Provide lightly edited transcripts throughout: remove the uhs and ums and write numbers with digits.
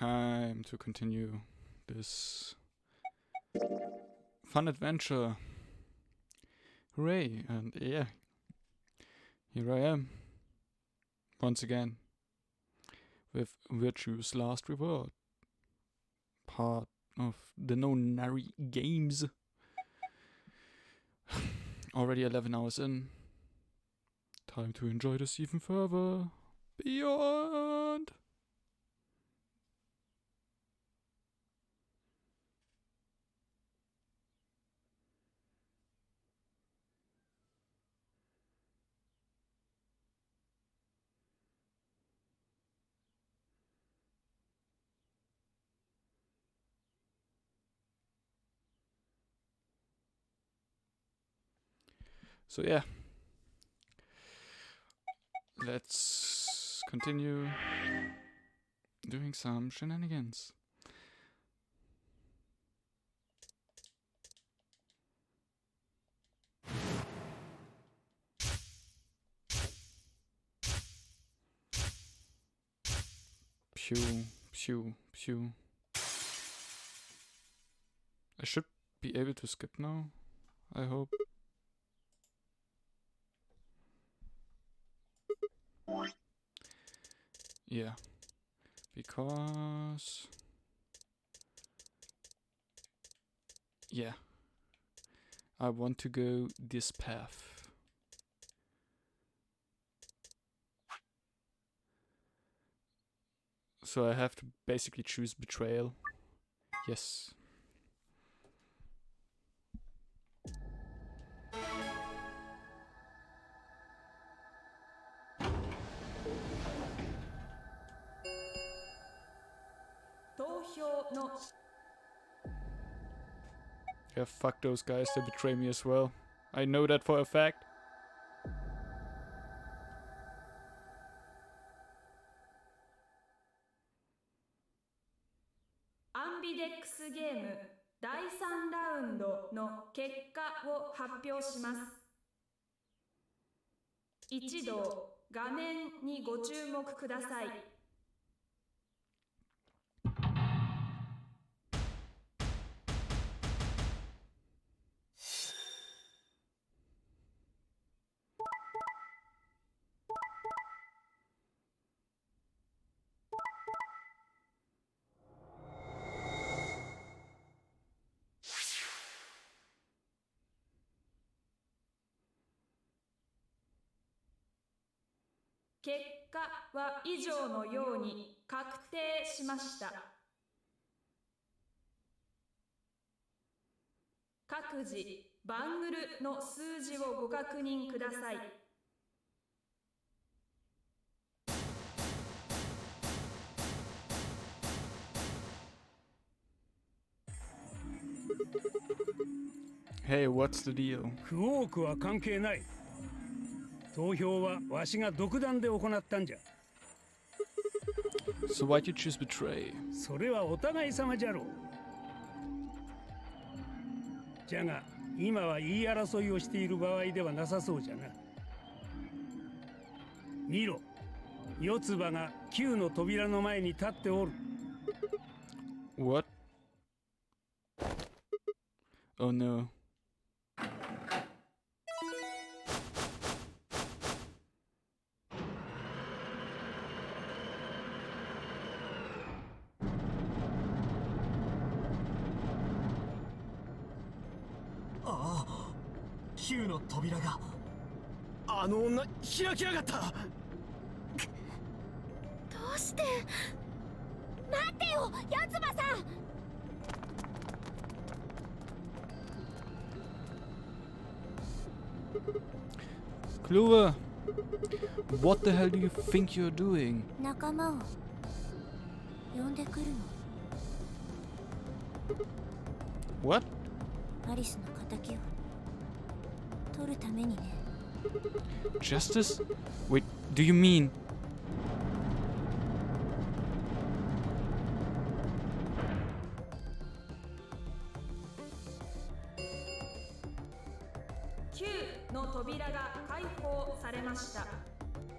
time to continue this fun adventure. Hooray! And yeah, here I am once again with Virtue's Last Reward, part of the Nonary Games. Already 11 hours in. Time to enjoy this even further. Beyond! So yeah, let's continue doing some shenanigans. Pew, pew, pew. I should be able to skip now, I hope. Yeah, because yeah, I want to go this path. So I have to basically choose betrayal. Yes. Yeah, fuck those guys, they betray me as well. I know that for a fact. Ambidex ゲーム第3ラウンドの結果を発表します。一同、画面にご注目ください。結果は以上のように確定しました。各自バングルの数字をご確認ください。Hey, what's the deal? クォークは関係ない。投票はわしが独断で行ったんじゃ。So why'd you choose betray? それはお互い様じゃろう。じゃが、今は言い争いをしている場合ではなさそうじゃな。見ろ、四つ葉が9の扉の前に立っておる。What? Oh no. Q の扉があの女開きやがった。どうして。待ってよ、四つ葉さん。Clover, what the hell do you think you're doing? 仲間を呼んでくるの。What? アリスの仇を取るためにね。Justice? Wait, do you mean?9の扉が開放されました。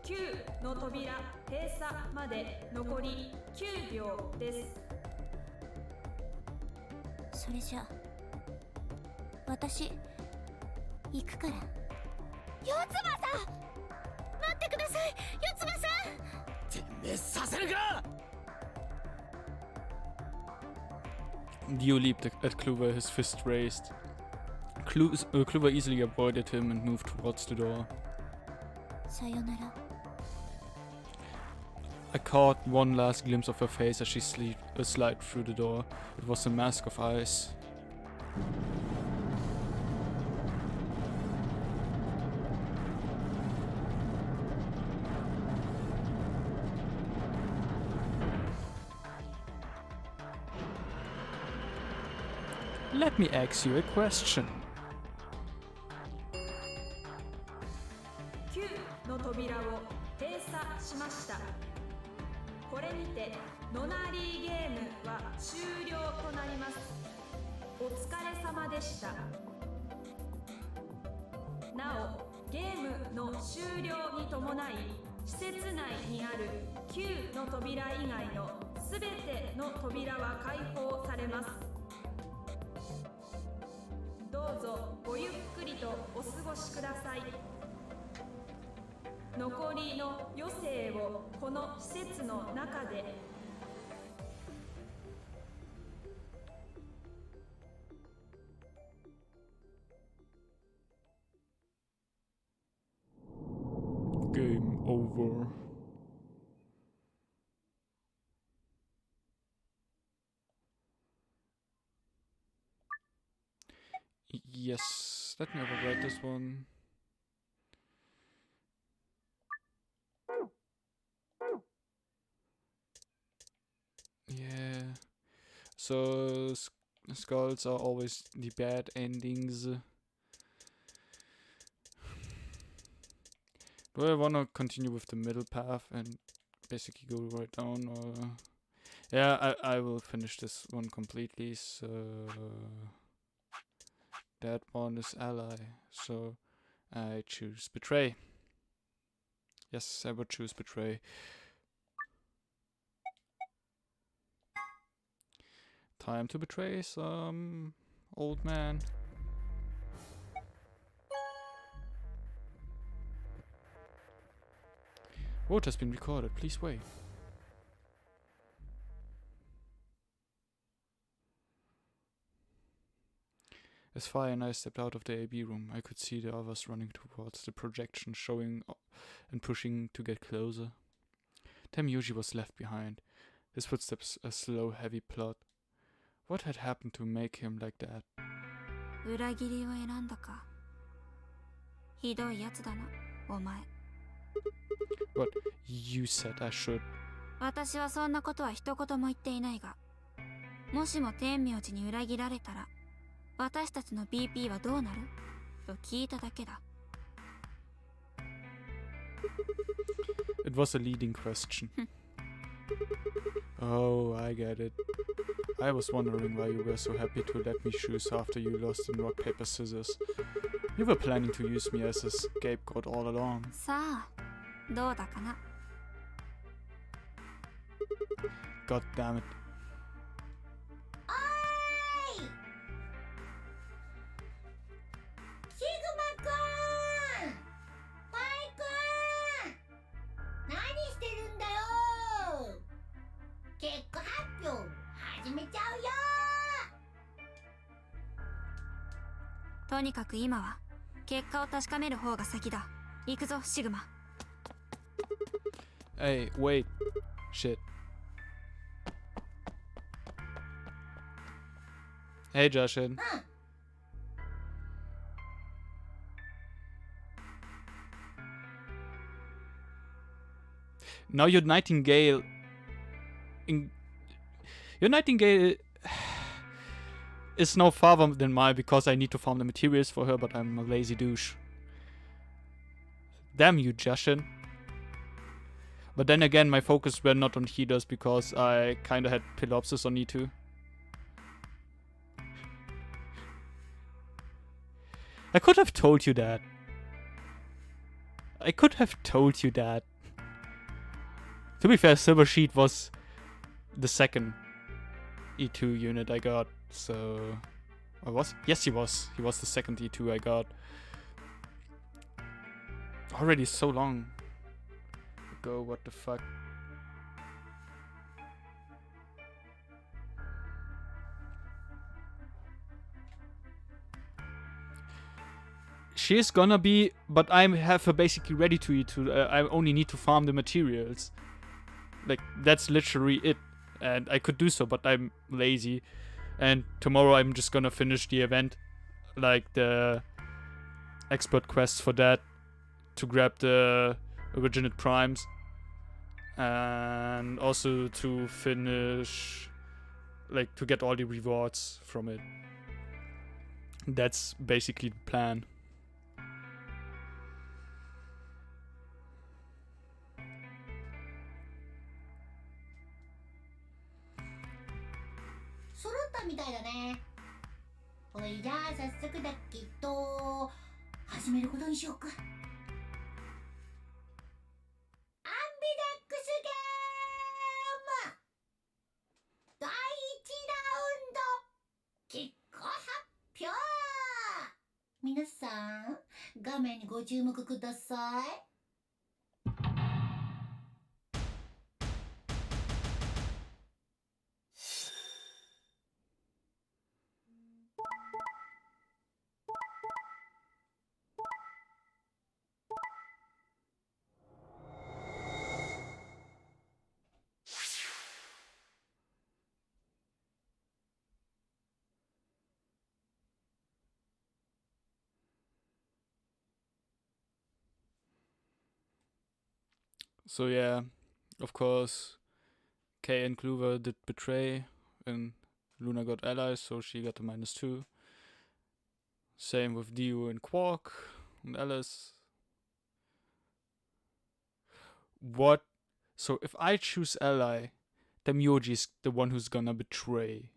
9の扉閉閉鎖まで残り9秒です。それじゃ私行くから。四つ葉さん、待ってください。四つ葉さん。てめえさせるか。 Dio leaped at Clover, his fist raised. Clover easily avoided him and moved towards the door. さよなら。I caught one last glimpse of her face as she slid through the door. It was a mask of ice. Let me ask you a question. 9の扉を閉鎖しました。これにてノナリーゲームは終了となります。お疲れ様でした。なお、ゲームの終了に伴い、施設内にある9の扉以外のすべての扉は開放されます。どうぞごゆっくりとお過ごしください。残りの余生をこの施設の中で。Game over. Yes, let me overwrite this one. Yeah. So skulls are always the bad endings. Do I wanna continue with the middle path and basically go right down, or yeah, I will finish this one completely. So that one is ally, so I choose betray. Yes, I would choose betray. Time to betray some old man. Vote has been recorded. Please wait. As Fire and I stepped out of the AB room, I could see the others running towards the projection, showing and pushing to get closer. Temyuji was left behind, his footsteps a slow, heavy plod. What had happened to make him like that? 裏切りを選んだか。ひどいやつだな、お前。But you said I should. 私はそんなことは一言も言っていないが、もしも天明寺に裏切られたら、私たちの BP はどうなると聞いただけだ。It was a leading question. Oh, I get it. I was wondering why you were so happy to let me choose after you lost in rock, paper, scissors. You were planning to use me as a scapegoat all along. さあ、どうだかな。God damn it. とにかく今は結果を確かめる方が先だ。行くぞ、シグマ。Hey, wait. Shit. Hey, Joshin. Now your Nightingale... Your Nightingale... is no farther than mine because I need to farm the materials for her, but I'm a lazy douche. Damn you, Joshin. But then again, my focus were not on healers because I kinda had Pelopsis on E2. I could have told you that. I could have told you that. To be fair, Silver Sheet was the second E2 unit I got, so... Or was? Yes, he was. He was the second E2 I got. Already so long ago, what the fuck. She is gonna be, but I have her basically ready to E2. I only need to farm the materials. Like, that's literally it. And I could do so, but I'm lazy. And tomorrow I'm just gonna finish the event. Like, the expert quests for that. To grab the Originate Primes. And also to finish... Like, to get all the rewards from it. That's basically the plan.みたいだね。おい、じゃあ早速だけど始めることにしようか。アンビダックスゲーム第1ラウンドキック発表。皆さん画面にご注目ください。So yeah, of course, Kay and Clover did betray, and Luna got allies, so she got a -2. Same with Dio and Quark and Alice. What? So if I choose ally, then Myoji's the one who's gonna betray.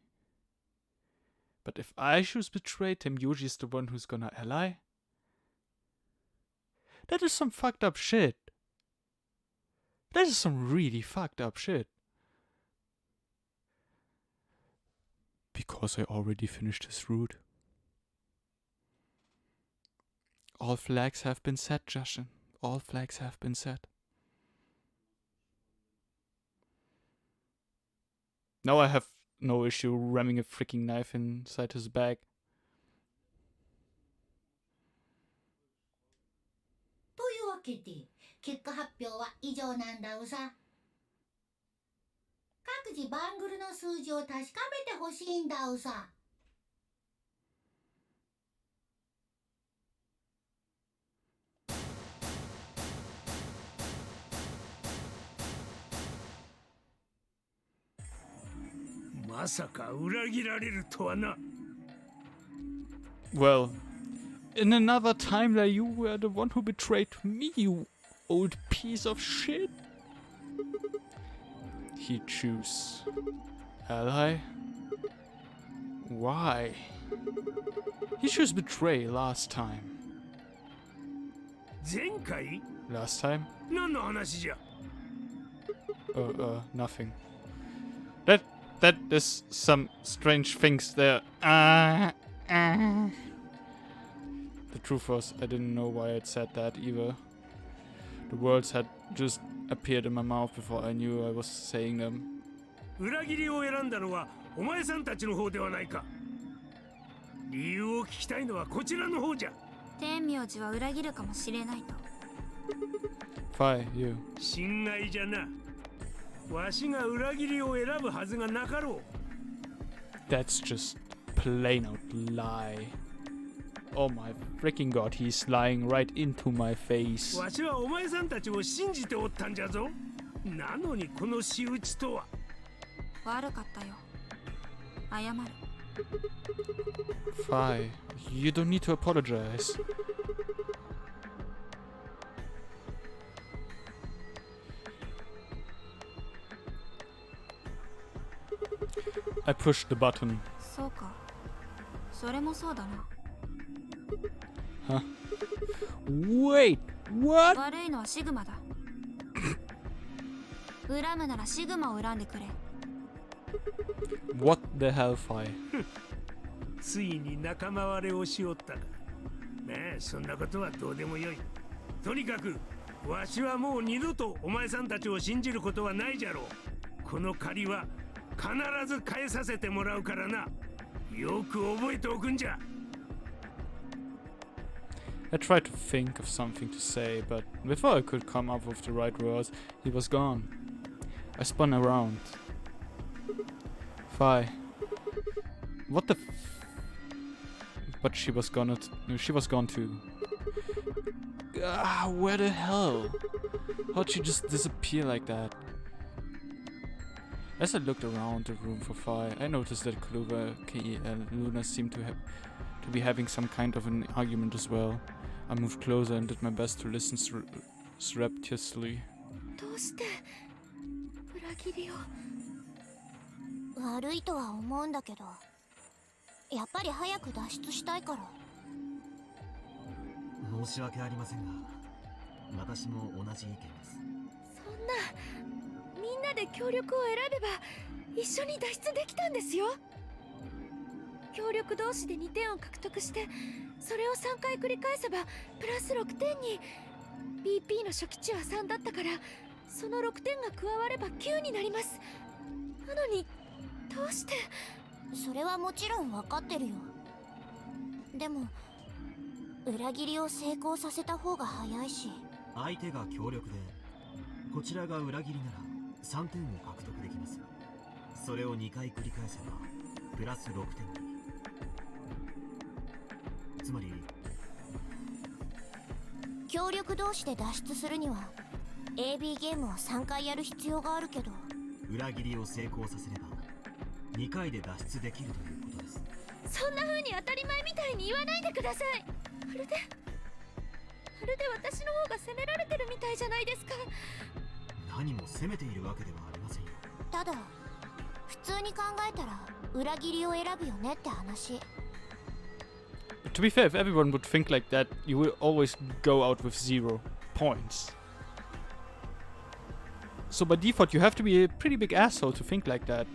But if I choose betray, then Myoji's the one who's gonna ally? That is some fucked up shit. That is some really fucked up shit. Because I already finished this route. All flags have been set, Justin. All flags have been set. Now I have no issue ramming a freaking knife inside his back. というわけで結果発表は以上なんだうさ。各自バングルの数字を確かめてほしいんだうさ。まさか裏切られるとはな。Well, in another timeline, you were the one who betrayed me, you old piece of shit. He choose ally? Why? He chose betray last time. 前回 Last time? 何の話じゃ。Nothing. That is some strange things there. The truth was, I didn't know why I'd said that either. The words had just appeared in my mouth before I knew I was saying them. 裏切りを選んだのはお前さんたちの方ではないか。理由を聞きたいのはこちらの方じゃ。天明寺は裏切るかもしれないと。Fine, you. 心外じゃな。わしが裏切りを選ぶはずがなかろう。That's just plain out lie. Oh my freaking god, he's lying right into my face. わしはお前さんたちを信じておったんじゃぞ。なのにこの仕打ちとは。悪かったよ。謝る。Fine, you don't need to apologize. I pushed the button. そうか。それもそうだな。Huh? Wait, what? 悪いのはシグマだ。恨むならシグマを恨んでくれ。 What the hell, Fi? ついに仲間割れをしおったか。ねえ、そんなことはどうでもよい。とにかくわしはもう二度とお前さんたちを信じることはないじゃろう。この借りは必ず返させてもらうからな。よく覚えておくんじゃ。 I tried to think of something to say, but before I could come up with the right words, he was gone. I spun around. Fi. What the But she was gone too. Ah, where the hell? How'd she just disappear like that? As I looked around the room for Fi, I noticed that Clover, Kei, and Luna seemed to be having some kind of an argument as well. I moved closer and did my best to listen surreptitiously. どうして裏切りを。悪いとは思うんだけど、やっぱり早く脱出したいから。申し訳ありませんが、私も同じ意見です。そんな、みんなで協力を選べば一緒に脱出できたんですよ。協力同士で2点を獲得して、それを3回繰り返せばプラス6点に。 BP の初期値は3だったから、その6点が加われば9になります。なのにどうして。それはもちろん分かってるよ。でも裏切りを成功させた方が早いし。相手が強力でこちらが裏切りなら3点を獲得できます。それを2回繰り返せばプラス6点に。つまり協力同士で脱出するには AB ゲームを3回やる必要があるけど、裏切りを成功させれば2回で脱出できるということです。そんな風に当たり前みたいに言わないでください。まるで私の方が責められてるみたいじゃないですか。何も責めているわけではありませんよ。ただ普通に考えたら裏切りを選ぶよねって話。 To be fair, if everyone would think like that, you will always go out with 0 points. So by default, you have to be a pretty big asshole to think like that.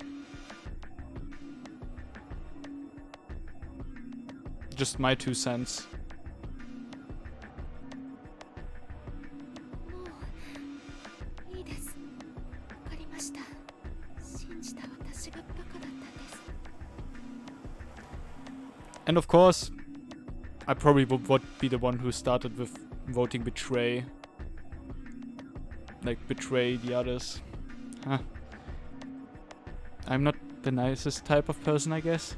Just my 2 cents. もういいです。わかりました。信じた私がバカだったんです。 And of course, I probably would be the one who started with voting betray. Like, betray the others. Huh. I'm not the nicest type of person, I guess.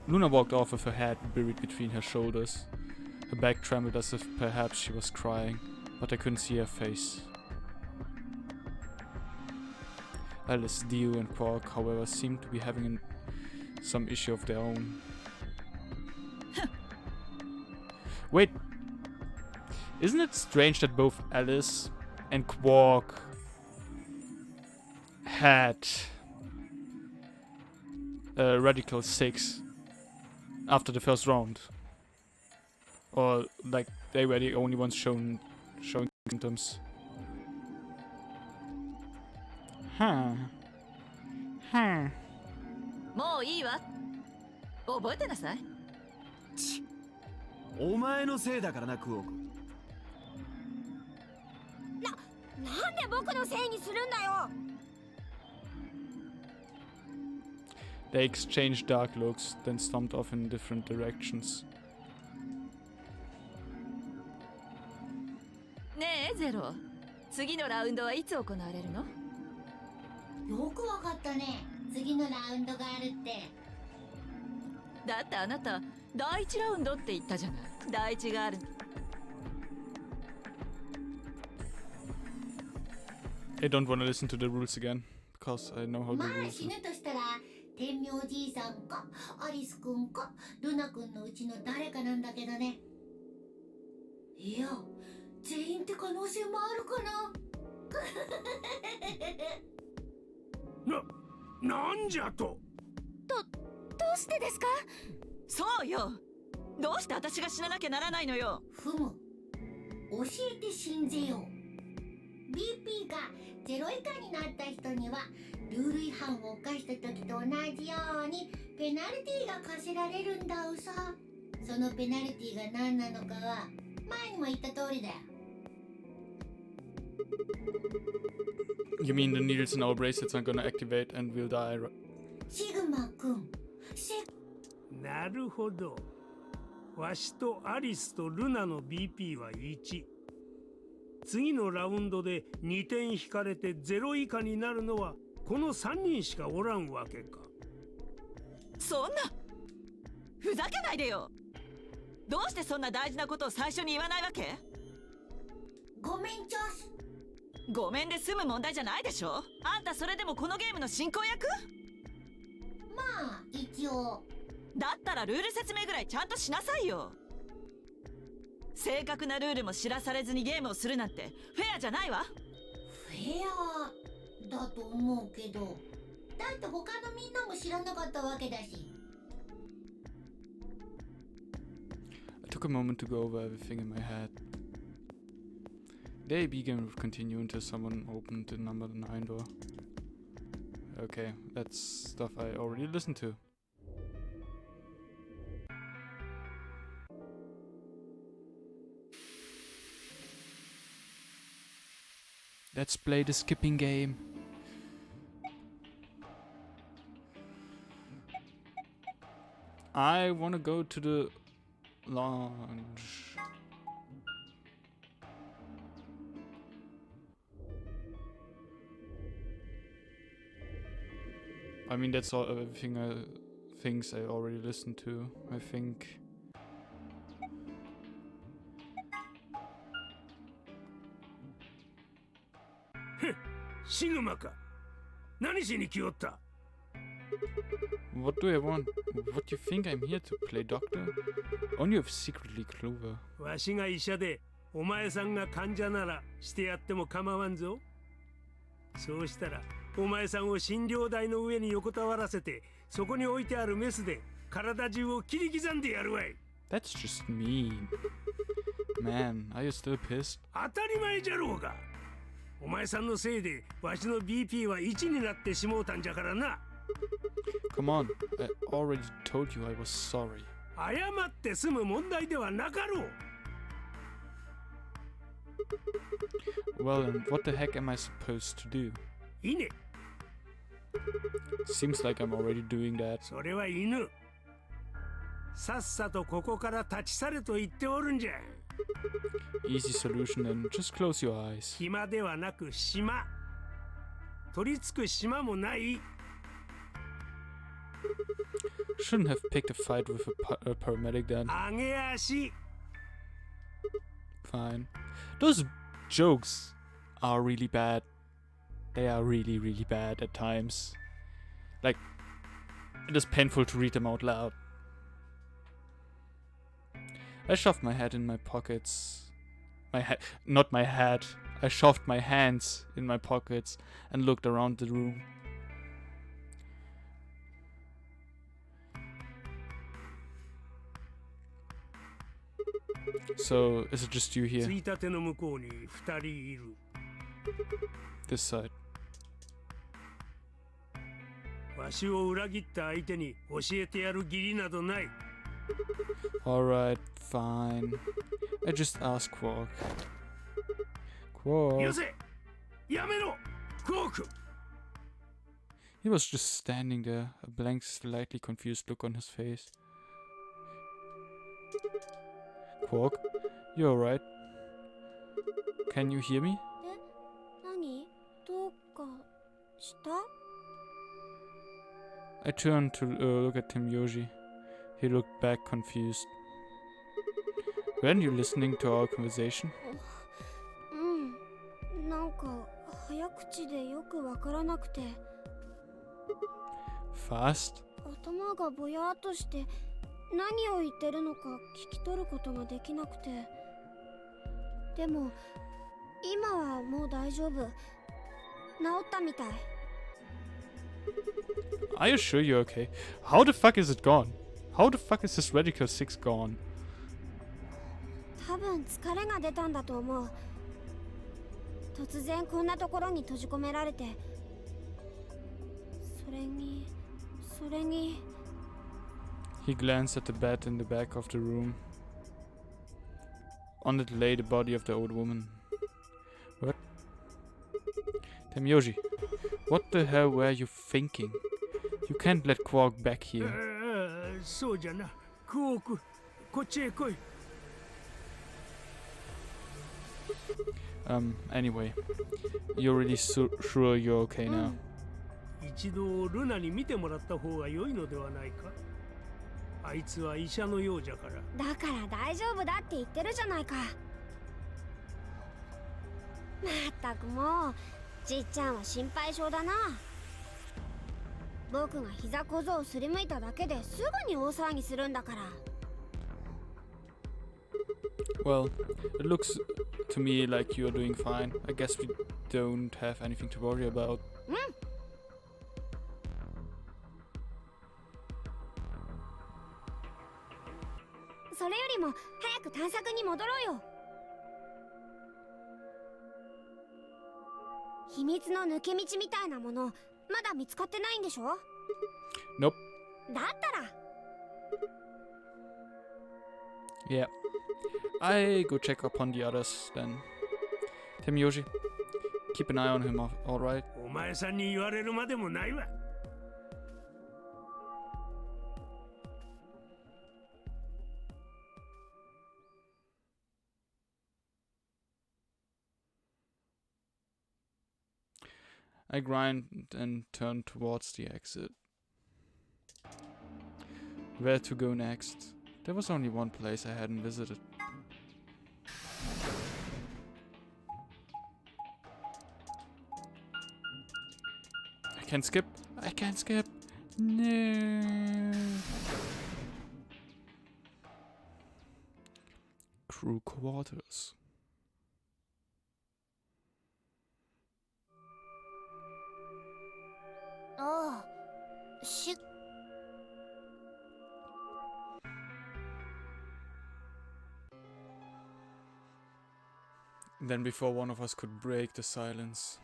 Luna walked off with her head buried between her shoulders. Her back trembled as if perhaps she was crying, but I couldn't see her face. Alice, Dio and Quark, however, seemed to be having some issue of their own. Wait, isn't it strange that both Alice and Quark had Radical 6 after the first round? Or, like, they were the only ones showing symptoms? Huh. もういいわ。覚えてなさい。お前のせいだからな、クオーク。なんで僕のせいにするんだよ。 They exchanged dark looks, then stomped off in different directions. ねえゼロ、次のラウンドはいつ行われるの？よくわかったね。次のラウンドがあるって。だってあなた第1ラウンドって言ったじゃない。第1がある。I don't want to listen to the rules again, because I know how the まあ rules 死ぬとしたら天明じいさんかアリスくんかルナくんのうちの誰かなんだけどね。いや全員って可能性もあるかな。なんじゃと。どうしてですか？そうよ。どうして私が死ななきゃならないのよ。ふむ、教えて信ぜよう。 BP が0以下になった人にはルール違反を犯した時と同じようにペナルティが課せられるんだうさ。そのペナルティが何なのかは前にも言った通りだよ。 You mean the needles in our bracelets are gonna activate and we'll die? シグマくん、なるほど。わしとアリスとルナの BP は1。次のラウンドで2点引かれて0以下になるのはこの3人しかおらんわけか。そんなふざけないでよ。どうしてそんな大事なことを最初に言わないわけ？ごめんちょす。ごめんで済む問題じゃないでしょ。あんたそれでもこのゲームの進行役？まあ一応。だったらルール説明ぐらいちゃんとしなさいよ。正確なルールも知らされずにゲームをするなんてフェアじゃないわ。フェアだと思うけど、だって他のみんなも知らなかったわけだし。 I took a moment to go over everything in my head. The AB game would continue until someone opened the number 9 door. Okay, that's stuff I already listened to. Let's play the skipping game. I wanna go to the lounge. I mean, that's all everything things I already listened to, I think. シグマか。何しに来よった？ What do I want? What do you think I'm here to play doctor? Only if secretly Clover. わしが医者でお前さんが患者ならしてやっても構わんぞ。そうしたらお前さんを診療台の上に横たわらせて、そこに置いてあるメスで体中を切り刻んでやるわい。 That's just mean. Man, are you still pissed? 当たり前じゃろうが。お前さんのせいでわしの BP は1になってしもうたんじゃからな。 Come on, I already told you I was sorry. 謝って済む問題ではなかろう。 Well, and what the heck am I supposed to do? いいね。 Seems like I'm already doing that. それは犬。さっさとここから立ち去れと言っておるんじゃ。 Easy solution then, just close your eyes. 暇ではなく島。取り付く島もない。 Shouldn't have picked a fight with a paramedic then. 上げ足。 Fine. Those jokes are really bad. They are really, really bad at times. Like, it is painful to read them out loud. I shoved my head in my pockets. Not my head. I shoved my hands in my pockets and looked around the room. So, is it just you つ here? いたての向こうに2人いる。 This side. わしを裏切った相手に教えてやる義理などない。 Alright, fine. I just asked Quark. よ Quark. せやめろクォーク。 He was just standing there, a blank, slightly confused look on his face. Quark, you alright? Can you hear me? 何？どうかした？ I turned to look at Tim Yoshi. He looked back confused. Weren't you listening to our conversation? うん。なんか早口でよくわからなくて。 Fast? 頭がぼやっとして何を言ってるのか聞き取ることができなくて。でも今はもう大丈夫。治ったみたい。 Are you sure you're okay? How the fuck is it gone? How the fuck is this Radical 6 gone? 多分疲れが出たんだと思う。突然こんなところに閉じ込められて、それに He glanced at the bed in the back of the room. On it lay the body of the old woman. What? Temyoji, what the hell were you thinking? You can't let Quark back here. そうじゃな。クオーク、こっちへ来い。Anyway, you're really sure you're okay now? 一度ルナに見てもらった方が良いのではないか。あいつは医者のようじゃから。だから大丈夫だって言ってるじゃないか。まったくもう、じっちゃんは心配性だな。僕が膝小僧をすりむいただけですぐに大騒ぎするんだから。Well, it looks to me like you're doing fine. I guess we don't have anything to worry about. それよりも早く探索に戻ろうよ。秘密の抜け道みたいなものまだ見つかってないんでしょ？ Nope. だったら Yeah. I go check up on the others then. Temyoji, keep an eye on him, alright? お前さんに言われるまでもないわ。I grind and turn towards the exit. Where to go next? There was only one place I hadn't visited. I can't skip! I can't skip! No! Crew quarters. Oh, Then before one of us could break the silence.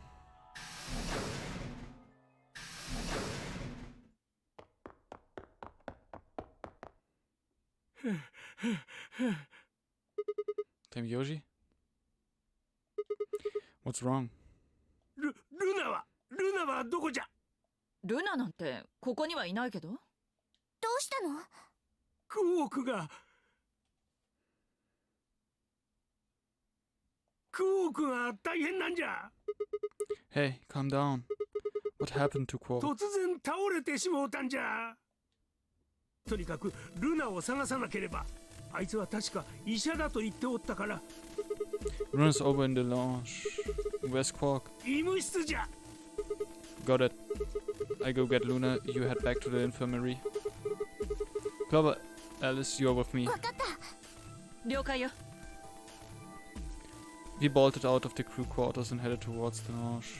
Temyoji? What's wrong? ルナはどこじゃ？ルナなんてここにはいないけど。どうしたの？クオークが大変なんじゃ。Hey, calm down. What happened to Quark? 突然倒れてしもうたんじゃ。とにかくルナを探さなければ。あいつは確か医者だと言っておったから。Runs over in the lounge. Where's Quark? 医務室じゃ。Got it. I go get Luna. You head back to the infirmary. Clover, Alice, you're with me. わかった。了解よ。We bolted out of the crew quarters and headed towards the lounge.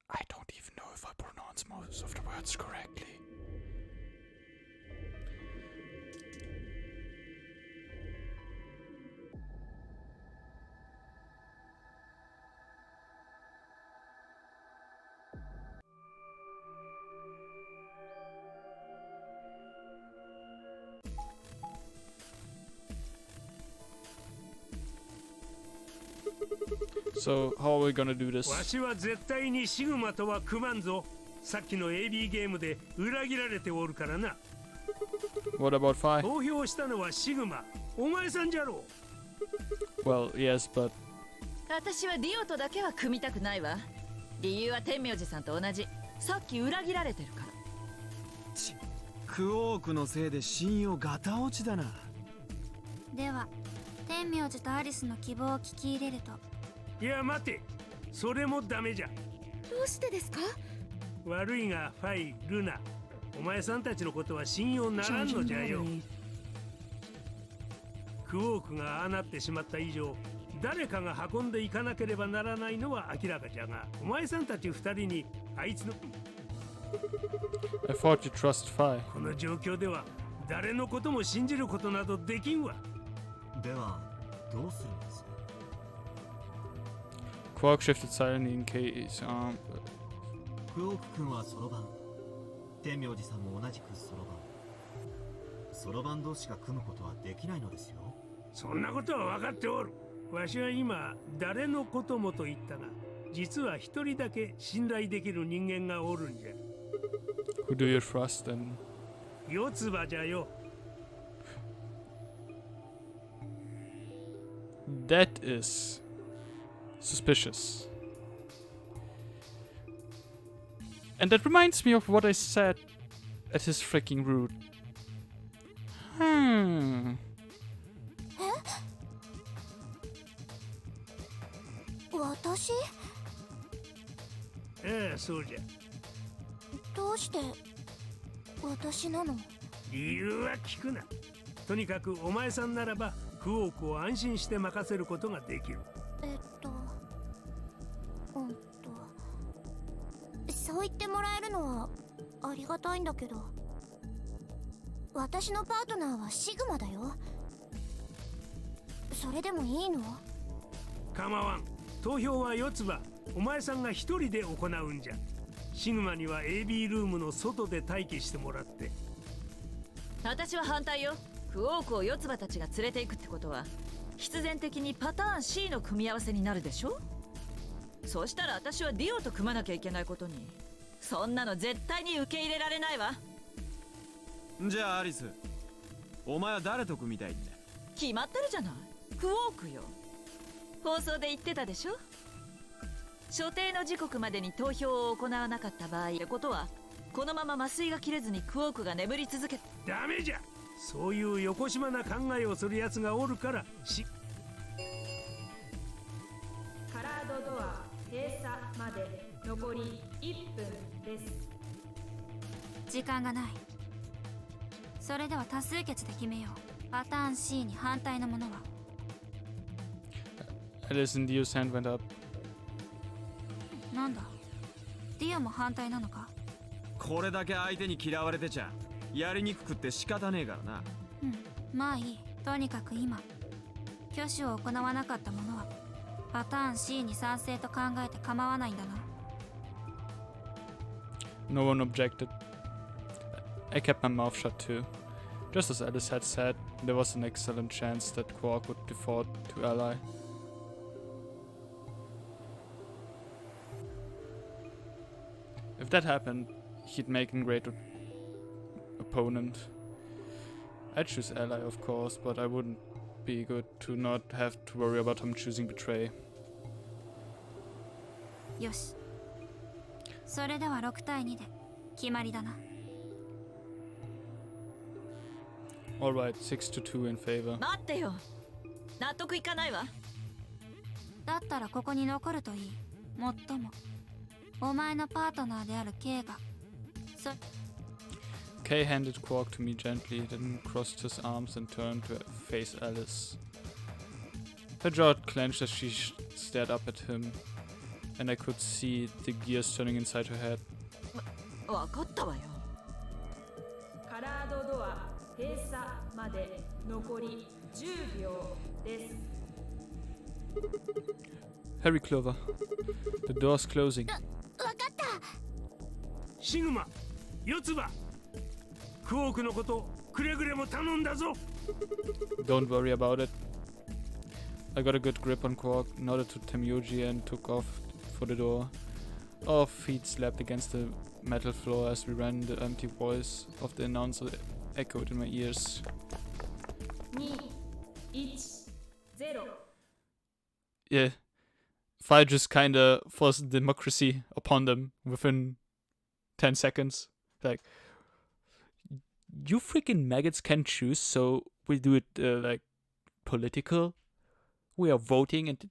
I don't even know if I pronounce most of the words correctly. So, how are we gonna do this? わしは絶対にシグマとは組まんぞ。さっきの AB ゲームで裏切られておるからな。What about Phi? 投票したのはシグマ。お前さんじゃろう。 Well, yes, but 私はディオとだけは組みたくないわ。理由は天明寺さんと同じ。さっき裏切られてるから。クオークのせいで信用ガタ落ちだな。では天明寺とアリスの希望を聞き入れると。いや待て、それもダメじゃ。どうしてですか？悪いがファイ、ルナ、お前さんたちのことは信用ならんのじゃよ。クオークがああなってしまった以上、誰かが運んでいかなければならないのは明らかじゃが、お前さんたち二人にあいつの I thought you trusted Phi. この状況では誰のことも信じることなどできんわ。ではどうするんです？ Quark shifted silently in K's arm. クオーク君はそろばん、天明寺さんも同じくそろばん。そろばん同士が組むことはできないのですよ。そんなことは分かっておる。わしは今誰のこともと言ったが、実は一人だけ信頼できる人間がおるんじゃ。 Who do you trust then? 四つ葉じゃよ。 That is suspicious. And that reminds me of what I said at his freaking root. What? 私？ああ、そうじゃ。どうして私なの？理由は聞くな。とにかくお前さんならばクオークを安心して任せることができる。そう言ってもらえるのはありがたいんだけど、私のパートナーはシグマだよ。それでもいいの？構わん。投票は四つ葉。お前さんが一人で行うんじゃ。シグマには AB ルームの外で待機してもらって。私は反対よ。クオークを四つ葉たちが連れていくってことは必然的にパターン C の組み合わせになるでしょ。そうしたら私はディオと組まなきゃいけないことに。そんなの絶対に受け入れられないわ。じゃあアリス、お前は誰と組みたいって？決まってるじゃない。クオークよ。放送で言ってたでしょ。所定の時刻までに投票を行わなかった場合ってことは、このまま麻酔が切れずにクオークが眠り続け。ダメじゃ。そういうよこしまな考えをするやつがおるからカラードドア閉鎖まで残り1分です。時間がない。それでは多数決で決めよう。パターン C に反対のものは？ Alice and Dio's hand went up. なんだ、ディオも反対なのか？これだけ相手に嫌われてちゃやりにくくって仕方ねえからな。まあいい。とにかく今挙手を行わなかった者はパターン C に賛成と考えて構わないんだな。 No one objected. I kept my mouth shut too. Just as Alice had said, there was an excellent chance that Quark would default to ally. If that happened, he'd make a great opponent. I'd choose ally, of course, but I wouldn't be good to not have to worry about him choosing betray. よし。それでは6対2で決まりだな。Alright, 6 to 2 in favor. 待ってよ。納得いかないわ。だったらここに残るといい。もっともお前のパートナーである K が。Kay handed Quark to me gently, then crossed his arms and turned to face Alice. Her jaw clenched as she stared up at him, and I could see the gears turning inside her head. わかったわよ。カラードドア閉鎖まで残り10秒です。Harry Clover. The door's closing. わかった。シグマ、四つ葉、クオークのことくれぐれも頼んだぞ。 Don't worry about it. I got a good grip on Quark, nodded to Temyoji and took off for the door. Our feet slapped against the metal floor as we ran. The empty voice of the announcer echoed in my ears. 2、1、0。Yeah. Fire just kinda forced democracy upon them within 10 seconds. Like, you freaking maggots can choose, so we do it like political. We are voting, and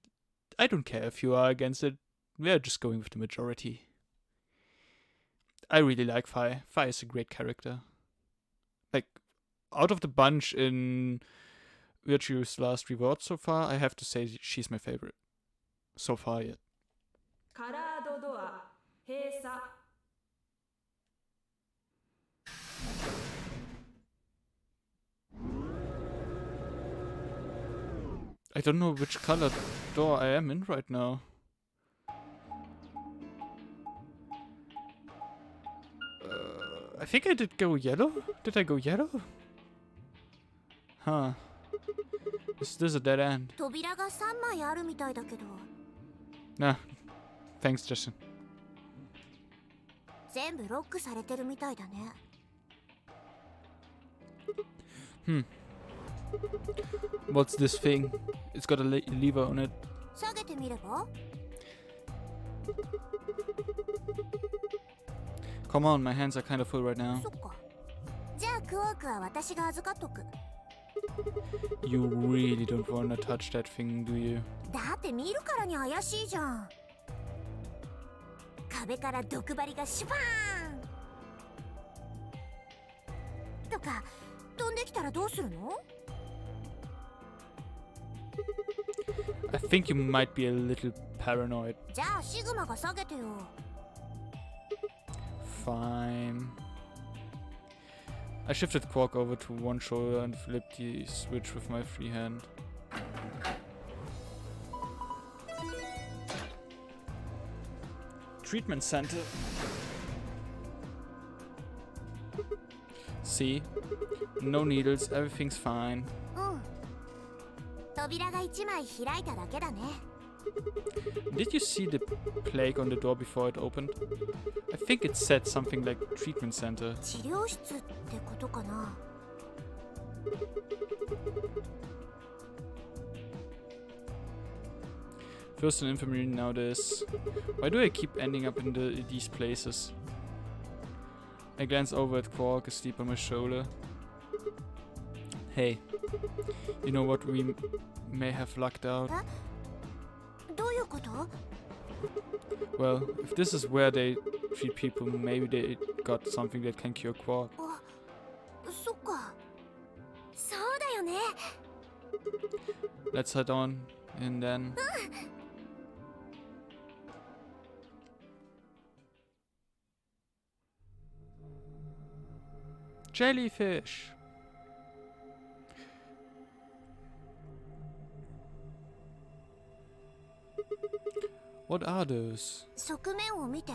I don't care if you are against it. We are just going with the majority. I really like Fire. Fire is a great character. Like, out of the bunch in Virtue's Last Reward so far, I have to say she's my favorite. So far, yeah. カラードドア閉鎖。I don't know which color door I am in right now. I think I did go yellow. Did I go yellow? Huh. Is this a dead end? 扉が3枚あるみたいだけど Nah. Thanks, Justin. 全部ロックされてるみたいだね What's this thing? It's got a lever on it. 下げてみれば Come on, my hands are kind of full right now. そっかじゃあクオークは私が預かっとく You really don't wanna touch that thing, do you? だって見るからに怪しいじゃん壁から毒針がシュバーンとか飛んできたらどうするの I think you might be a little paranoid. じゃあシグマが下げてよ Fine. I shifted Quark over to one shoulder and flipped the switch with my free hand. Treatment center. See? No needles, everything's fine. うん扉が1枚開いただけだね Did you see the plaque on the door before it opened? I think it said something like treatment center. 治療室ってことかな First in infirmary, now this. Why do I keep ending up in these places? I glance over at Quark, asleep on my shoulder. Hey, you know what we may have lucked out? どういうこと Well, if this is where they treat people, maybe they got something that can cure Quark. あそっかそうだよね Let's head on, and then... Jellyfish! What are those? 側面を見て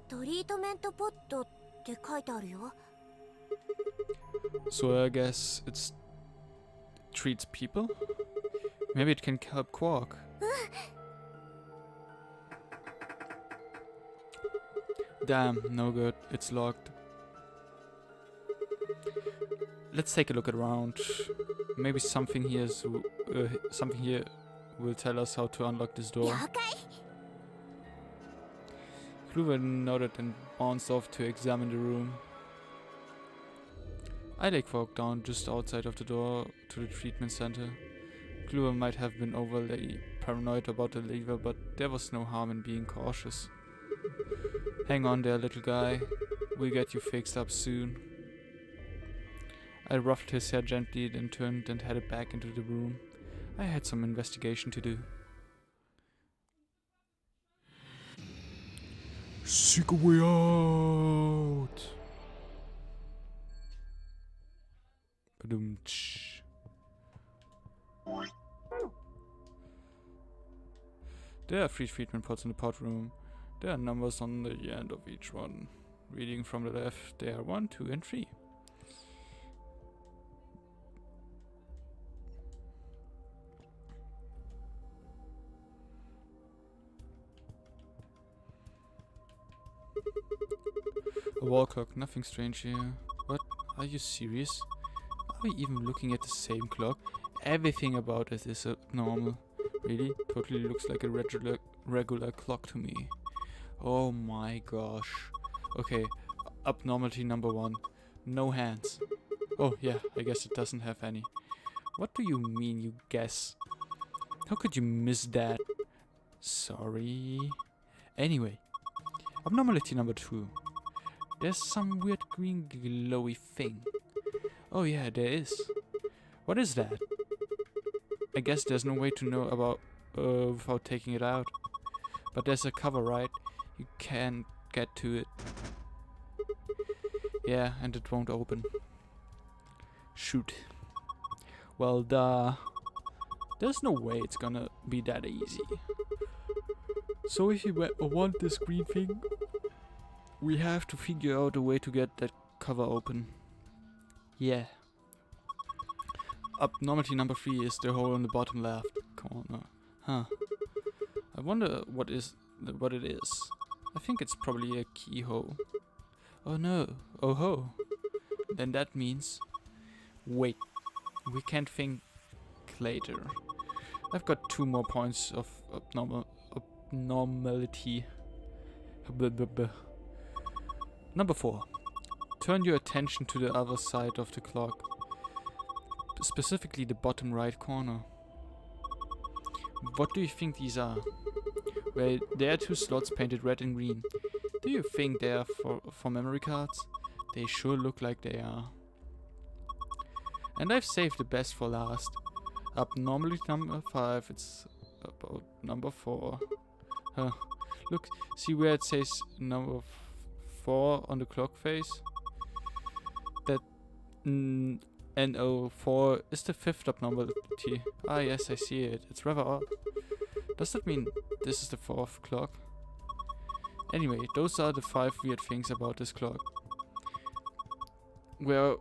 トリートメントポットって書いてあるよ So I guess it's treats people? Maybe it can help Quark. Damn, no good. It's locked. Let's take a look around. Maybe something here will tell us how to unlock this door. 了解 Kluwer nodded and bounced off to examine the room. I lay Quark down just outside of the door to the treatment center. Kluwer might have been overly paranoid about the lever, but there was no harm in being cautious. Hang on there, little guy. We'll get you fixed up soon. I ruffled his hair gently, then turned and headed back into the room. I had some investigation to do. Seek a way out! Ba-dum-tsh. There are 3 treatment pods in the pod room. There are numbers on the end of each one. Reading from the left, there are 1, 2, and 3. A wall clock, nothing strange here. What? Are you serious? Are we even looking at the same clock? Everything about it is abnormal. Really? Totally looks like a regular clock to me. Oh my gosh. Okay, abnormality number 1. No hands. Oh yeah, I guess it doesn't have any. What do you mean, you guess? How could you miss that? Sorry. Anyway, abnormality number 2. There's some weird green glowy thing. Oh yeah, there is. What is that? I guess there's no way to know about without taking it out. But there's a cover, right? You can't get to it. Yeah, and it won't open. Shoot. Well, duh. There's no way it's gonna be that easy. So if you want this green thing, we have to figure out a way to get that cover open. Yeah. Abnormality number 3 is the hole in the bottom left corner. Huh. I wonder what it is. I think it's probably a keyhole. Oh no. Oh ho. Then that means... Wait. We can't think later. I've got 2 more points of abnormality. Number 4. Turn your attention to the other side of the clock. Specifically the bottom right corner. What do you think these are? Well, there are 2 slots painted red and green. Do you think they are for memory cards? They sure look like they are. And I've saved the best for last. Abnormality number 5, it's about number 4. Huh. Look, see where it says number 4 on the clock face? That NO4 is the 5th abnormality. Ah yes, I see it. It's rather odd. Does that mean this is the 4th clock? Anyway, those are the 5 weird things about this clock. Where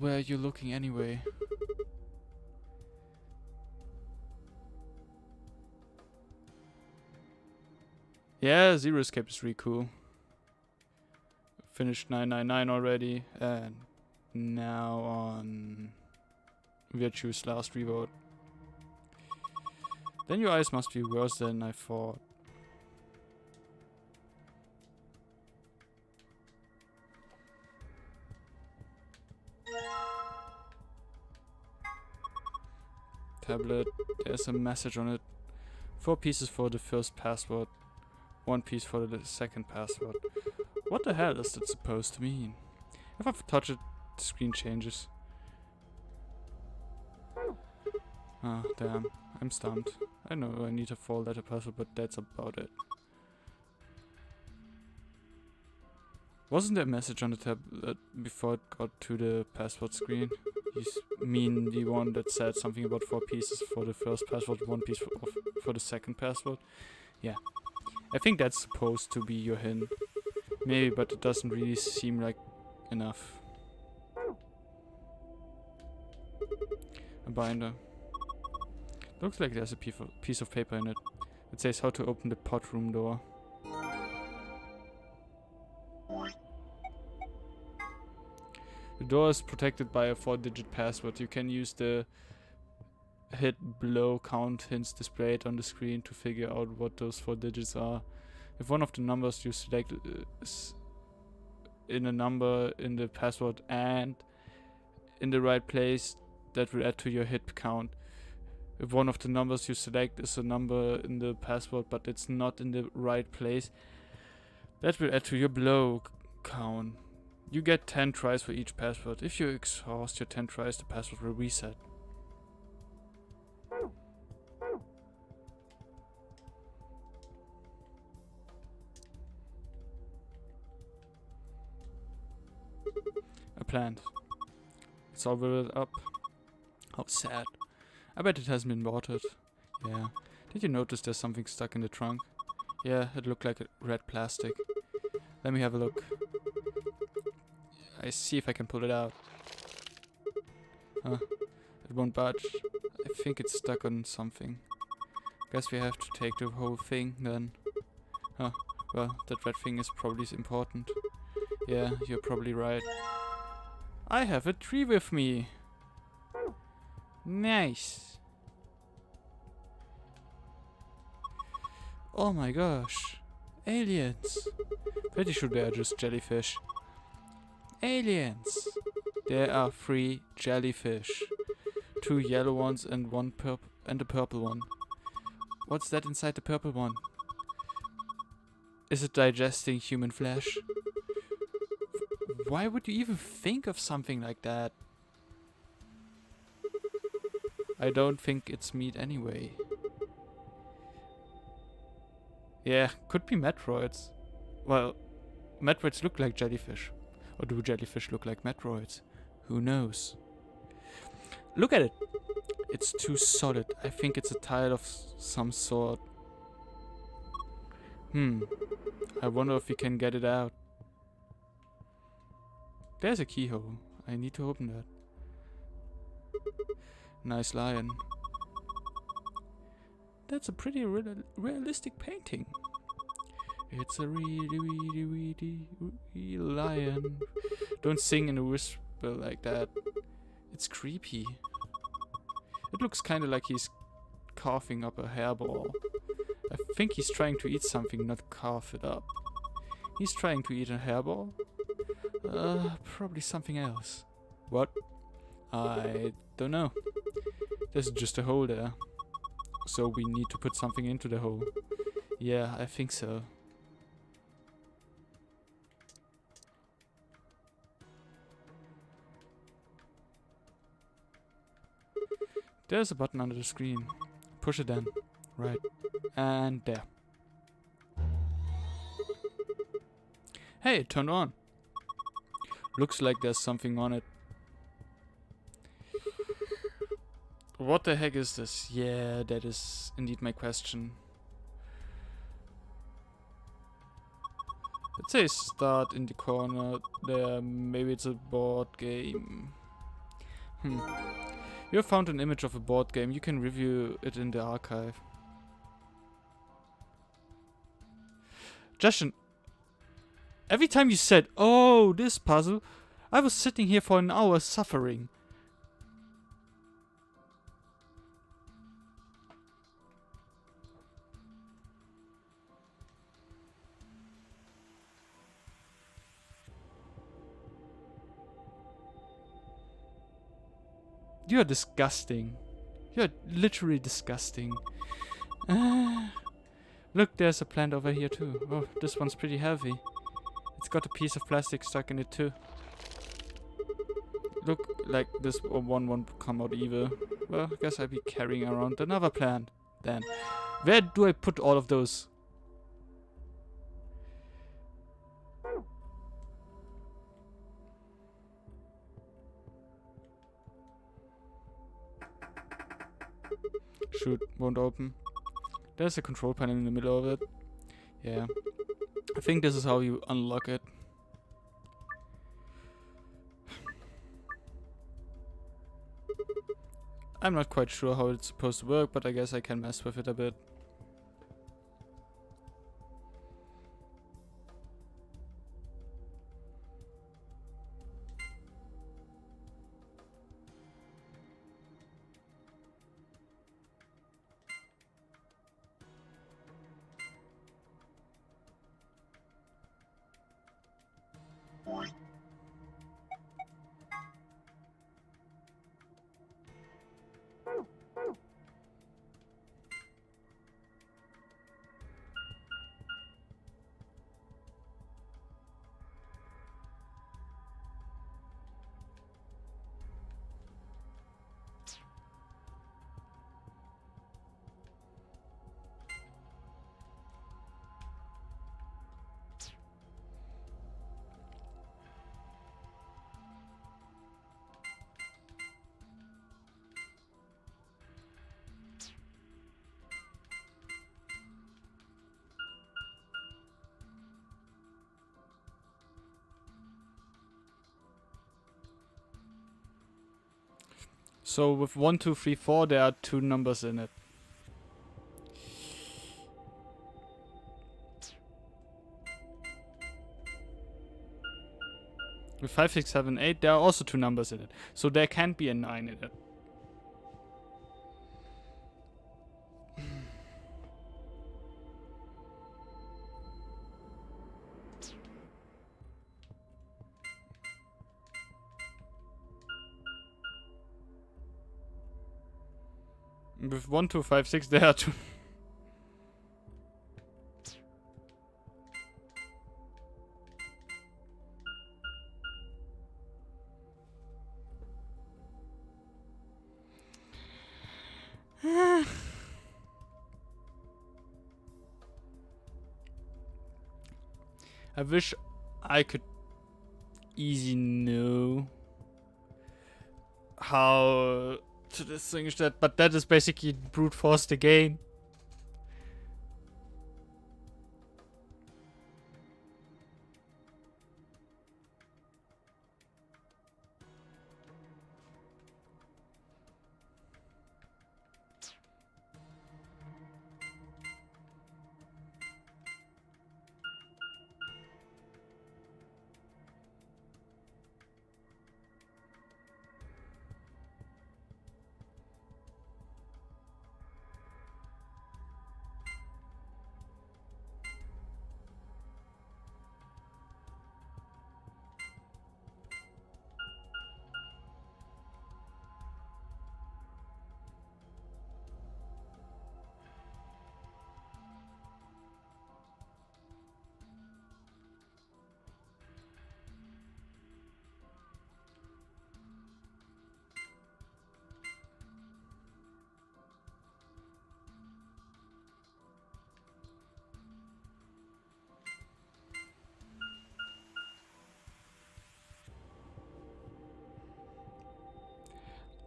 are you looking anyway? Yeah, Zero Escape is really cool. Finished 999 already, and now on Virtue's last revote. Then your eyes must be worse than I thought. Tablet, there's a message on it. 4 pieces for the first password, 1 piece for the second password. What the hell is that supposed to mean? If I touch it, the screen changes. Ah, damn. I'm stumped. I know I need a 4-letter password, but that's about it. Wasn't there a message on the tablet before it got to the password screen? You mean the one that said something about 4 pieces for the first password, 1 piece for the second password? Yeah. I think that's supposed to be your hint. Maybe, but it doesn't really seem like enough. A binder. Looks like there's a piece of paper in it. It says how to open the pod room door. The door is protected by a 4-digit password. You can use the hit below count hints displayed on the screen to figure out what those 4 digits are. If one of the numbers you select is in a number in the password and in the right place, that will add to your hit count. If one of the numbers you select is a number in the password but it's not in the right place, that will add to your below count. You get 10 tries for each password. If you exhaust your 10 tries, the password will reset. A plant. It's all withered up. How sad. I bet it hasn't been watered. Yeah. Did you notice there's something stuck in the trunk? Yeah, it looked like a red plastic. Let me have a look. I see if I can pull it out. Huh. It won't budge. I think it's stuck on something. Guess we have to take the whole thing then. Huh. Well, that red thing is probably important. Yeah, you're probably right. I have a tree with me. Nice. Oh my gosh. Aliens. Pretty sure they are just jellyfish. Aliens. There are 3 jellyfish. 2 yellow ones and a purple one. What's that inside the purple one? Is it digesting human flesh? Why would you even think of something like that? I don't think it's meat anyway. Yeah, could be Metroids. Well, Metroids look like jellyfish. Or do jellyfish look like Metroids? Who knows? Look at it. It's too solid. I think it's a tile of some sort. I wonder if we can get it out. There's a keyhole. I need to open that. Nice lion. That's a pretty realistic painting. It's a really lion. Don't sing in a whisper like that. It's creepy. It looks kind of like he's coughing up a hairball. I think he's trying to eat something, not cough it up. He's trying to eat a hairball? Probably something else. What? I don't know. There's just a hole there. So we need to put something into the hole. Yeah, I think so. There's a button under the screen. Push it then. Right. And there. Hey, it turned on. Looks like there's something on it. What the heck is this? Yeah, that is indeed my question. Let's say start in the corner there. Maybe it's a board game. You have found an image of a board game. You can review it in the archive. Justin, every time you said, "Oh, this puzzle," I was sitting here for an hour suffering. You're disgusting. You're literally disgusting. Look, there's a plant over here too. Oh, this one's pretty heavy. It's got a piece of plastic stuck in it too. Look like this one won't come out either. Well, I guess I'll be carrying around another plant then. Where do I put all of those? Shoot, won't open. There's a control panel in the middle of it. Yeah. I think this is how you unlock it. I'm not quite sure how it's supposed to work, but I guess I can mess with it a bit. So with 1, 2, 3, 4, there are 2 numbers in it. With 5, 6, 7, 8, there are also 2 numbers in it. So there can be a 9 in it. With 1, 2, 5, 6, there are 2. I wish I could easy know how to distinguish that, but that is basically brute force again.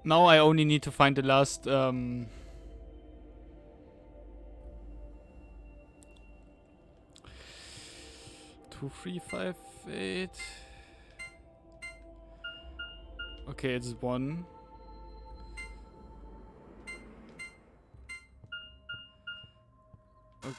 Now I only need to find the last 2, 3, 5, 8. Okay, it's 1. Okay.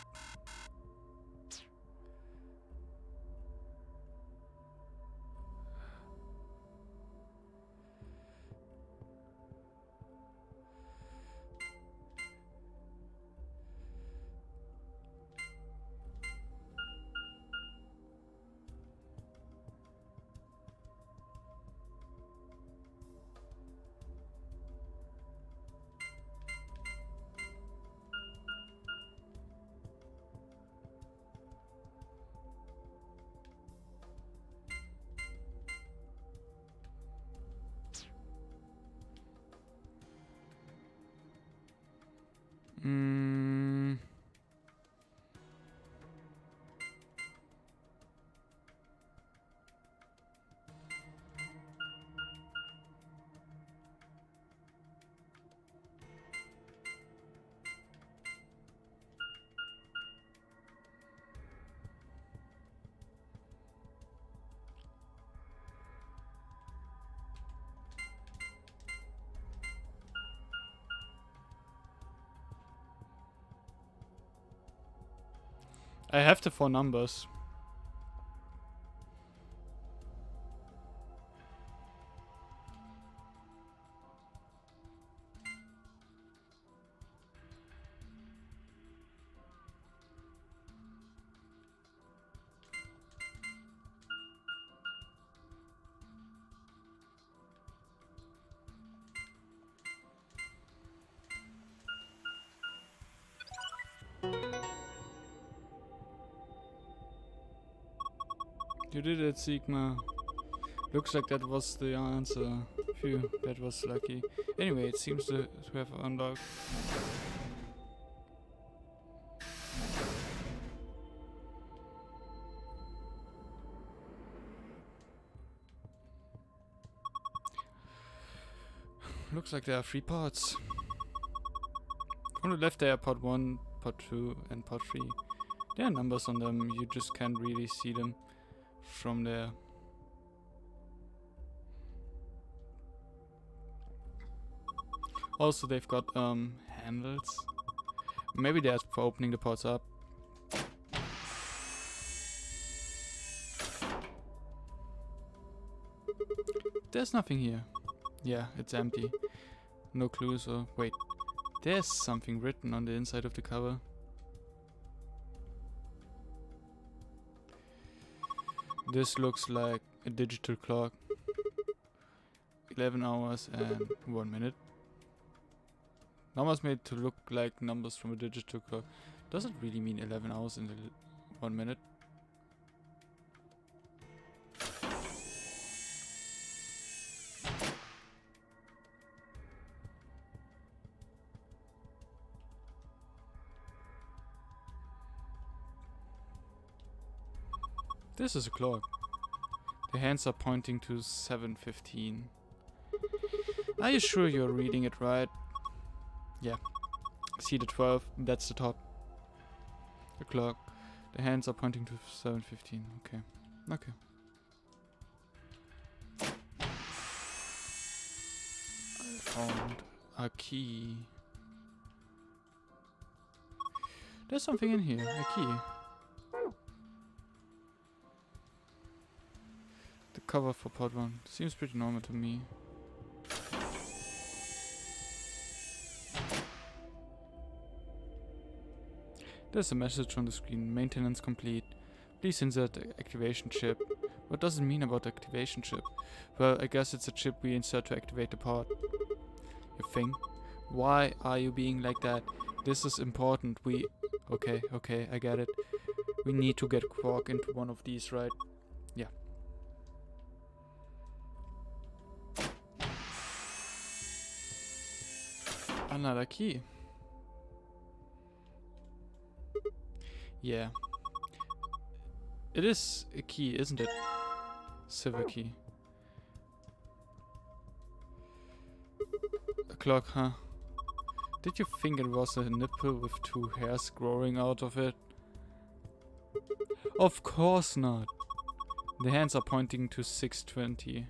I have the 4 numbers. You did it, Sigma. Looks like that was the answer. Phew, that was lucky. Anyway, it seems to have unlocked. Looks like there are 3 pods. On the left there are pod 1, pod 2 and pod 3. There are numbers on them, you just can't really see them from there. Also they've got handles. Maybe that's for opening the pods up. There's nothing here. Yeah, it's empty. No clues or wait. There's something written on the inside of the cover. This looks like a digital clock. 11 hours and 1 minute. Numbers made to look like numbers from a digital clock. Does it really mean 11 hours and 1 minute? This is a clock. The hands are pointing to 7:15. Are you sure you're reading it right? Yeah. See the 12, that's the top. The clock. The hands are pointing to 7:15. Okay. Okay. I found a key. There's something in here. A key. The cover for part 1. Seems pretty normal to me. There's a message on the screen. Maintenance complete. Please insert the activation chip. What does it mean about the activation chip? Well, I guess it's a chip we insert to activate the part. You think? Why are you being like that? This is important. Okay, I get it. We need to get Quark into one of these, right? Yeah. Another key. Yeah. It is a key, isn't it? Silver key. A clock, huh? Did you think it was a nipple with 2 hairs growing out of it? Of course not. The hands are pointing to 6:20.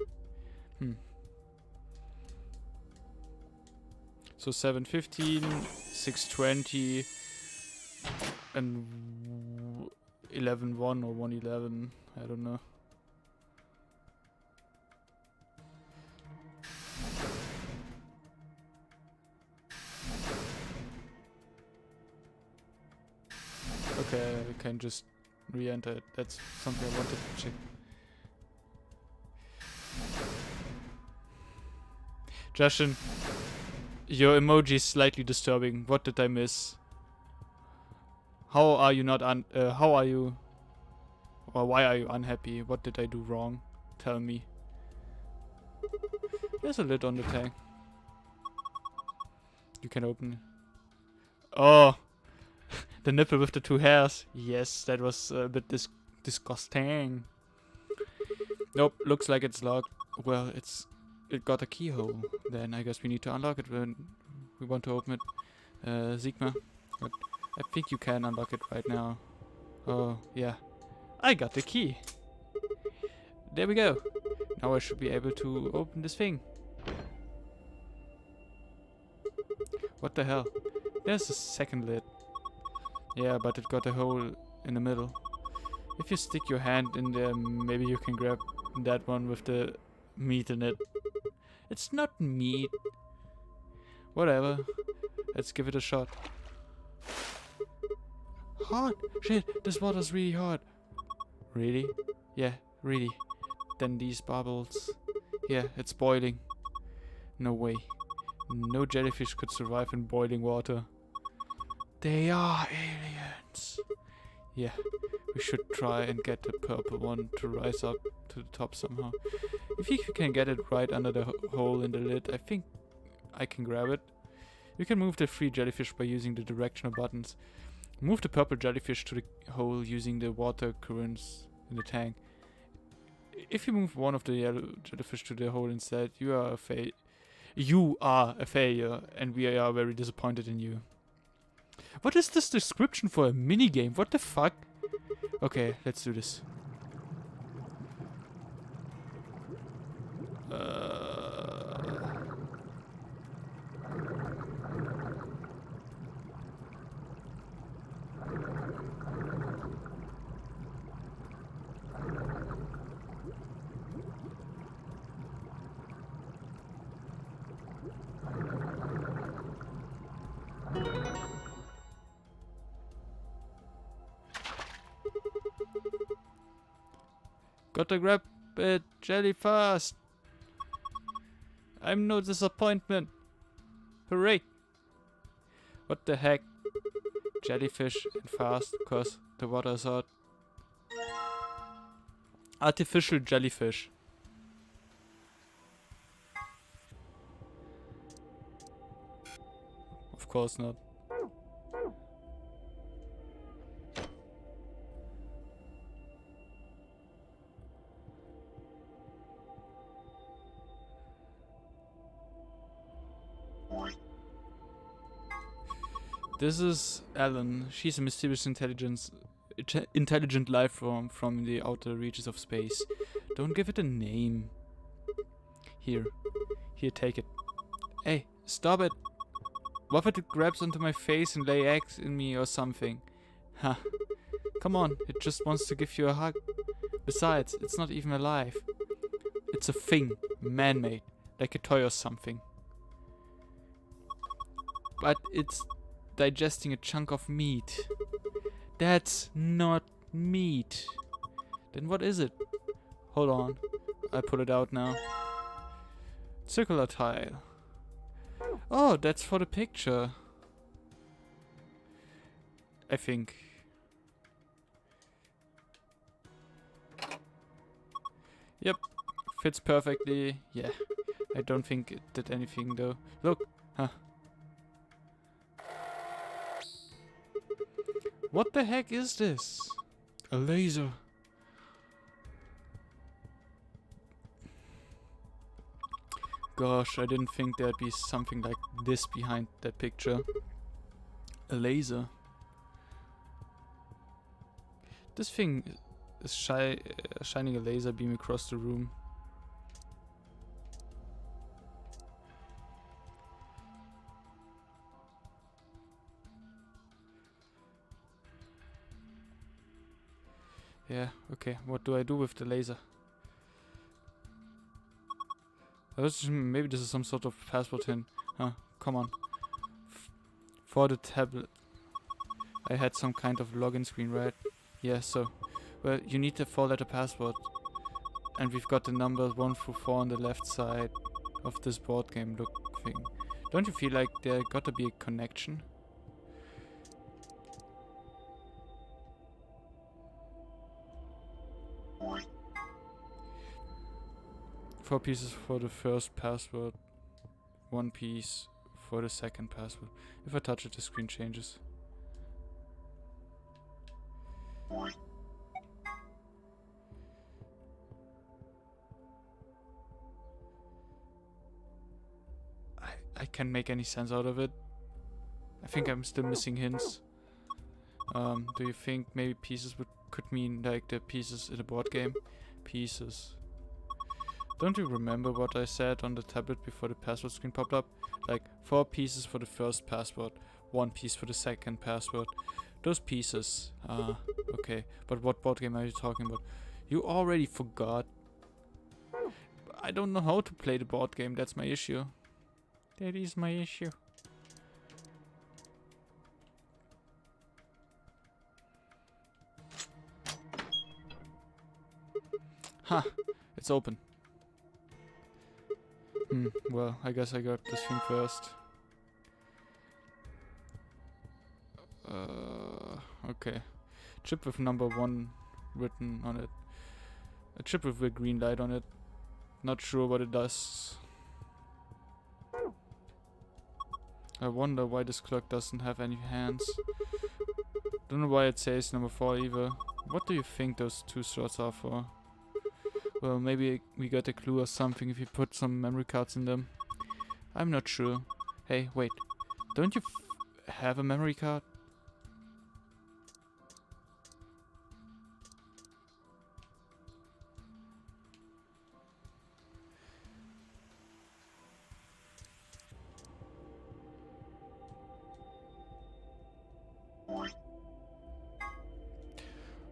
So 7:15, 6:20, and 11:1 or 1:11. I don't know. Okay, we can just re-enter it. That's something I wanted to check. Justin, your emoji is slightly disturbing. What did I miss? How are you not how are you, or why are you unhappy? What did I do wrong? Tell me. There's a lid on the tank. You can open it. Oh! The nipple with the 2 hairs. Yes, that was a bit disgusting. Nope, looks like it's locked. Well, it got a keyhole. Then I guess we need to unlock it when we want to open it. Sigma, but I think you can unlock it right now. Oh, yeah. I got the key. There we go. Now I should be able to open this thing. What the hell? There's a second lid. Yeah, but it got a hole in the middle. If you stick your hand in there, maybe you can grab that one with the meat in it. It's not meat. Whatever. Let's give it a shot. Hot! Shit, this water's really hot. Really? Yeah, really. Then these bubbles. Yeah, it's boiling. No way. No jellyfish could survive in boiling water. They are aliens. Yeah, we should try and get the purple one to rise up to the top somehow. If you can get it right under the hole in the lid, I think I can grab it. You can move the 3 jellyfish by using the directional buttons. Move the purple jellyfish to the hole using the water currents in the tank. If you move one of the yellow jellyfish to the hole instead, you are a failure, and we are very disappointed in you. What is this description for a minigame? What the fuck? Okay, let's do this. Gotta grab it, jelly fast. I'm no disappointment. Hooray! What the heck? Jellyfish and fast, cause the water is hot. Artificial jellyfish. Of course not. This is Ellen. She's a mysterious intelligent life form from the outer reaches of space. Don't give it a name. Here, take it. Hey, stop it! What if it grabs onto my face and lay eggs in me or something? Ha! Come on, it just wants to give you a hug. Besides, it's not even alive. It's a thing, man-made, like a toy or something. But it's digesting a chunk of meat. That's not meat. Then what is it? Hold on, I pull it out now. Circular tile. Oh, that's for the picture. I think. Yep, fits perfectly. Yeah, I don't think it did anything though. Look, huh. What the heck is this? A laser. Gosh, I didn't think there'd be something like this behind that picture. A laser. This thing is shining a laser beam across the room. Yeah, okay, what do I do with the laser? Maybe this is some sort of password hint. Huh, come on. For the tablet. I had some kind of login screen, right? Yeah, so. Well, you need the 4-letter password. And we've got the numbers 1 through 4 on the left side of this board game look thing. Don't you feel like there gotta be a connection? Four pieces for the first password, 1 piece for the second password. If I touch it, the screen changes. I can't make any sense out of it. I think I'm still missing hints. Do you think maybe pieces could mean like the pieces in the board game? Pieces. Don't you remember what I said on the tablet before the password screen popped up? Like 4 pieces for the first password, 1 piece for the second password. Those pieces. Okay. But what board game are you talking about? You already forgot. I don't know how to play the board game, that's my issue. That is my issue. Ha! It's open. Well, I guess I got this thing first. Okay. Chip with number 1 written on it. A chip with a green light on it. Not sure what it does. I wonder why this clock doesn't have any hands. Don't know why it says number 4 either. What do you think those 2 slots are for? Well, maybe we got a clue or something if you put some memory cards in them. I'm not sure. Hey, wait. Don't you have a memory card?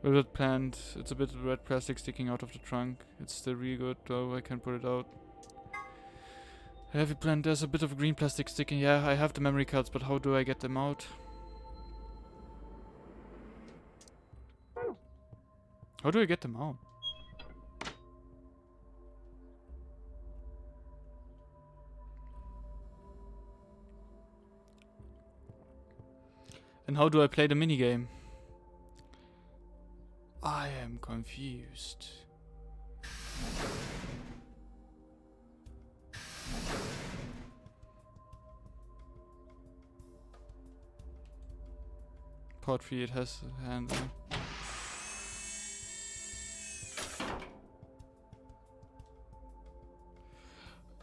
Rivet plant. It's a bit of red plastic sticking out of the trunk. It's still really good though, I can put it out. Heavy plant, there's a bit of green plastic sticking. Yeah, I have the memory cards, but how do I get them out? How do I get them out? And how do I play the minigame? I am confused. Port 3, it has a handle.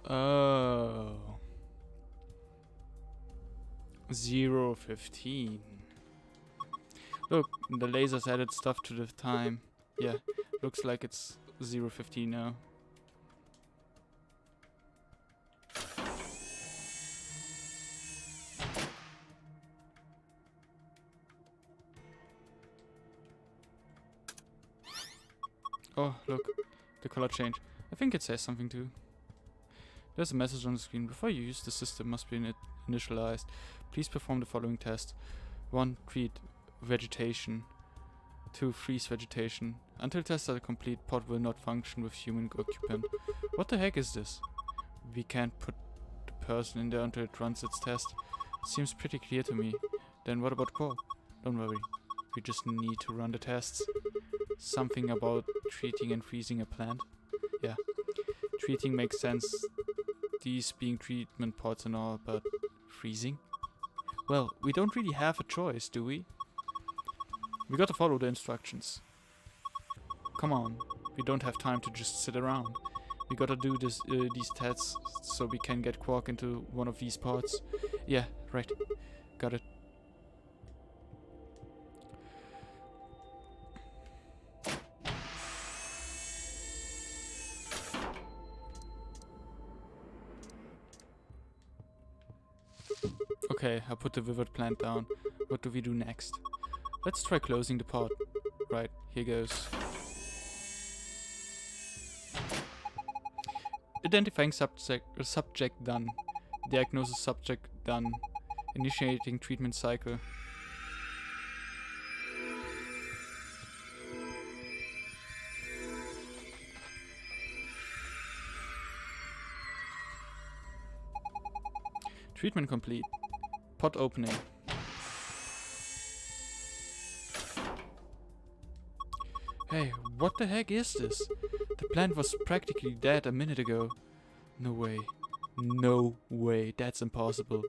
Oh. 0:15. Look, the lasers added stuff to the time. Yeah, looks like it's 0:15 now. Oh, look, the color change. I think it says something too. There's a message on the screen. Before you use the system must be initialized. Please perform the following test. 1. Treat vegetation. 2. Freeze vegetation. Until tests are complete, pod will not function with human occupant. What the heck is this? We can't put the person in there until it runs its test. Seems pretty clear to me. Then what about Quark? Don't worry. We just need to run the tests. Something about treating and freezing a plant? Yeah. Treating makes sense. These being treatment pods and all, but freezing? Well, we don't really have a choice, do we? We gotta follow the instructions. Come on, we don't have time to just sit around. We gotta do these tests so we can get Quark into one of these pods. Yeah, right. Got it. Okay, I put the withered plant down. What do we do next? Let's try closing the pod. Right, here goes. Identifying subject done. Diagnosis subject done. Initiating treatment cycle. Treatment complete. Pod opening. Hey, what the heck is this? The plant was practically dead a minute ago. No way. No way, that's impossible.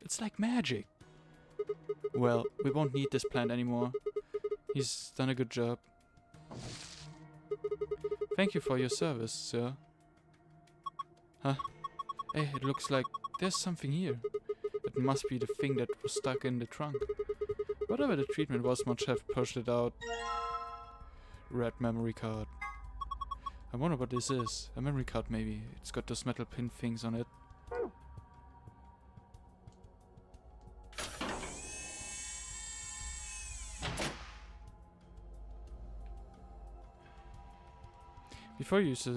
It's like magic. Well, we won't need this plant anymore. He's done a good job. Thank you for your service, sir. Huh? Hey, it looks like there's something here. It must be the thing that was stuck in the trunk. Whatever the treatment was, must have pushed it out. Red memory card. I wonder what this is. A memory card maybe. It's got those metal pin things on it. Before you use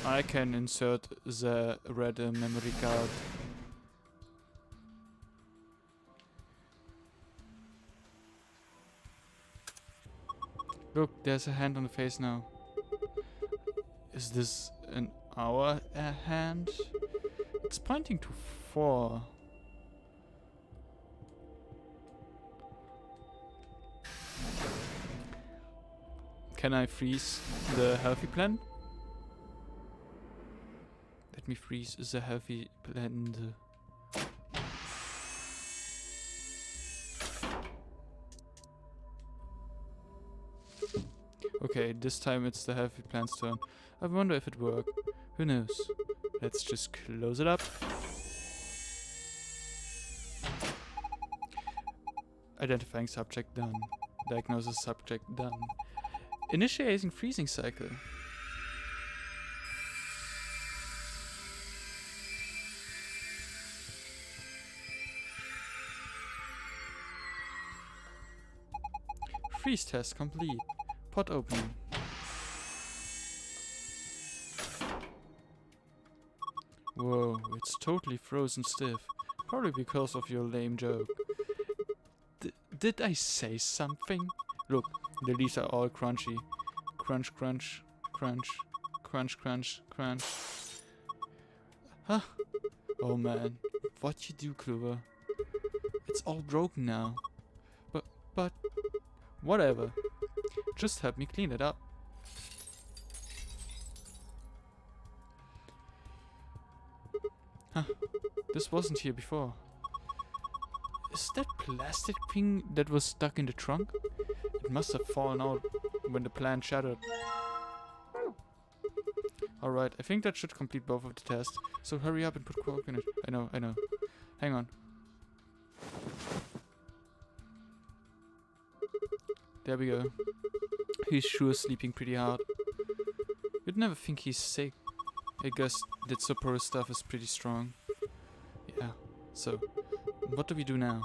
I can insert the red memory card. Look, there's a hand on the face now. Is this an hour hand? It's pointing to 4. Can I freeze the healthy plant? Let me freeze the healthy plant. Okay, this time it's the healthy plant's turn. I wonder if it worked. Who knows? Let's just close it up. Identifying subject done. Diagnosis subject done. Initiating freezing cycle. Freeze test complete. Pod opening. Whoa, it's totally frozen stiff. Probably because of your lame joke. Did I say something? Look, the leaves are all crunchy. Crunch, crunch, crunch, crunch, crunch, crunch. Huh? Oh man, what you do, Clover? It's all broken now. But, whatever. Just help me clean it up. Huh. This wasn't here before. Is that plastic thing that was stuck in the trunk? It must have fallen out when the plant shattered. Alright, I think that should complete both of the tests. So hurry up and put Quark in it. I know. Hang on. There we go. He's sure sleeping pretty hard. You'd never think he's sick. I guess that Sapporo stuff is pretty strong. Yeah, so what do we do now?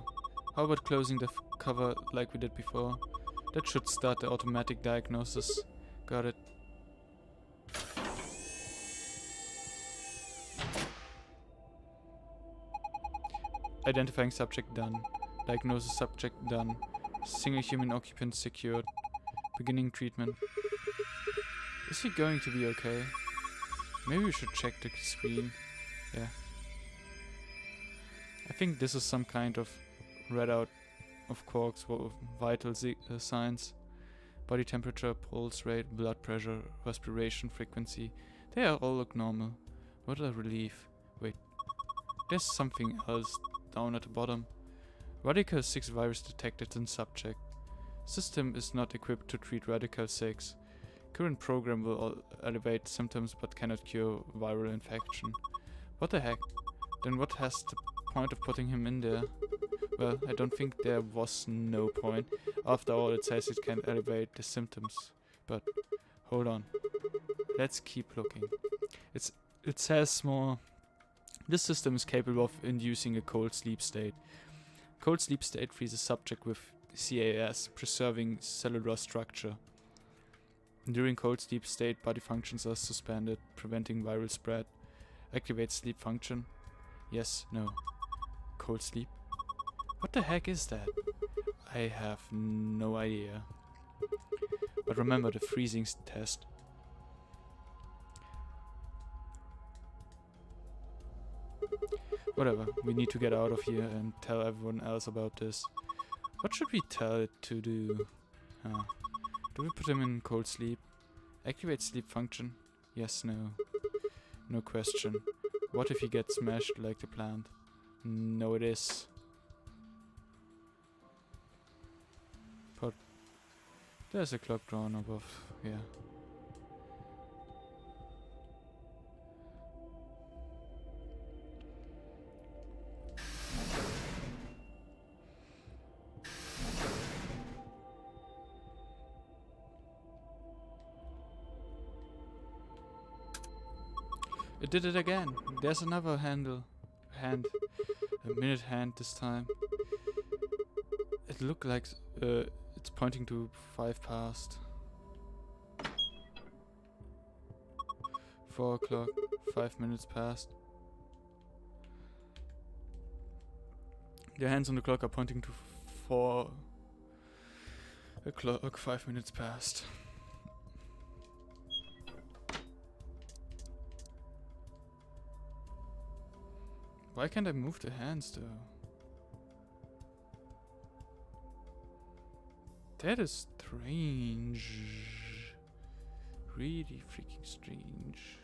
How about closing the cover like we did before? That should start the automatic diagnosis. Got it. Identifying subject done. Diagnosis subject done. Single human occupant secured. Beginning treatment. Is he going to be okay? Maybe we should check the screen. Yeah. I think this is some kind of readout of Quark's vital signs. Body temperature, pulse rate, blood pressure, respiration frequency. They all look normal. What a relief. Wait. There's something else down at the bottom. Radical 6 virus detected in subject. System is not equipped to treat Radical 6. Current program will elevate symptoms but cannot cure viral infection. What the heck? Then what has the point of putting him in there? Well, I don't think there was no point. After all, it says it can elevate the symptoms. But hold on. Let's keep looking. It says more. This system is capable of inducing a cold sleep state. Cold sleep state freezes subject with CAS, preserving cellular structure. During cold sleep state, body functions are suspended, preventing viral spread. Activate sleep function. Yes, no. Cold sleep? What the heck is that? I have no idea. But remember the freezing test. Whatever, we need to get out of here and tell everyone else about this. What should we tell it to do? Do we put him in cold sleep? Activate sleep function? Yes, no. No question. What if he gets smashed like the plant? No, it is. But there's a clock drawn above, yeah. It did it again. There's another hand. A minute hand this time. It looked like it's pointing to 5 past. 4 o'clock, 5 minutes past. The hands on the clock are pointing to 4 o'clock, 5 minutes past. Why can't I move the hands though? That is strange. Really freaking strange.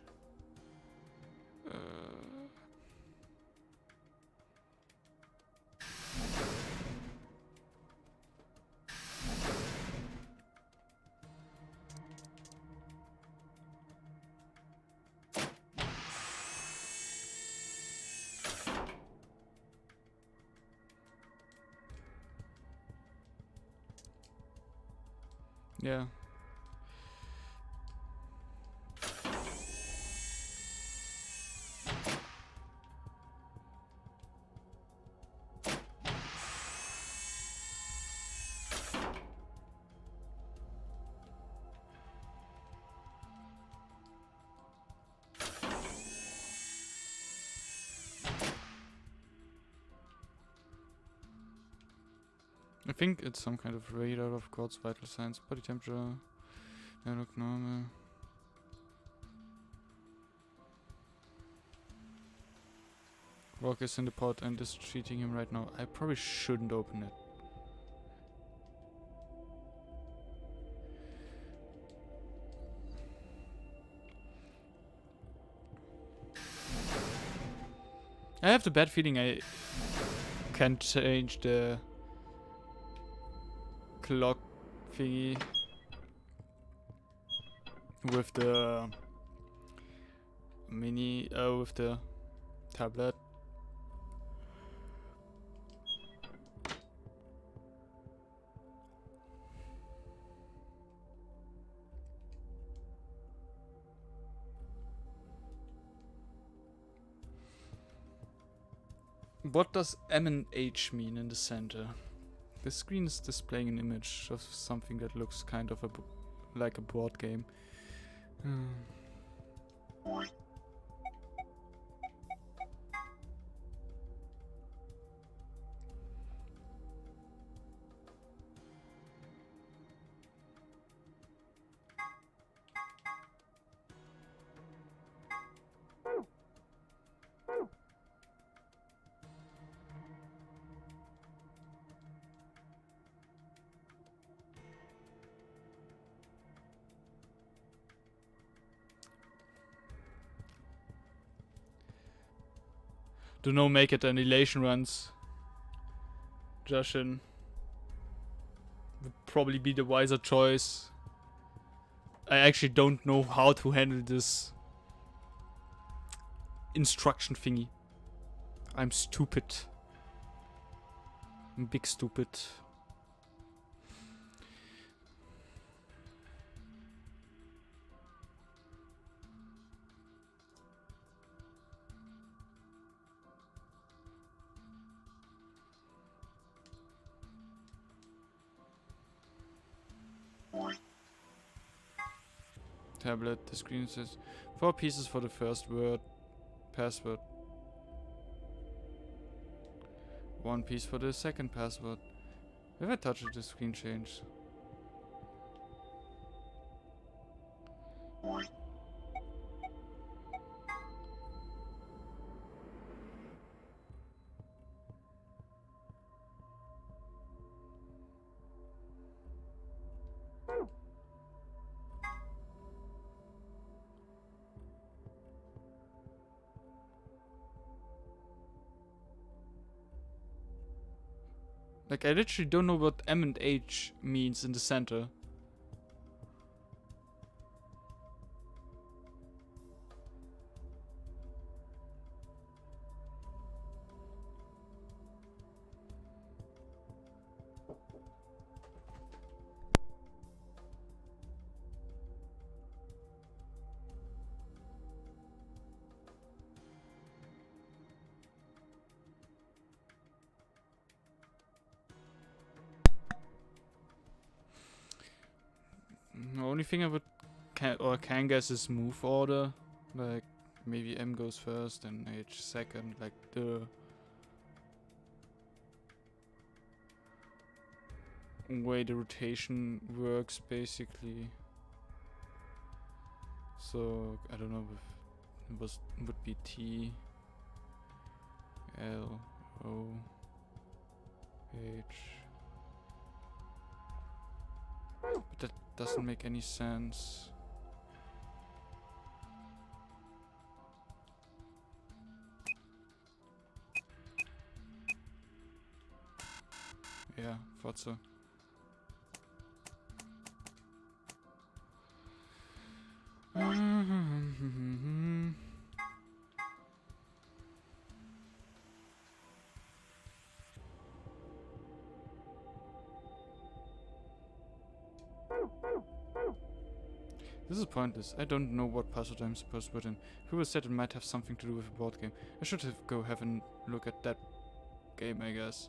Yeah. I think it's some kind of radar of God's vital signs. Body temperature. They look normal. Rock is in the pod and is treating him right now. I probably shouldn't open it. I have the bad feeling I can change the clock thingy with the with the tablet. What does M and H mean in the center? The screen is displaying an image of something that looks kind of like a board game. Do not make it annihilation runs. Jushin would probably be the wiser choice. I actually don't know how to handle this instruction thingy. I'm stupid. I'm big stupid. Tablet, the screen says 4 pieces for the first word, password. 1 piece for the second password. If I touch it, the screen changes. Like, I literally don't know what M and H means in the center. The only thing I would can guess is move order. Like, maybe M goes first and H second, like the way the rotation works, basically. So, I don't know if it would be T, L, O, H. But that doesn't make any sense. Yeah, thought so. This is pointless. I don't know what password I'm supposed to put in. Whoever said it might have something to do with a board game. I should go have a look at that game, I guess.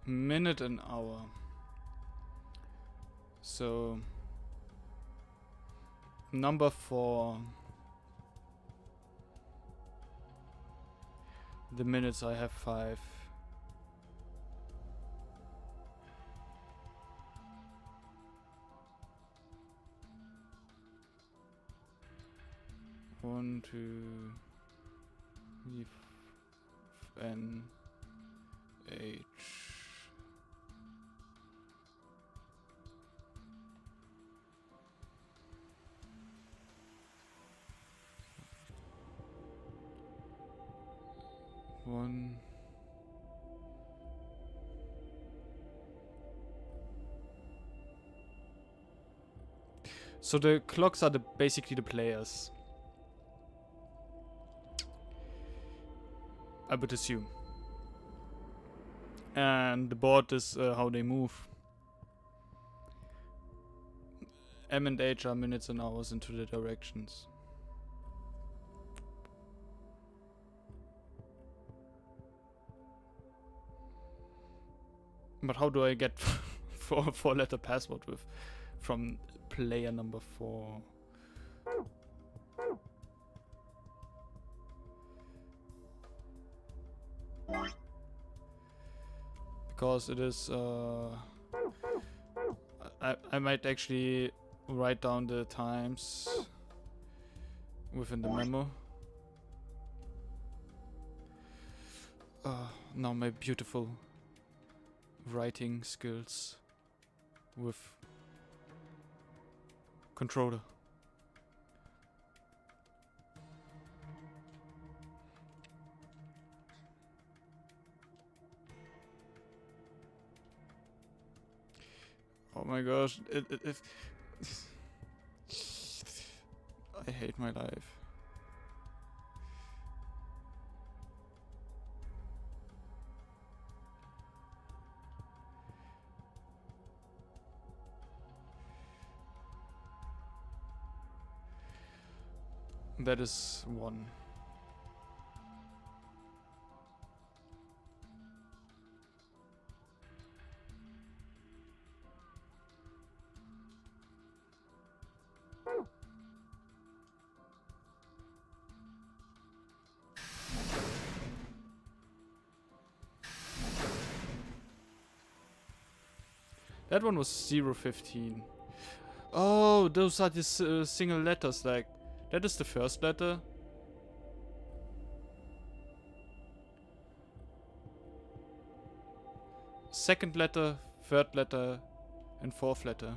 minute an hour. So number 4. The minutes I have 5. One, two, N, H. One. So the clocks are basically the players. I would assume. And the board is how they move. M and H are minutes and hours into the directions. But how do I get 4-letter password from player number 4? Because it is I might actually write down the times within the memo. Now my beautiful writing skills with controller. Oh my gosh, I hate my life. That is 1. That one was 015. Oh, those are the single letters, like, that is the first letter. Second letter, third letter, and fourth letter.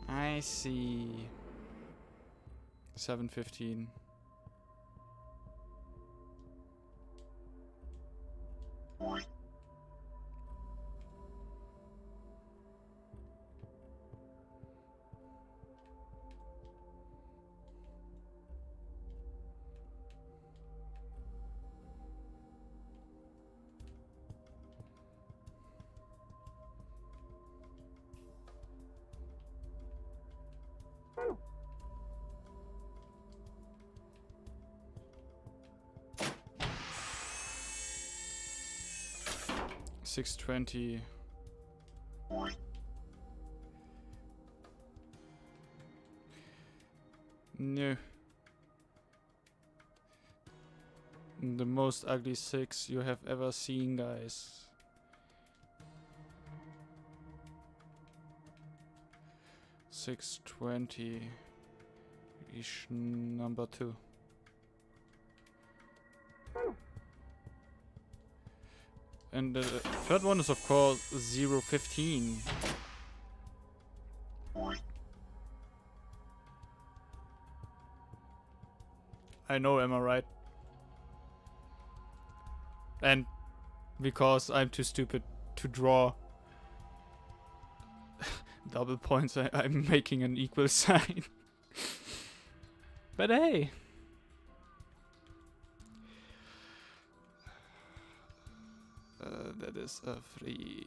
I see. 715. $6.20. No. The most ugly 6 you have ever seen, guys. $6.20 is number 2. And the third one is of course 015. I know, am I right? And because I'm too stupid to draw double points, I'm making an equal sign. But hey. That is a 3.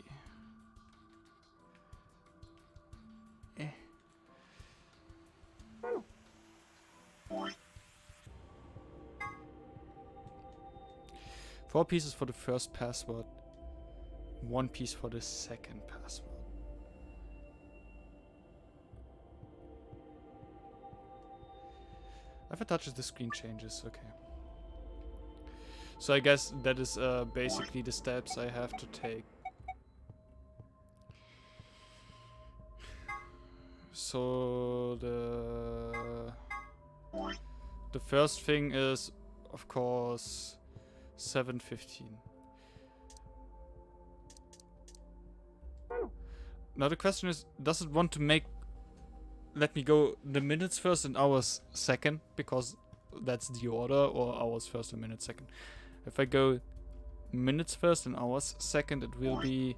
Four pieces for the first password. one piece for the second password. If I touch it, the screen changes. Okay. So I guess that is basically the steps I have to take. So the first thing is, of course, 7:15. Now the question is, does it want to let me go the minutes first and hours second, because that's the order, or hours first and minutes second? If I go minutes first and hours second, it will be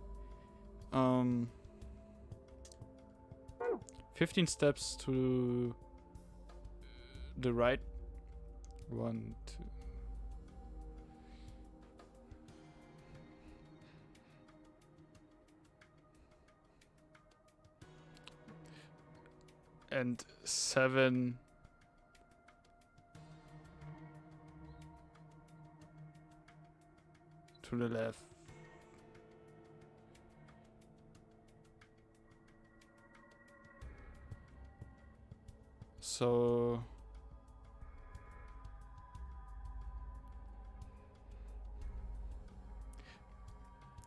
15 steps to the right. 1, 2. And 7 to the left. So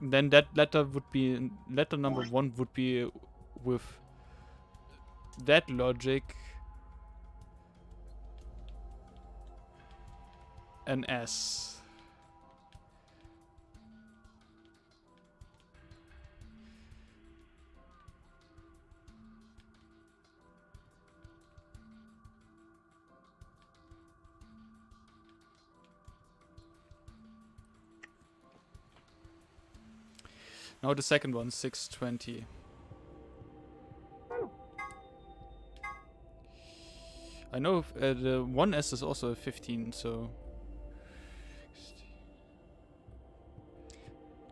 then that letter would be, letter number 1 would be with that logic an S. Now the second one, 6:20. I know the 1S is also a 15, so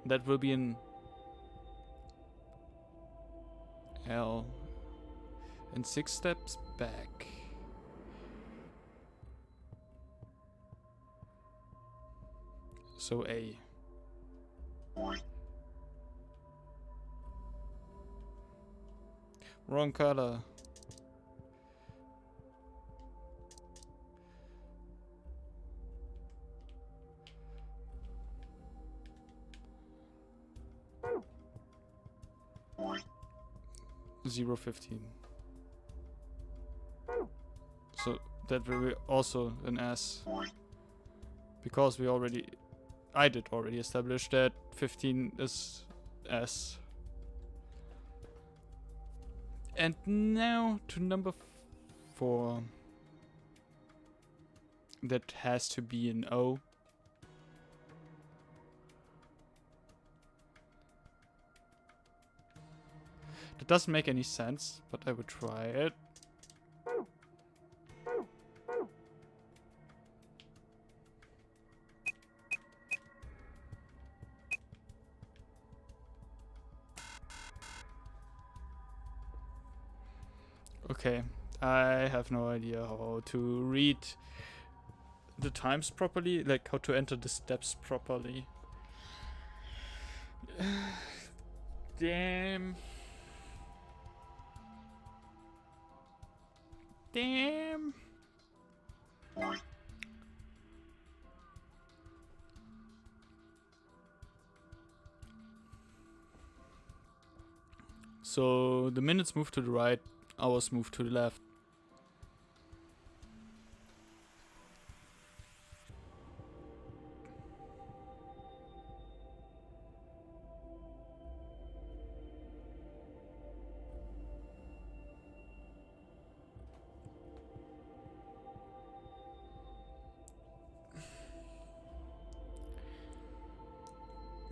that will be an L and 6 steps back. So A. Wrong color. Zero 15. So that will be also an S, because I did already establish that 15 is S. And now to number 4. That has to be an O. That doesn't make any sense, but I would try it. Okay, I have no idea how to read the times properly, like how to enter the steps properly. Damn. Damn. So the minutes move to the right, hours move to the left.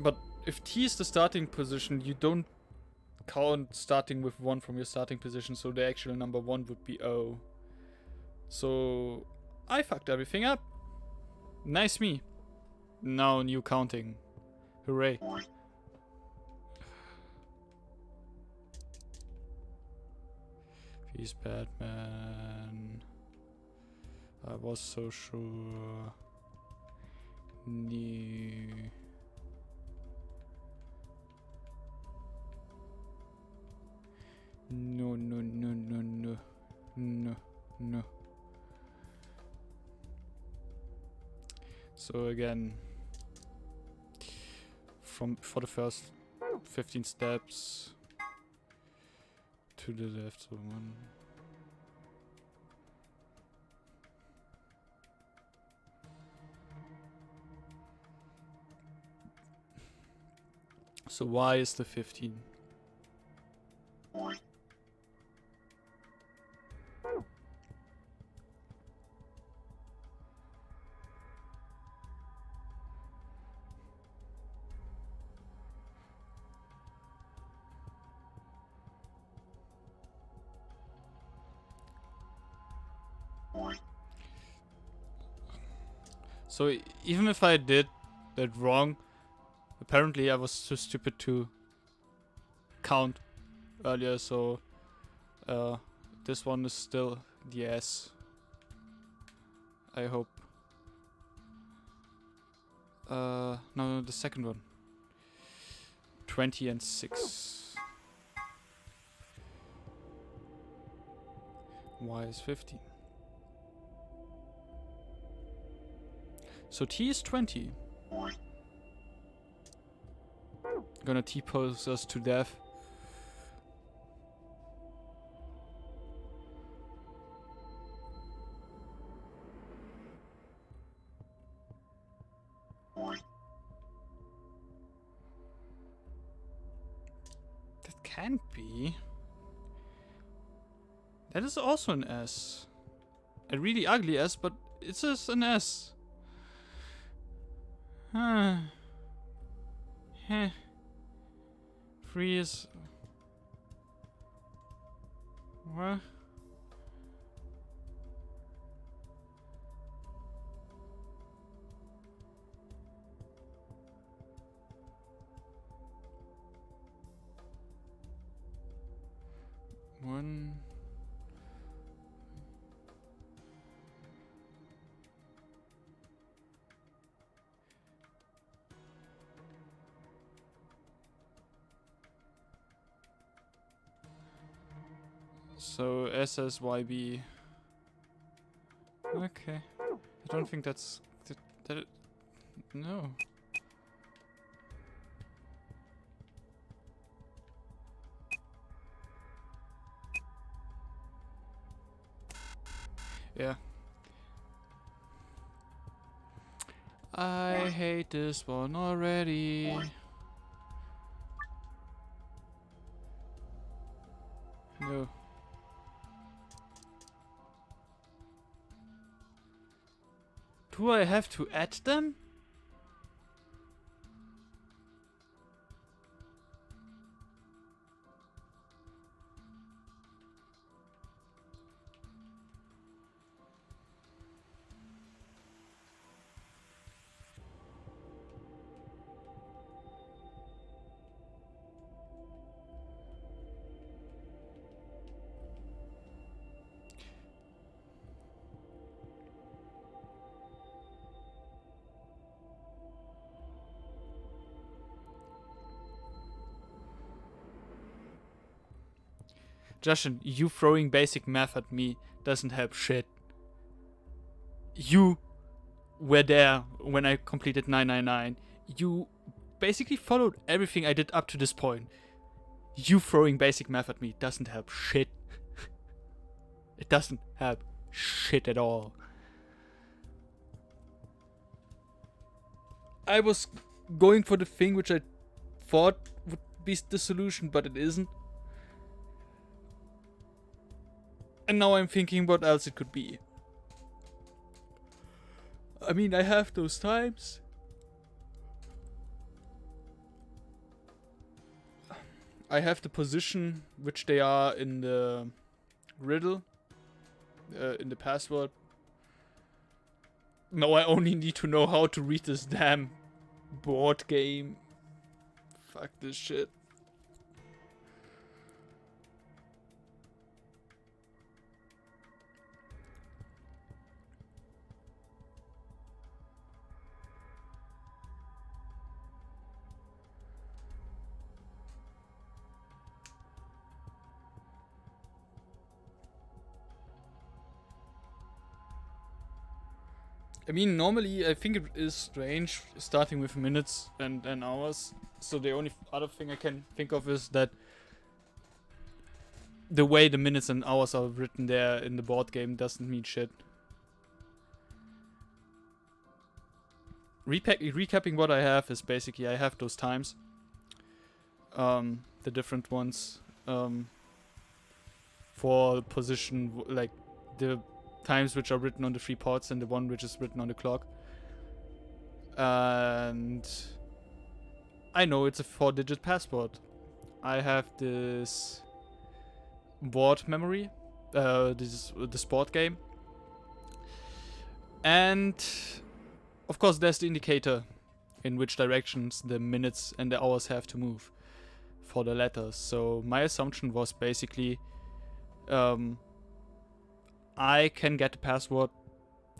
But if T is the starting position, you don't count starting with 1 from your starting position, so the actual number 1 would be O. So I fucked everything up. Nice me. Now new counting. Hooray. Peace, Batman. I was so sure. New. No, no, no, no, no. No, no. So again, for the first 15 steps to the left, so 1. So why is the 15? So even if I did that wrong, apparently I was too stupid to count earlier, so this one is still the S. I hope. No, the second one. 20 and 6. Y is 15. So T is 20. Gonna T-pose us to death. That can't be. That is also an S. A really ugly S, but it's just an S. Huh. Heh. 3 is... What? One... So SSYB. Okay. I don't think that's no. Yeah. I hate this one already. No. Do I have to add them? Justin, you throwing basic math at me doesn't help shit. You were there when I completed 999. You basically followed everything I did up to this point. You throwing basic math at me doesn't help shit. It doesn't help shit at all. I was going for the thing which I thought would be the solution, but it isn't. And now I'm thinking what else it could be. I mean, I have those times. I have the position which they are in the riddle, in the password. Now I only need to know how to read this damn board game. Fuck this shit. I mean, normally I think it is strange starting with minutes and hours. So the only other thing I can think of is that the way the minutes and hours are written there in the board game doesn't mean shit. Recapping what I have is basically I have those times. The different ones. For position, like the times which are written on the 3 pods and the one which is written on the clock. And I know it's a 4-digit password. I have this board memory, this board game, and of course there's the indicator in which directions the minutes and the hours have to move for the letters. So my assumption was basically I can get the password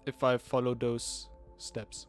if I follow those steps.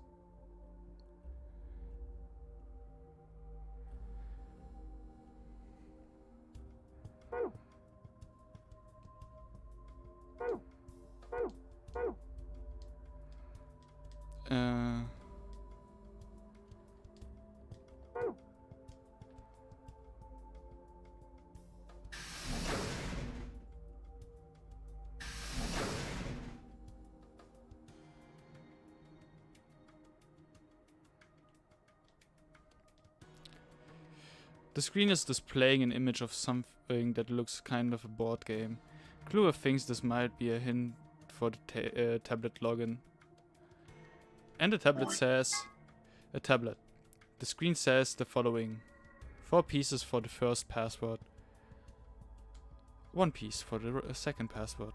The screen is displaying an image of something that looks kind of a board game. Kluwer thinks this might be a hint for the tablet login. And the tablet says... a tablet. The screen says the following. 4 pieces for the first password. 1 piece for the second password.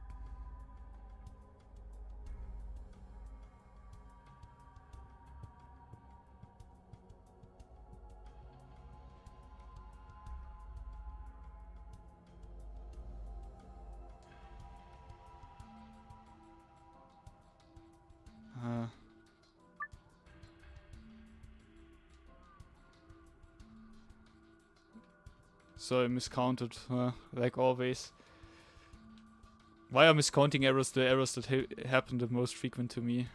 So I miscounted, like always. Why are miscounting errors the errors that happen the most frequent to me?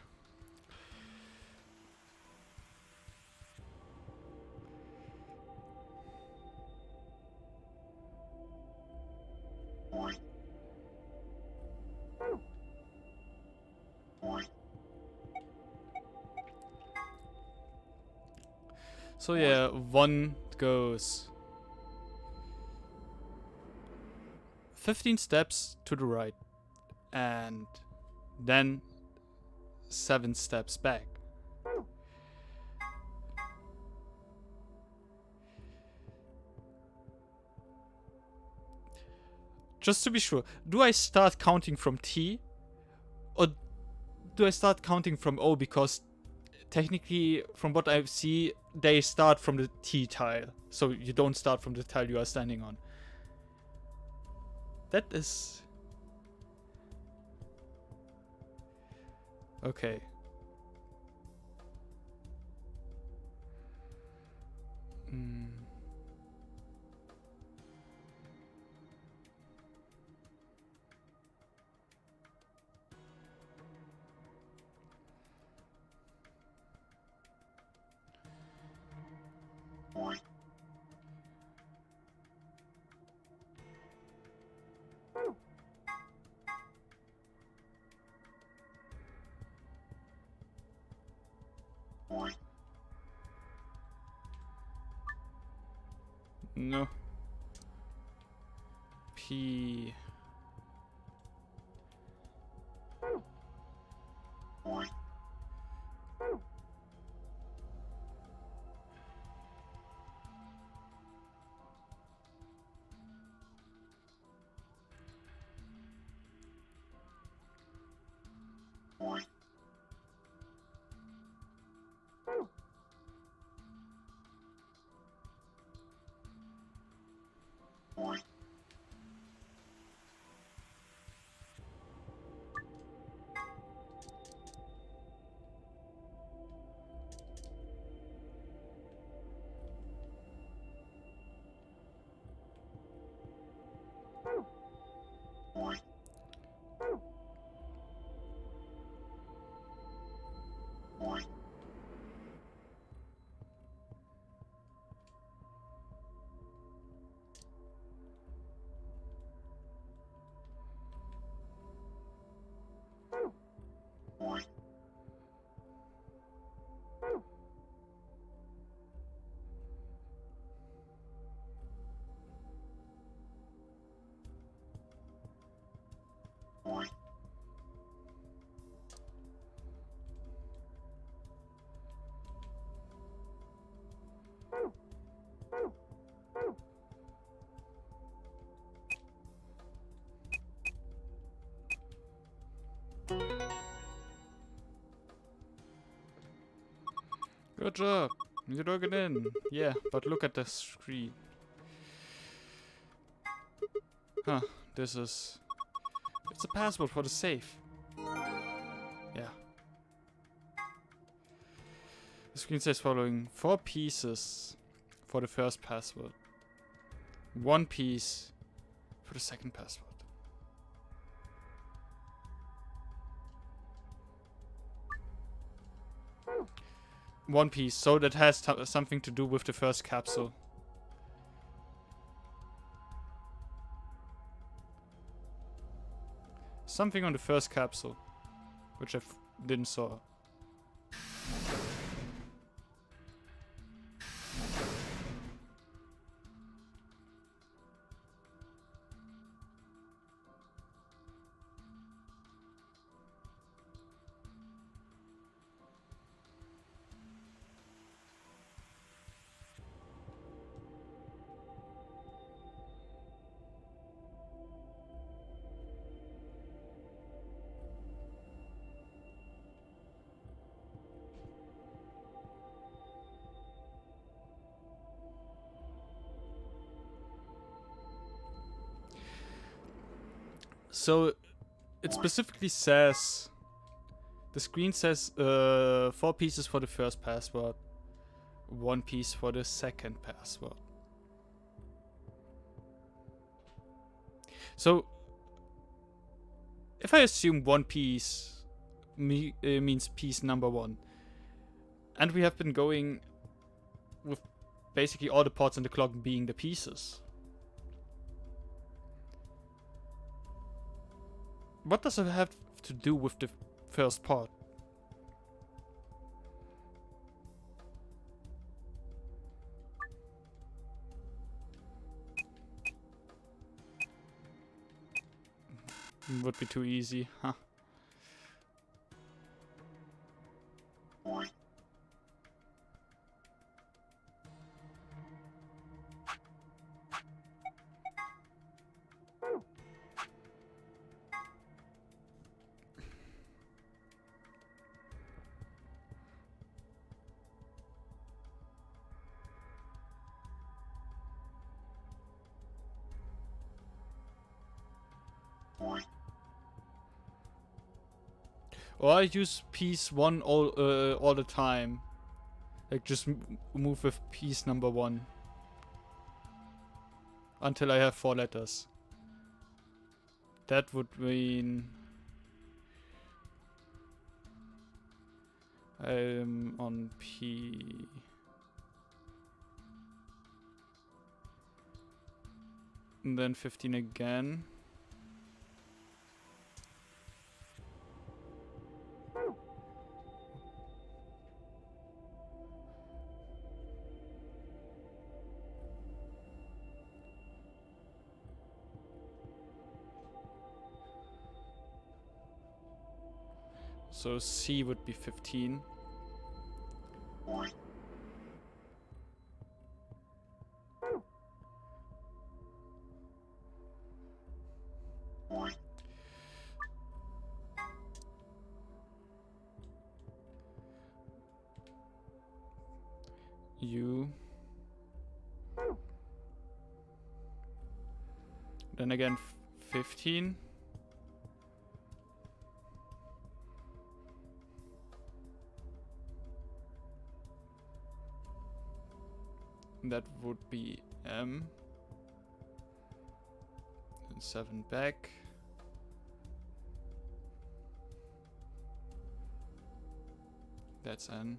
So yeah, 1 goes 15 steps to the right, and then 7 steps back. Just to be sure, do I start counting from T, or do I start counting from O? Because technically, from what I see, they start from the T tile, so you don't start from the tile you are standing on. That is... okay. No. P. Good job. You dug it in. Yeah, but look at the screen. Huh, this is... It's a password for the safe. Yeah. The screen says following 4 pieces for the first password. 1 piece for the second password. One piece, so that has something to do with the first capsule. Something on the first capsule, which I didn't saw. So, it specifically says... The screen says 4 pieces for the first password. 1 piece for the second password. So, if I assume 1 piece means piece number 1, and we have been going with basically all the parts in the clock being the pieces, what does it have to do with the first part? Would be too easy, huh? Or I use piece 1 all the time. Like just move with piece number 1 until I have 4 letters. That would mean I'm on P. And then 15 again. So C would be 15. U. Then again 15. That would be M. And 7 back. That's N.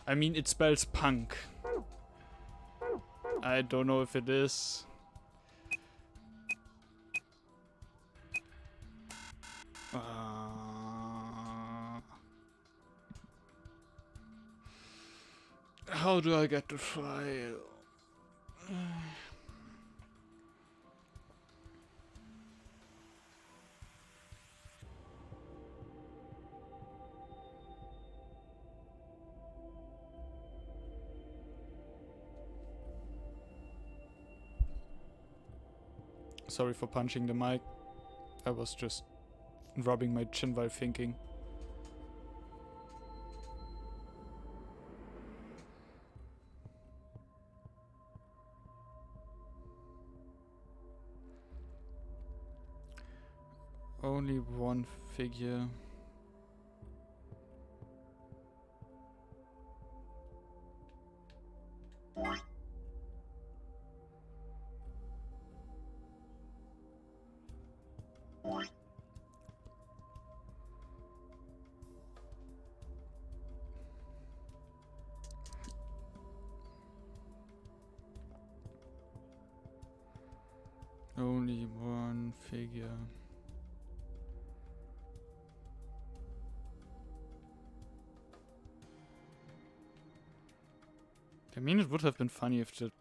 I mean, it spells punk. I don't know if it is. How do I get the file? Sorry for punching the mic. I was just rubbing my chin while thinking. Only one figure. Only one figure. I mean, it would have been funny if the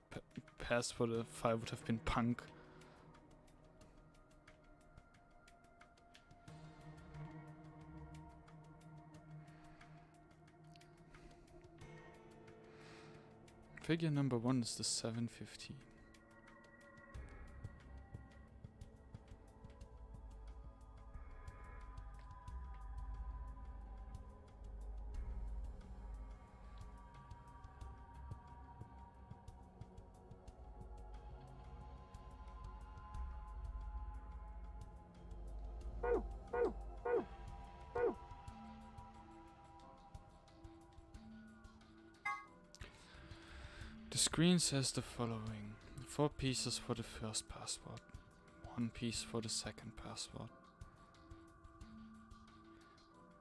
pass for the file would have been Punk. Figure number 1 is the 750. The screen says the following: 4 pieces for the first password, 1 piece for the second password.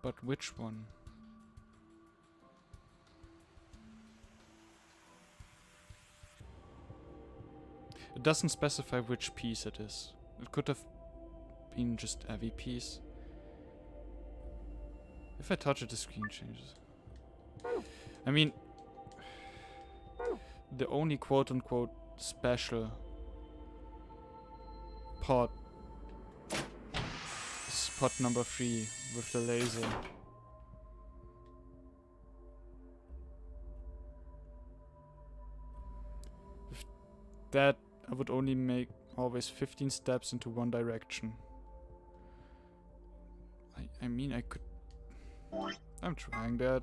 But which one? It doesn't specify which piece it is. It could have been just every piece. If I touch it, the screen changes. I mean, the only quote-unquote special part is pot number 3 with the laser. With that, I would only make always 15 steps into one direction. I mean, I could... I'm trying that.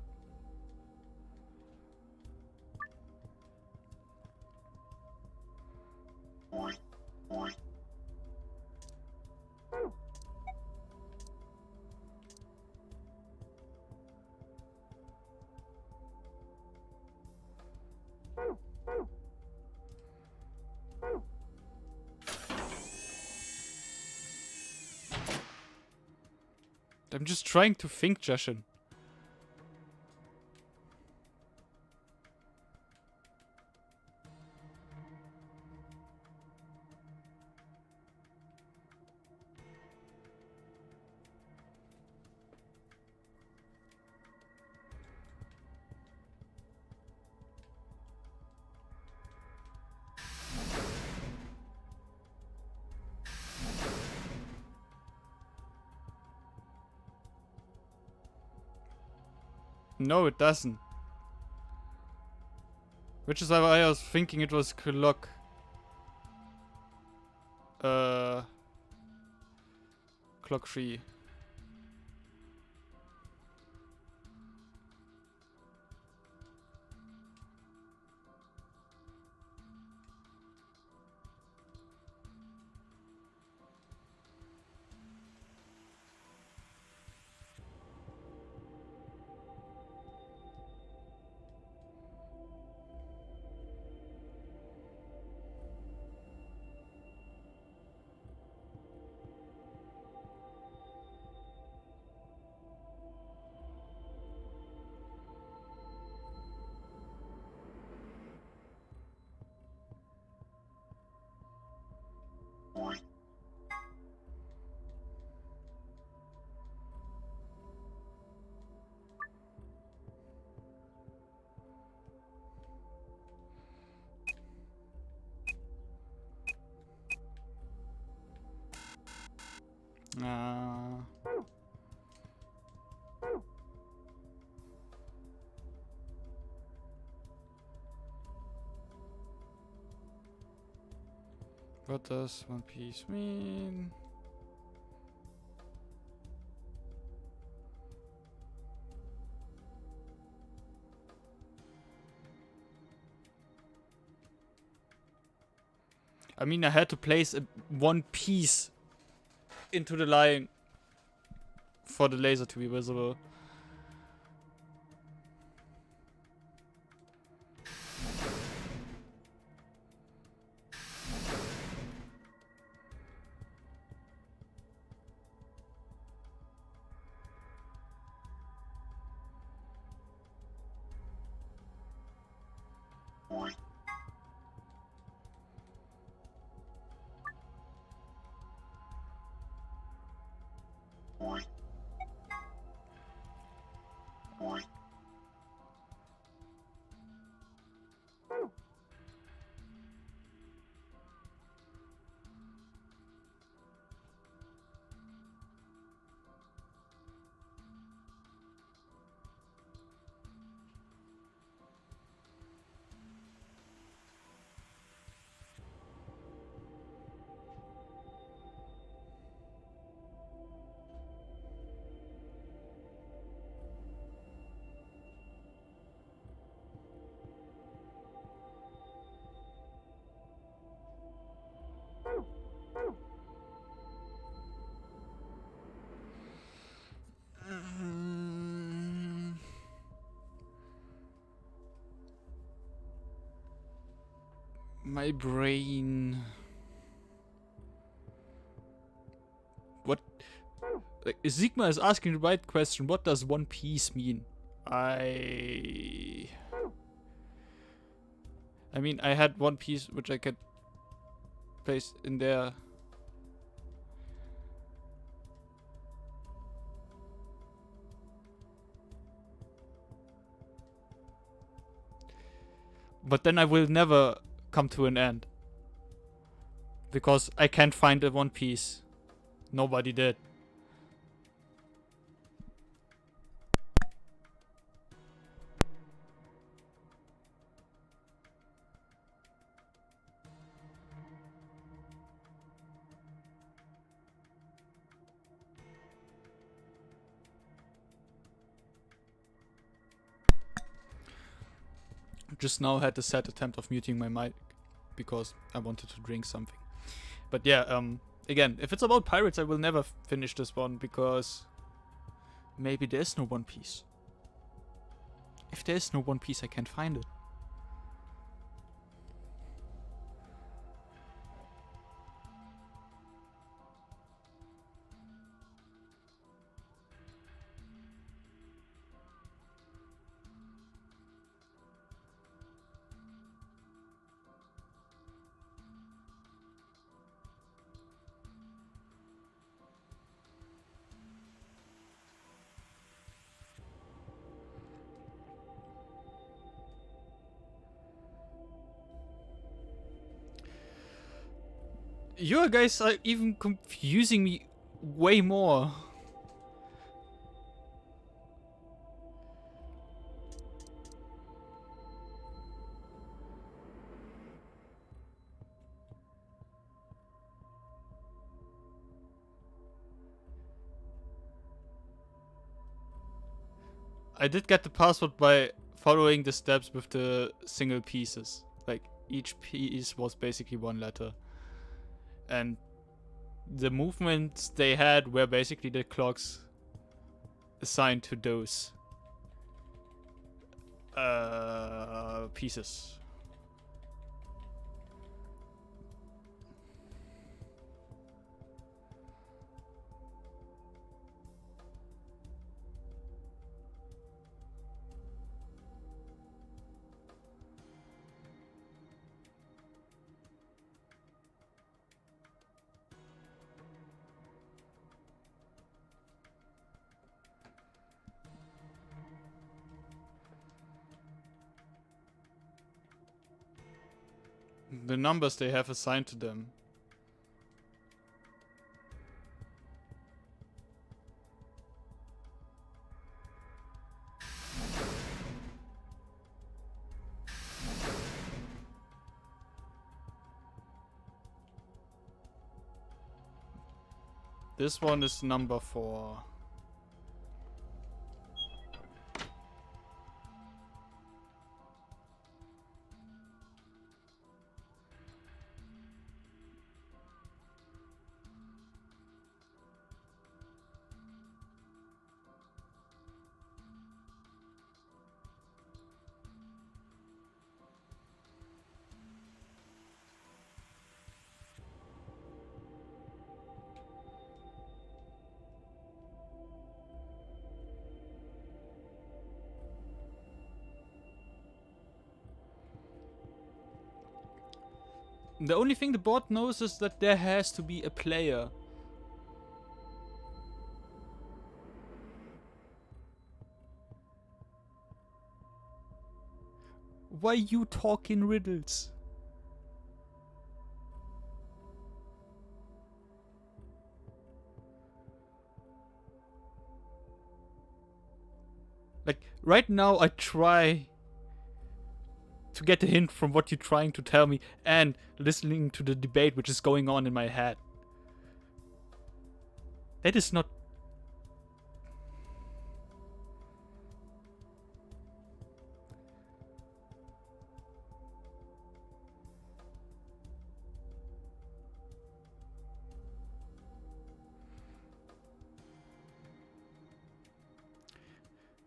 I'm just trying to think, Jashin. No, it doesn't. Which is why I was thinking it was clock. Clock 3. What does One Piece mean? I mean, I had to place one piece into the line for the laser to be visible. My brain. What? Sigma is asking the right question. What does One Piece mean? I mean, I had one piece which I could place in there. But then I will never come to an end. Because I can't find a One Piece. Nobody did. Just now had a sad attempt of muting my mic because I wanted to drink something. But yeah, again, if it's about pirates, I will never finish this one because maybe there's no One Piece. If there's no One Piece, I can't find it. You guys are even confusing me way more. I did get the password by following the steps with the single pieces. Like, each piece was basically one letter. And the movements they had were basically the clocks assigned to those pieces. The numbers they have assigned to them. This one is number 4. The only thing the board knows is that there has to be a player. Why you talk in riddles? Like, right now I try to get a hint from what you're trying to tell me and listening to the debate which is going on in my head. That is not...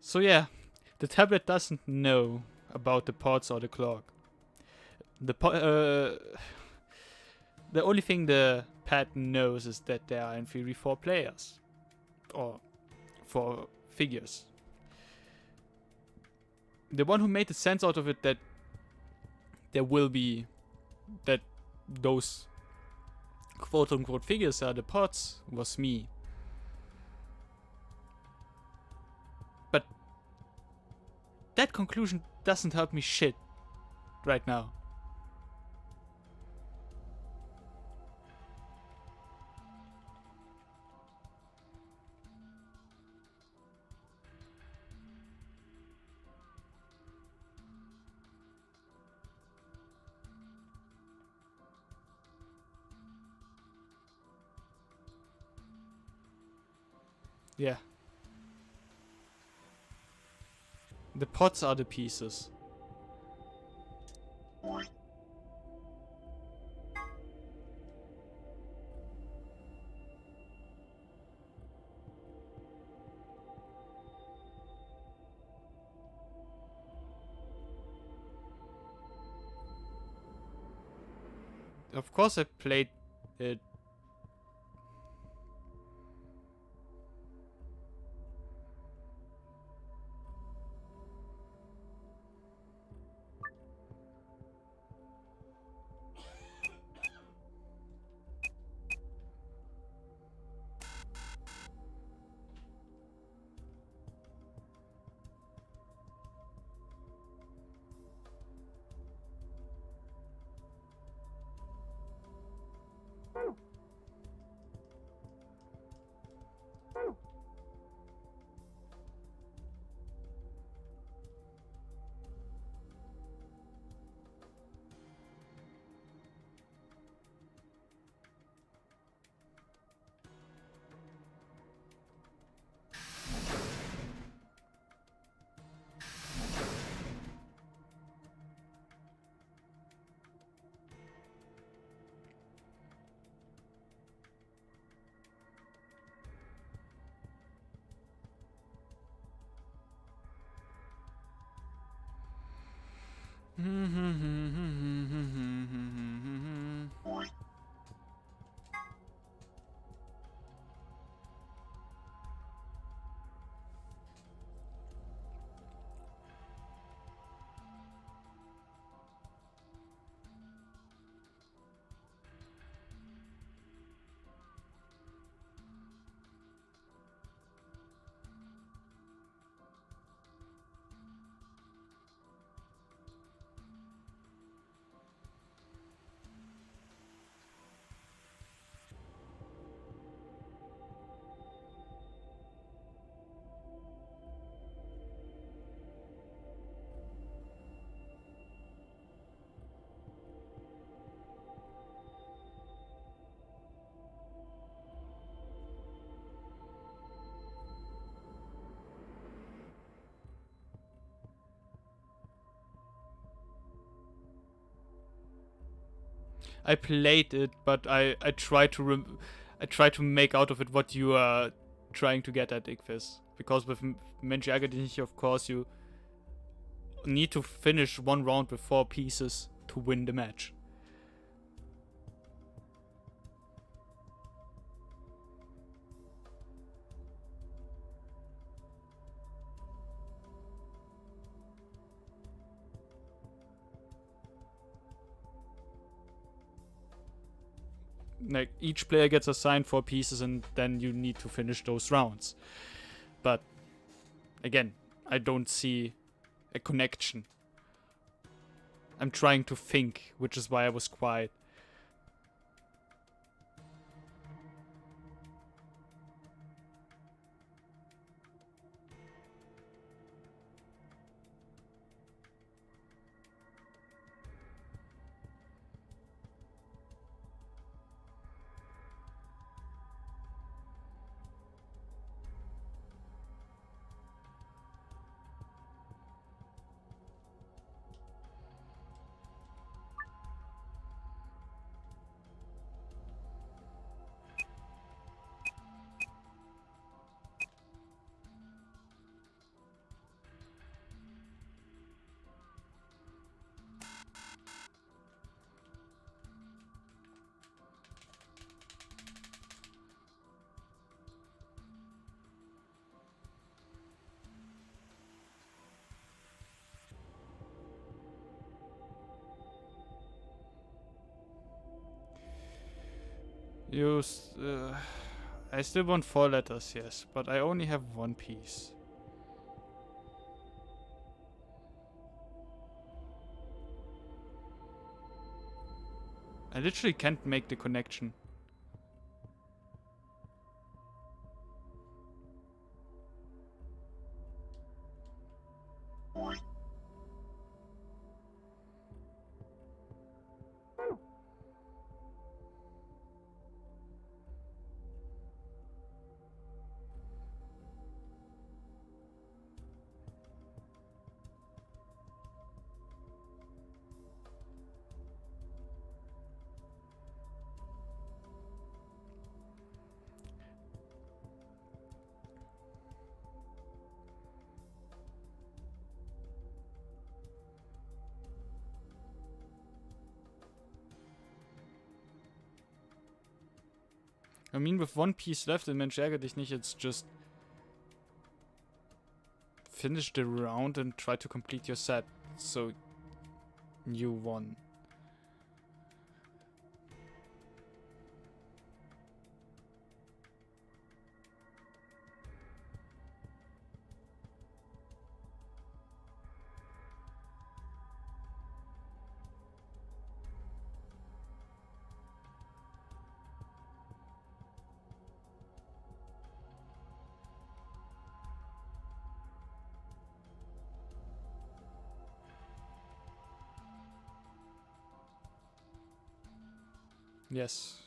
So yeah, the tablet doesn't know about the pods or the clock. The only thing the pad knows is that there are in theory 4 players. Or 4 figures. The one who made the sense out of it that there will be... that those quote-unquote figures are the pods was me. But that conclusion doesn't help me shit right now. Yeah. The pots are the pieces. Of course I played it. I played it, but I try to make out of it what you are trying to get at, Igfis. Because with Mensch ärgere dich nicht, of course, you need to finish one round with 4 pieces to win the match. Like, each player gets assigned 4 pieces and then you need to finish those rounds. But again, I don't see a connection. I'm trying to think, which is why I was quiet. I still want 4 letters, yes, but I only have 1 piece. I literally can't make the connection. I mean, with 1 piece left in Mensch ärgere dich nicht, it's just finish the round and try to complete your set. So you won. Yes.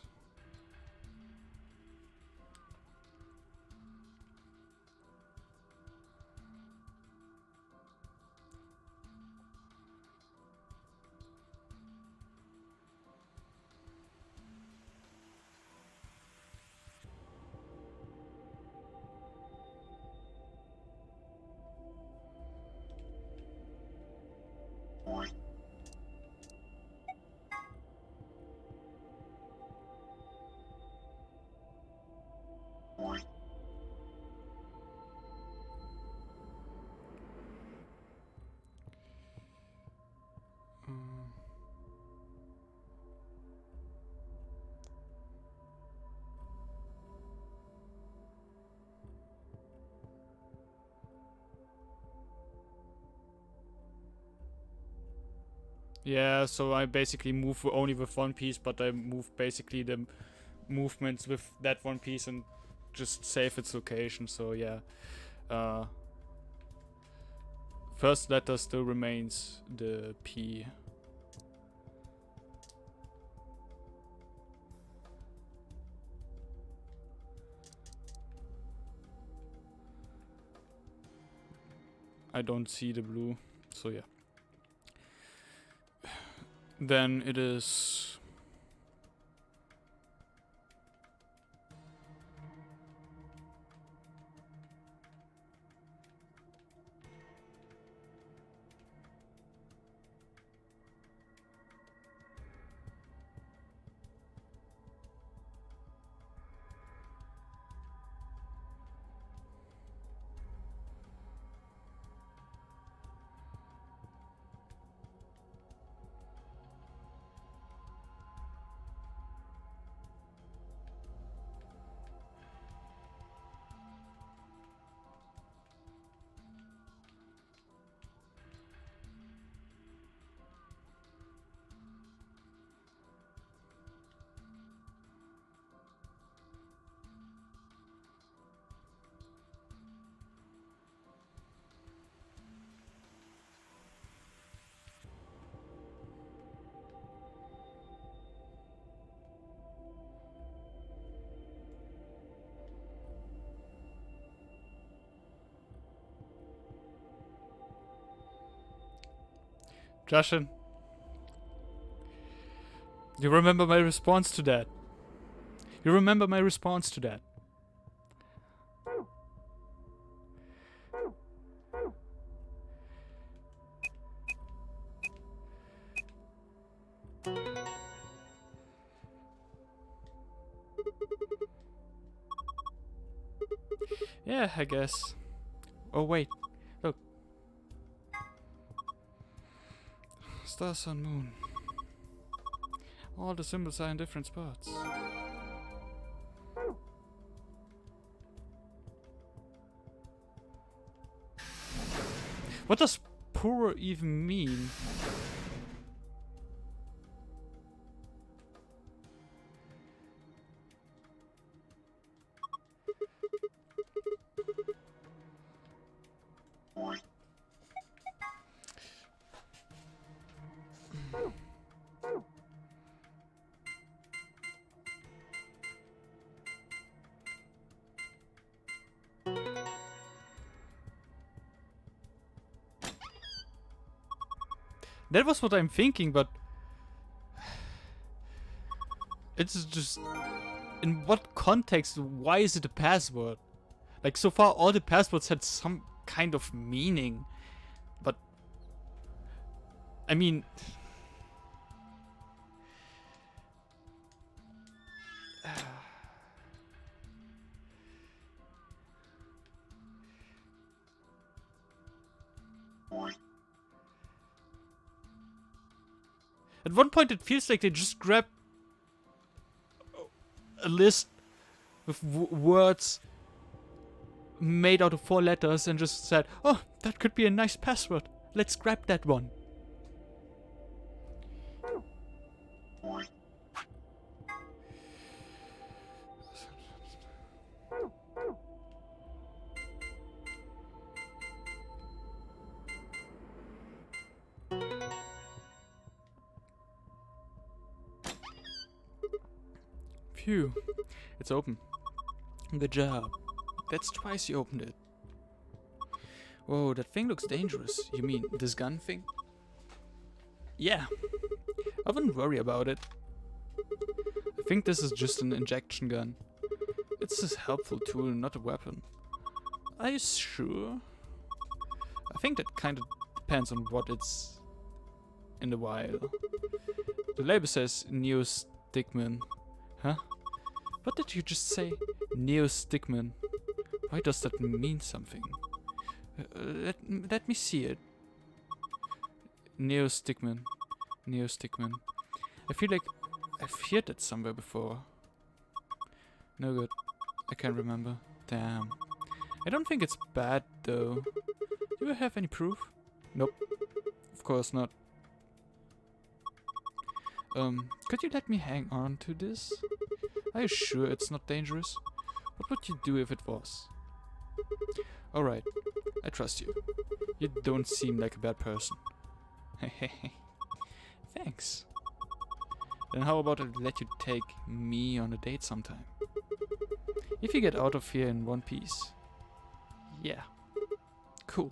Yeah, so I basically move only with 1 piece, but I move basically the movements with that 1 piece and just save its location, so yeah. First letter still remains the P. I don't see the blue, so yeah. Then it is Justin. You remember my response to that? You remember my response to that? Yeah, I guess. Oh wait, look. Star, sun, moon. All the symbols are in different spots. What does poor even mean? That was what I'm thinking, but it's just, in what context? Why is it a password? Like, so far all the passwords had some kind of meaning, but I mean, at one point it feels like they just grabbed a list with words made out of 4 letters and just said, oh, that could be a nice password. Let's grab that one. Phew, it's open. Good job. That's twice you opened it. Whoa, that thing looks dangerous. You mean this gun thing? Yeah. I wouldn't worry about it. I think this is just an injection gun. It's a helpful tool, not a weapon. Are you sure? I think that kind of depends on what it's in the vial. The label says Neo-Stickman. Huh? What did you just say? Neo-Stickman. Why does that mean something? Let me see it. Neo-Stickman. Neo-Stickman. I feel like I've heard that somewhere before. No good. I can't remember. Damn. I don't think it's bad though. Do you have any proof? Nope. Of course not. Could you let me hang on to this? Are you sure it's not dangerous? What would you do if it was? Alright, I trust you. You don't seem like a bad person. Hehehe. Thanks. Then how about I let you take me on a date sometime? If you get out of here in one piece. Yeah. Cool.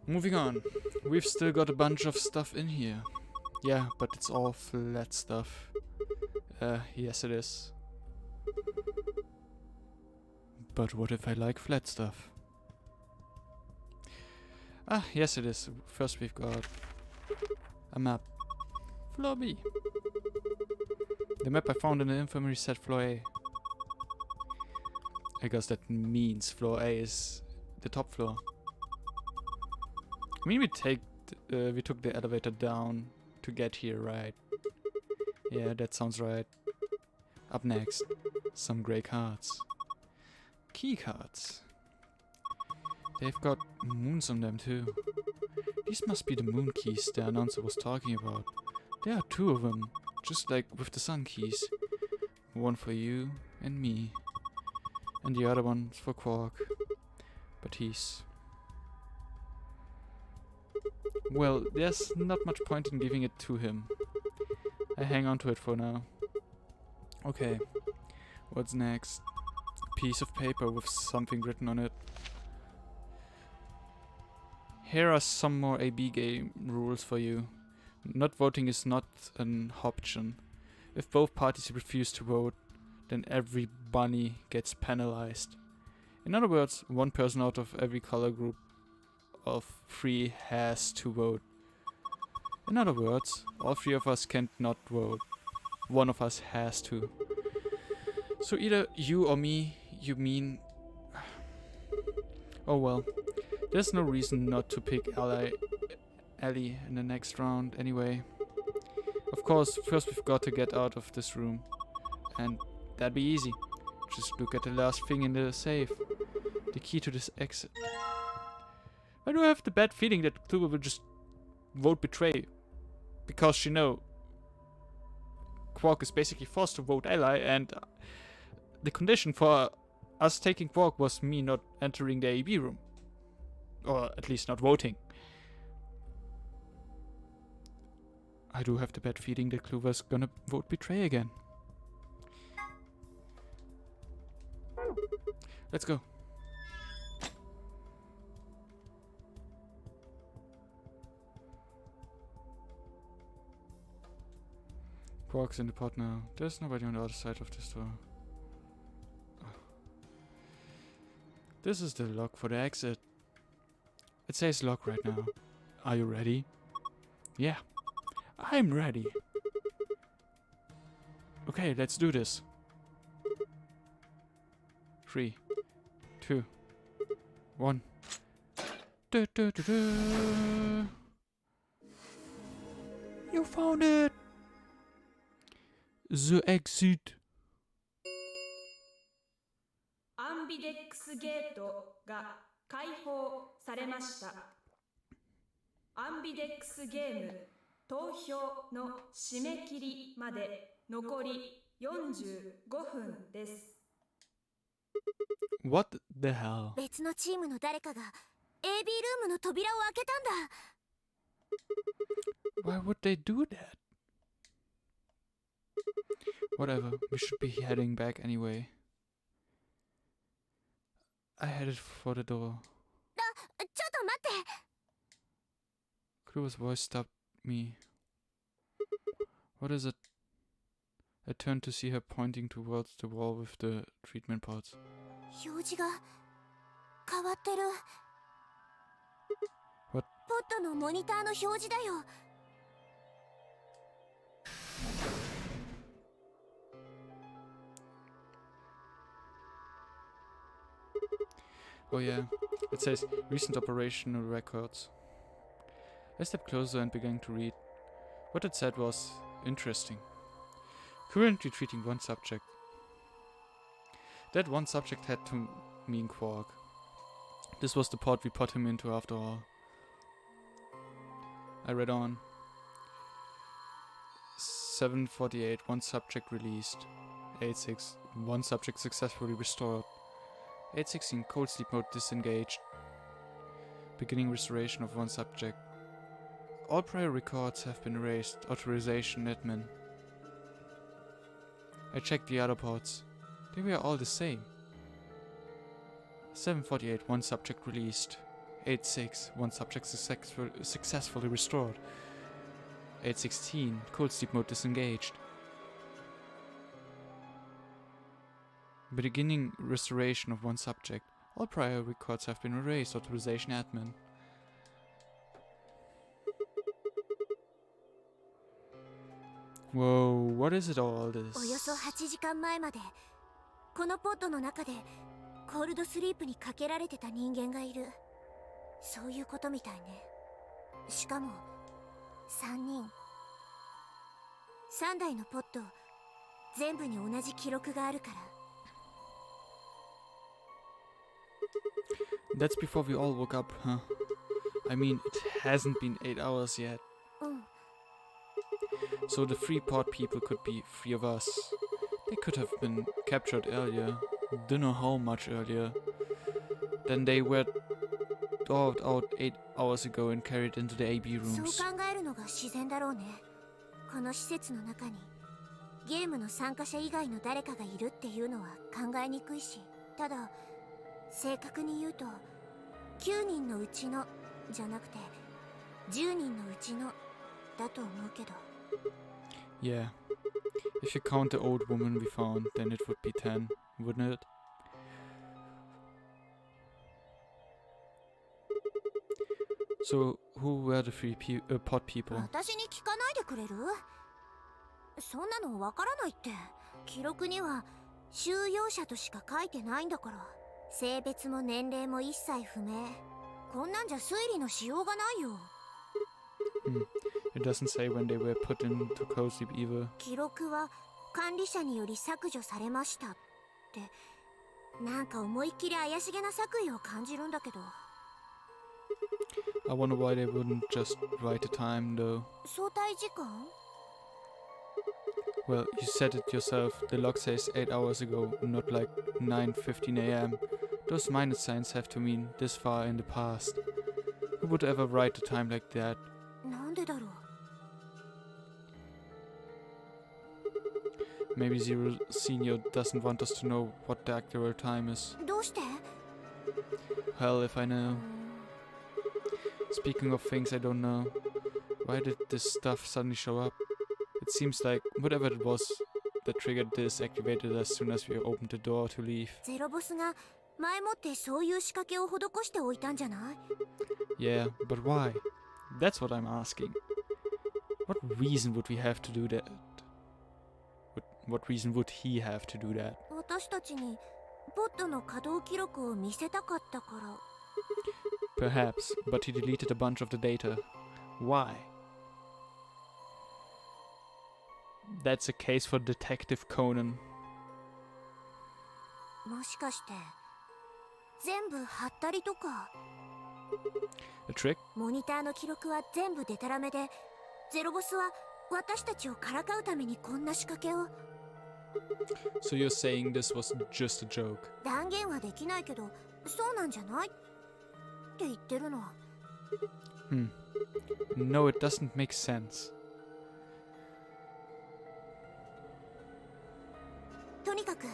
Moving on. We've still got a bunch of stuff in here. Yeah, but it's all flat stuff. Yes it is. But what if I like flat stuff? Ah, yes it is. First we've got a map. Floor B. The map I found in the infirmary said Floor A. I guess that means floor A is the top floor. I mean, we took the elevator down to get here, right? Yeah, that sounds right. Up next, some grey cards. Key cards. They've got moons on them too. These must be the moon keys the announcer was talking about. There are 2 of them, just like with the sun keys. One for you and me. And the other one's for Quark. But he's... well, there's not much point in giving it to him. I hang on to it for now. Okay, what's next? A piece of paper with something written on it. Here are some more AB game rules for you. Not voting is not an option. If both parties refuse to vote, then every bunny gets penalized. In other words, one person out of every color group of 3 has to vote. In other words, all 3 of us can't not vote. One of us has to. So either you or me, you mean... oh well. There's no reason not to pick Ellie in the next round anyway. Of course, first we've got to get out of this room. And that'd be easy. Just look at the last thing in the safe. The key to this exit. Why do I have the bad feeling that Kluber will just vote betray? Because she know Quark is basically forced to vote Ally, and the condition for us taking Quark was me not entering the AB room. Or at least not voting. I do have the bad feeling that Kluver's gonna vote betray again. Let's go. Quark's in the pod now. There's nobody on the other side of this door. Oh. This is the lock for the exit. It says lock right now. Are you ready? Yeah, I'm ready. Okay, let's do this. 3, 2, 1. Du, du, du, du. You found it! The exit. アンビデックスゲートが開放されました。アンビデックスゲーム投票の締め切りまで残り45分です。What the hell? 別のチームの誰かが AB ルームの扉を開けたんだ。 Why would they do that? Whatever, we should be heading back anyway. I headed for the door. ちょっと待って。 Kluver's voice stopped me. What is it? I turned to see her pointing towards the wall with the treatment pods. 表示が変わってる。 What? ポットのモニターの表示だよ。 Oh yeah, it says recent operational records. I stepped closer and began to read. What it said was interesting. Currently treating one subject. That one subject had to mean Quark. This was the pod we put him into after all. I read on. 7:48, one subject released. 8:6, one subject successfully restored. 8:16, cold sleep mode disengaged. Beginning restoration of one subject. All prior records have been erased. Authorization admin. I checked the other pods. They were all the same. 7:48, one subject released. 8:6, one subject successfully restored. 8:16, cold sleep mode disengaged. Beginning restoration of one subject. All prior records have been erased. Authorization admin. Whoa, what is it all this? およそ8時間前までこのポットの中でコールドスリープにかけられてた人間がいる。そういうことみたいね。しかも3人、3台のポット全部に同じ記録があるから。 That's before we all woke up, huh? I mean, it hasn't been 8 hours yet. うん。 So the three pod people could be 3 of us. They could have been captured earlier. Don't know how much earlier. Then they were thawed out 8 hours ago and carried into the AB そう rooms. 考えるのが自然だろうね。この施設の中にゲームの参加者以外の誰かがいるっていうのは考えにくいし、ただ正確に言うと9人のうちのじゃなくて10人のうちのだと思うけど。 Yeah. If you count the old woman we found, then it would be 10, wouldn't it? So, who were the three pod people? 私に聞かないでくれる？そんなのわからないって。記録には収容者としか書いてないんだから。性別も年齢も一切不明。こんなんじゃ推理のしようがないよ。It doesn't say when they were put into cold sleep either. 記録は管理者により削除されましたって、なんか思いっきり怪しげな作為を感じるんだけど。 I wonder why they wouldn't just write the time though. 相対時間？ Well, you said it yourself. The log says 8 hours ago, not like 9:15 a.m. Those minus signs have to mean this far in the past. Who would ever write the time like that? なんでだろう。 Maybe Zero Senior doesn't want us to know what the actual time is. どうして？ Hell if I know. Speaking of things I don't know, why did this stuff suddenly show up? It seems like whatever it was that triggered this activated as soon as we opened the door to leave. ゼロボスが前もってそういう仕掛けを施しておいたんじゃない？ Yeah, but why? That's what I'm asking. What reason would we have to do that? What reason would he have to do that? 私たちにポットの稼働記録を見せたかったから。 Perhaps, but he deleted a bunch of the data. Why? That's a case for Detective Conan. もしかして全部ハったりとか。 A trick? モニターの記録は全部デタラメで、ゼロボスは私たちをからかうためにこんな仕掛けを。 So you're saying this was just a joke? 断言はできないけど、そうなんじゃないって言ってるの。 No, it doesn't make sense. とにかく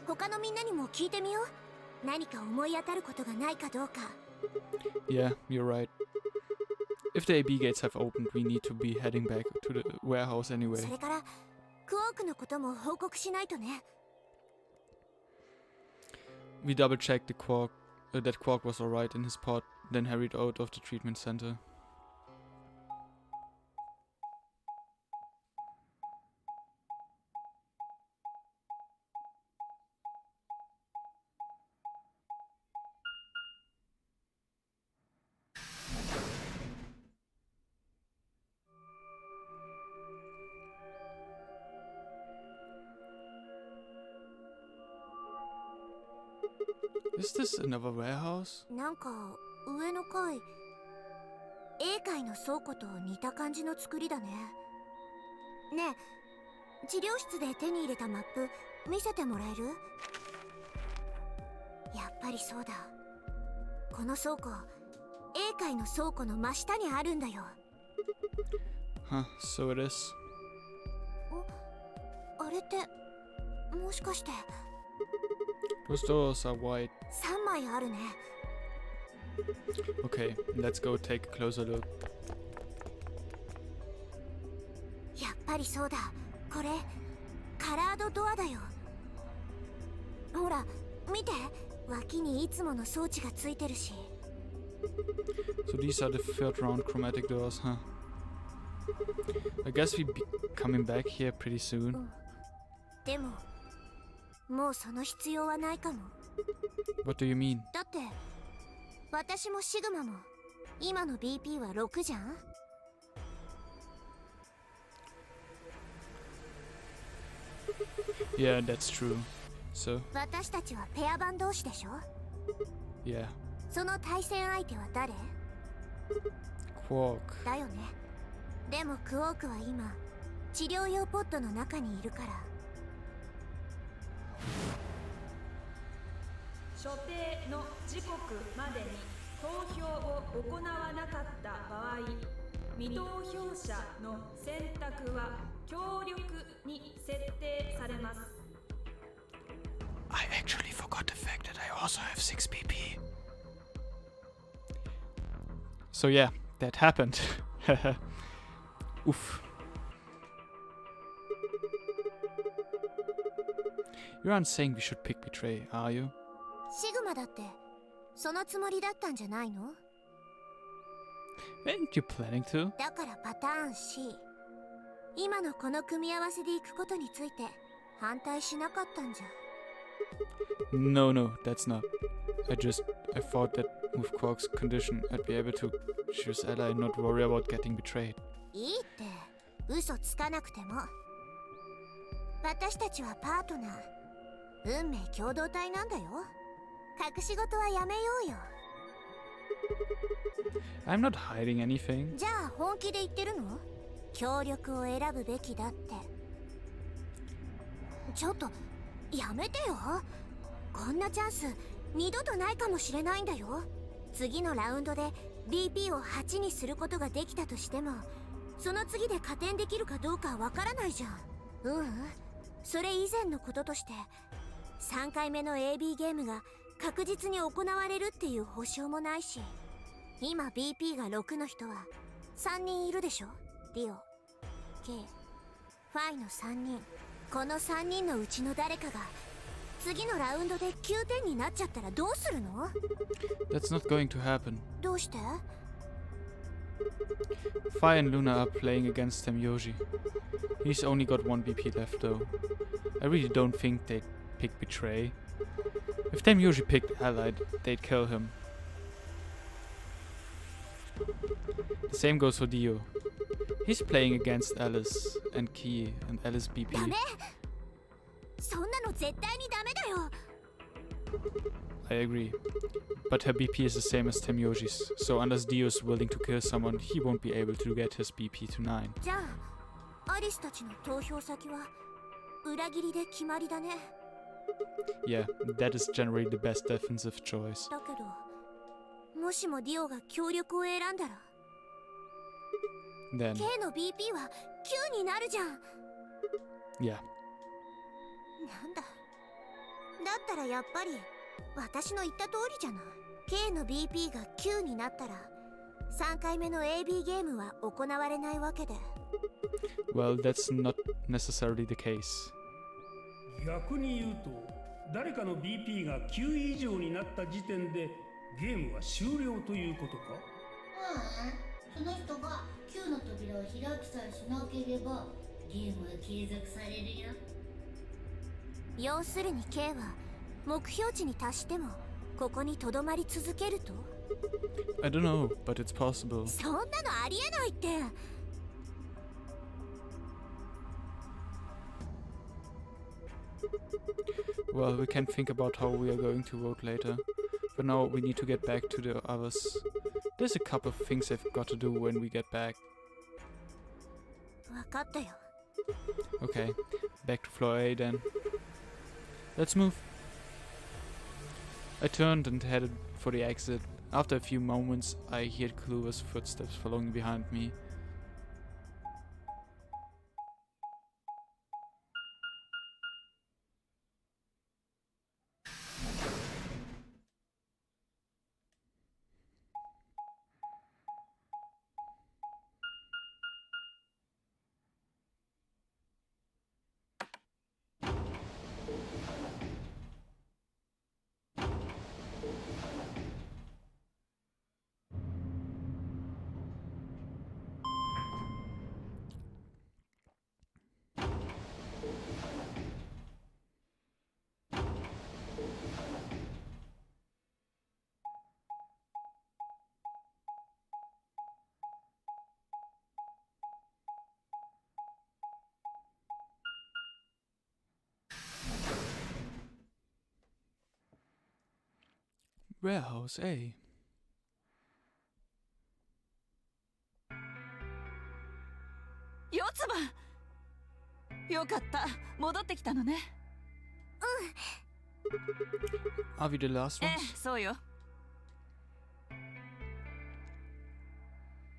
他のみんなにも聞いてみよう。何か思い当たることがないかどうか。 Yeah, you're right. If the AB gates have opened, we need to be heading back to the warehouse anyway. それからクオークのことも報告しないとね。 We double-checked that Quark was alright in his pod, then hurried out of the treatment center. Is this another warehouse? なんか上の階、A 階の倉庫と似た感じの作りだね。ねえ、治療室で手に入れたマップ見せてもらえる？やっぱりそうだ。この倉庫、A 階の倉庫の真下にあるんだよ。 Huh, so it is. あれってもしかして。 Those doors are wide. 3枚あるね。 Okay, let's go take a closer look. やっぱりそうだ。これカラードドアだよ。ほら見て、脇にいつもの装置がついてるし。 So these are the third round chromatic doors, huh? I guess we'll be coming back here pretty soon. でももうその必要はないかも。What do you mean? だって私もシグマも今の BP は6じゃん。 Yeah, that's true. So, 私たちはペア番同士でしょ。 yeah. その対戦相手は誰 Quark. だよね。でもクオークは今治療用ポットの中にいるから。所定の時刻までに投票を行わなかった場合、未投票者の選択は協力に設定されます。 I actually forgot the fact that I also have 6 BP. So yeah, that happened. Oof. You aren't saying we should pick Betray, are you? シグマだってそのつもりだったんじゃないの？ Weren't you planning to? だからパターン C、 今のこの組み合わせでいくことについて反対しなかったんじゃ。 No, that's not. I thought that with Quark's condition, I'd be able to choose ally and not worry about getting betrayed. いいって嘘つかなくても。私たちはパートナー、運命共同体なんだよ。隠し事はやめようよ。 I'm not hiding anything. じゃあ本気で言ってるの？協力を選ぶべきだって。ちょっとやめてよ。こんなチャンス二度とないかもしれないんだよ。次のラウンドで BP を8にすることができたとしても、その次で加点できるかどうかわからないじゃん。それ以前のこととして3回目の AB ゲームが確実に行われるっていう保証もないし、今 BP が6の人は3人いるでしょ。ディオ、K、ファイの3人。この3人のうちの誰かが次のラウンドで9点になっちゃったらどうするの？ That's not going to happen. どうして？ Fire and Luna are playing against Temyoji. He's only got 1 BP left though. I really don't think they'd pick Betray. If Temyoji picked Allied, they'd kill him. The same goes for Dio. He's playing against Alice and Key and Alice ダ BP. メ！そんなの絶対にダメだよ。 I agree. But her BP is the same as Temyoji's, so unless Dio is willing to kill someone, he won't be able to get his BP to 9. じゃあアリスたちの投票先は裏切りで決まりだね。 Yeah, that is generally the best defensive choice. だけどもしもディオが協力を選んだら Then, K の BP は9になるじゃん。 yeah. なんだ。だったらやっぱり私の言った通りじゃない。 K の BP が9になったら3回目の AB ゲームは行われないわけで。 Well, that's not necessarily the case. 逆に言うと誰かの BP が9以上になった時点でゲームは終了ということか？その人が9の扉を開きさえしなければゲームは継続されるよ。要するに K は目標値に達してもここにとどまり続けると？ I don't know, but it's possible. そんなのありえないって。 Well, we can think about how we are going to vote later. For now, we need to get back to the others. There's a couple of things I've got to do when we get back. 分かったよ。 Okay, back to floor A then. Let's move. I turned and headed for the exit. After a few moments, I heard Kluver's footsteps following behind me. Warehouse A. 四つ葉よかった戻ってきたのね Are we the last え ones? えそうよ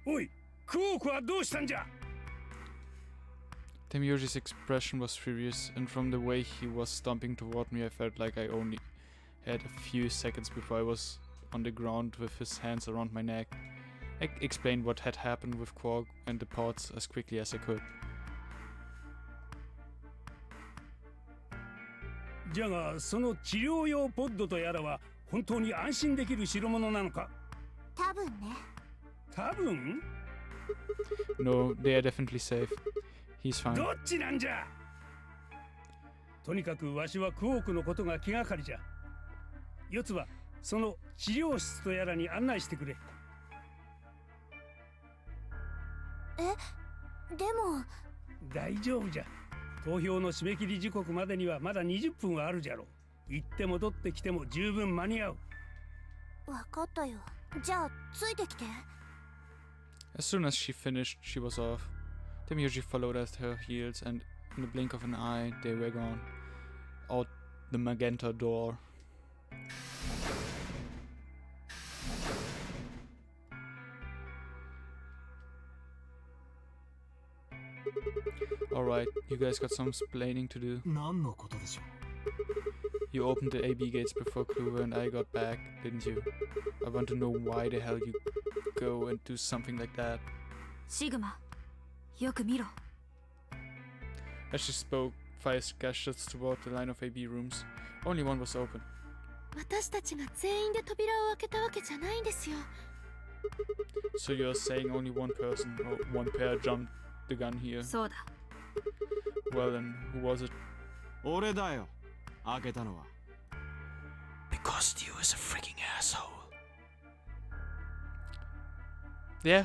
おいクオークはどうしたんじゃ Temyoji's expression was furious, and from the way he was stomping toward me, I felt like I only had a few seconds before I was on the ground with his hands around my neck. I explained what had happened with Quark and the pods as quickly as I could. じゃがその治療用ポッドとやらは本当に安心できる代物なのか多分ね。多分 No, they are definitely safe. He's fine. どっちなんじゃとにかくわしはクオークのことが気がかりじゃ四つ葉その治療室とやらに案内してくれでも、大丈夫じゃ投票の締め切り時刻までにはまだ20分はあるじゃろう行って戻ってきても十分間に合うわかったよ。じゃあ、ついてきて。As soon as she finished, she was off. Temyoji followed at her heels, and in the blink of an eye, they were gone. Out the magenta door. Alright, you guys got some explaining to do. 何のことでしょ You opened the AB gates before Kluwer and I got back, didn't you? I want to know why the hell you go and do something like that. シグマ、よく見ろ。 As she spoke, Faiz gestured toward the line of AB rooms. Only one was open. 私たちが全員で扉を開けたわけじゃないんですよ。 So you're saying only one person or one pair jumped the gun here? そうだ。 Well then, who was it? 俺だよ開けたのは Because Dio is a freaking asshole. Yeah,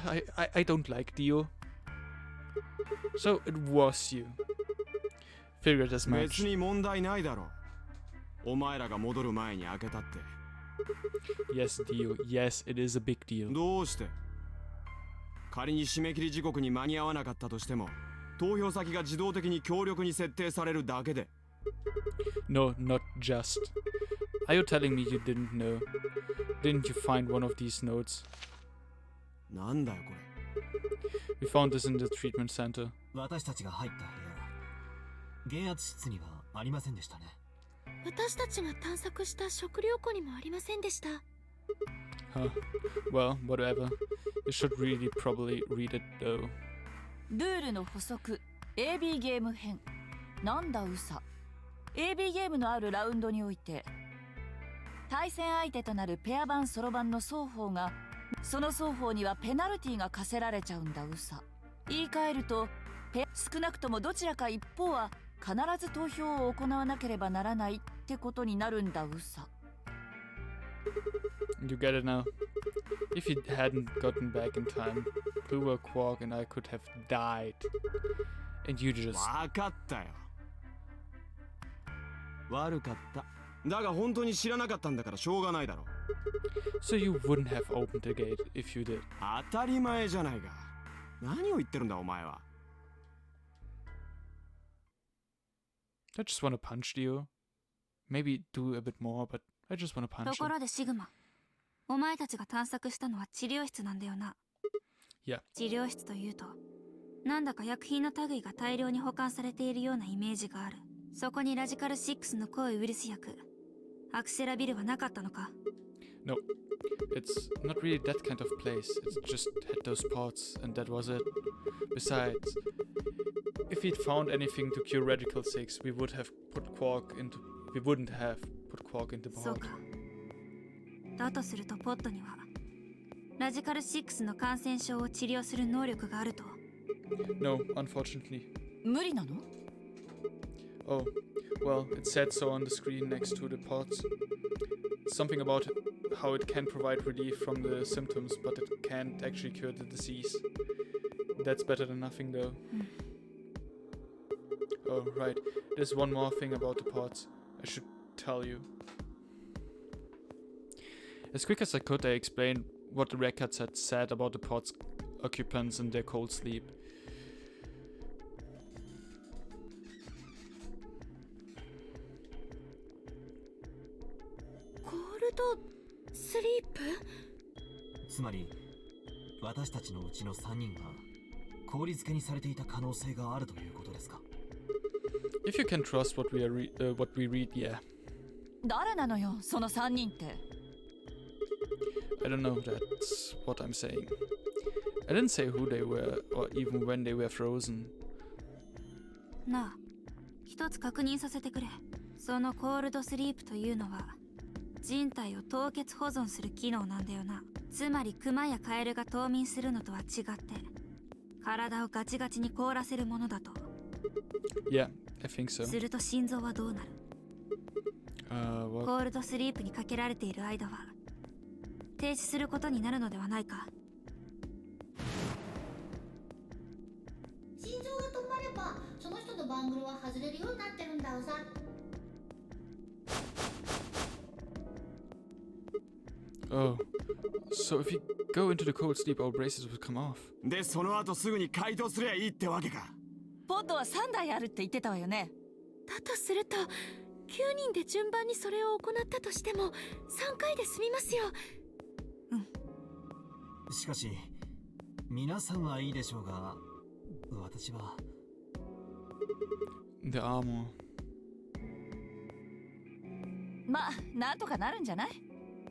I don't like Dio. So it was you. Figured as much. 別に問題ないだろお前らが戻る前に開けたって Yes, Dio. Yes, it is a big deal. どうして仮に締め切り時刻に間に合わなかったとしても投票先が自動的に強力に設定されるだけで No, not just. Are you telling me you didn't know? Didn't you find one of these notes? なんだよこれ We found this in the treatment center. 私たちが入った部屋減圧室にはありませんでしたね。私たちが探索した食料庫にもありませんでした。 Huh. Well, whatever. You should really probably read it though. ルールの補足 AB ゲーム編なんだウサ AB ゲームのあるラウンドにおいて対戦相手となるペア版ソロ版の双方がその双方にはペナルティが課せられちゃうんだウサ言い換えると少なくともどちらか一方は必ず投票を行わなければならないってことになるんだウサ You get it now. If you hadn't gotten back in time, Kluwer, Quark, and I could have died. And you just... 分かったよ悪かっただが本当に知らなかったんだからしょうがないだろ So you wouldn't have opened the gate if you did. 当たり前じゃないか何を言ってるんだお前は I just want to punch Dio. Maybe do a bit more, but I just want to と punch こ him. ろでシグマ、お前たちが探索したのは治療室なんだよな。 Yeah. 治療室というと、なんだか薬品の類が大量に保管されているようなイメージがある。そこにラジカル6の抗ウイルス薬、アクセラビルはなかったのか？ No. It's not really that kind of place. It just had those pods, and that was it. Besides, if we'd found anything to cure Radical 6, we wouldn't have put Quark into the そう pod. か。だとするとポットにはラジカル6の感染症を治療する能力があると。 No, unfortunately. 無理なの Oh, well, it said so on the screen next to the pods. Something about how it can provide relief from the symptoms, but it can't actually cure the disease. That's better than nothing, though. Oh, right. There's one more thing about the pods I should tell you. As quick as I could, I explained what the records had said about the pod's occupants and their cold sleep. Cold sleep? つまり私たちのうちの3人が氷漬けにされていた可能性があるということですか？ If you can trust what we read, yeah. 誰なのよその3人って。 I don't know, that's what I'm saying. I didn't say who they were or even when they were frozen. なあ、一つ確認させてくれ。そのコールドスリープというのは人体を凍結保存する機能なんだよな。つまりクマやカエルが冬眠するのとは違って体をガチガチに凍らせるものだと。 Yeah, I think so. すると心臓はどうなる？ What? コールドスリープにかけられている間は停止することになるのではないか。心臓が止まればその人のバングルは外れるようになってるんだよさ。Oh, so if we go into the cold sleep, our braces will come off. でその後すぐに解凍すりゃいいってわけか。ポッドは3台あるって言ってたわよね。だとすると9人で順番にそれを行ったとしても3回で済みますよ。しかし皆さんはいいでしょうが私は。 The armor. まあなんとかなるんじゃない？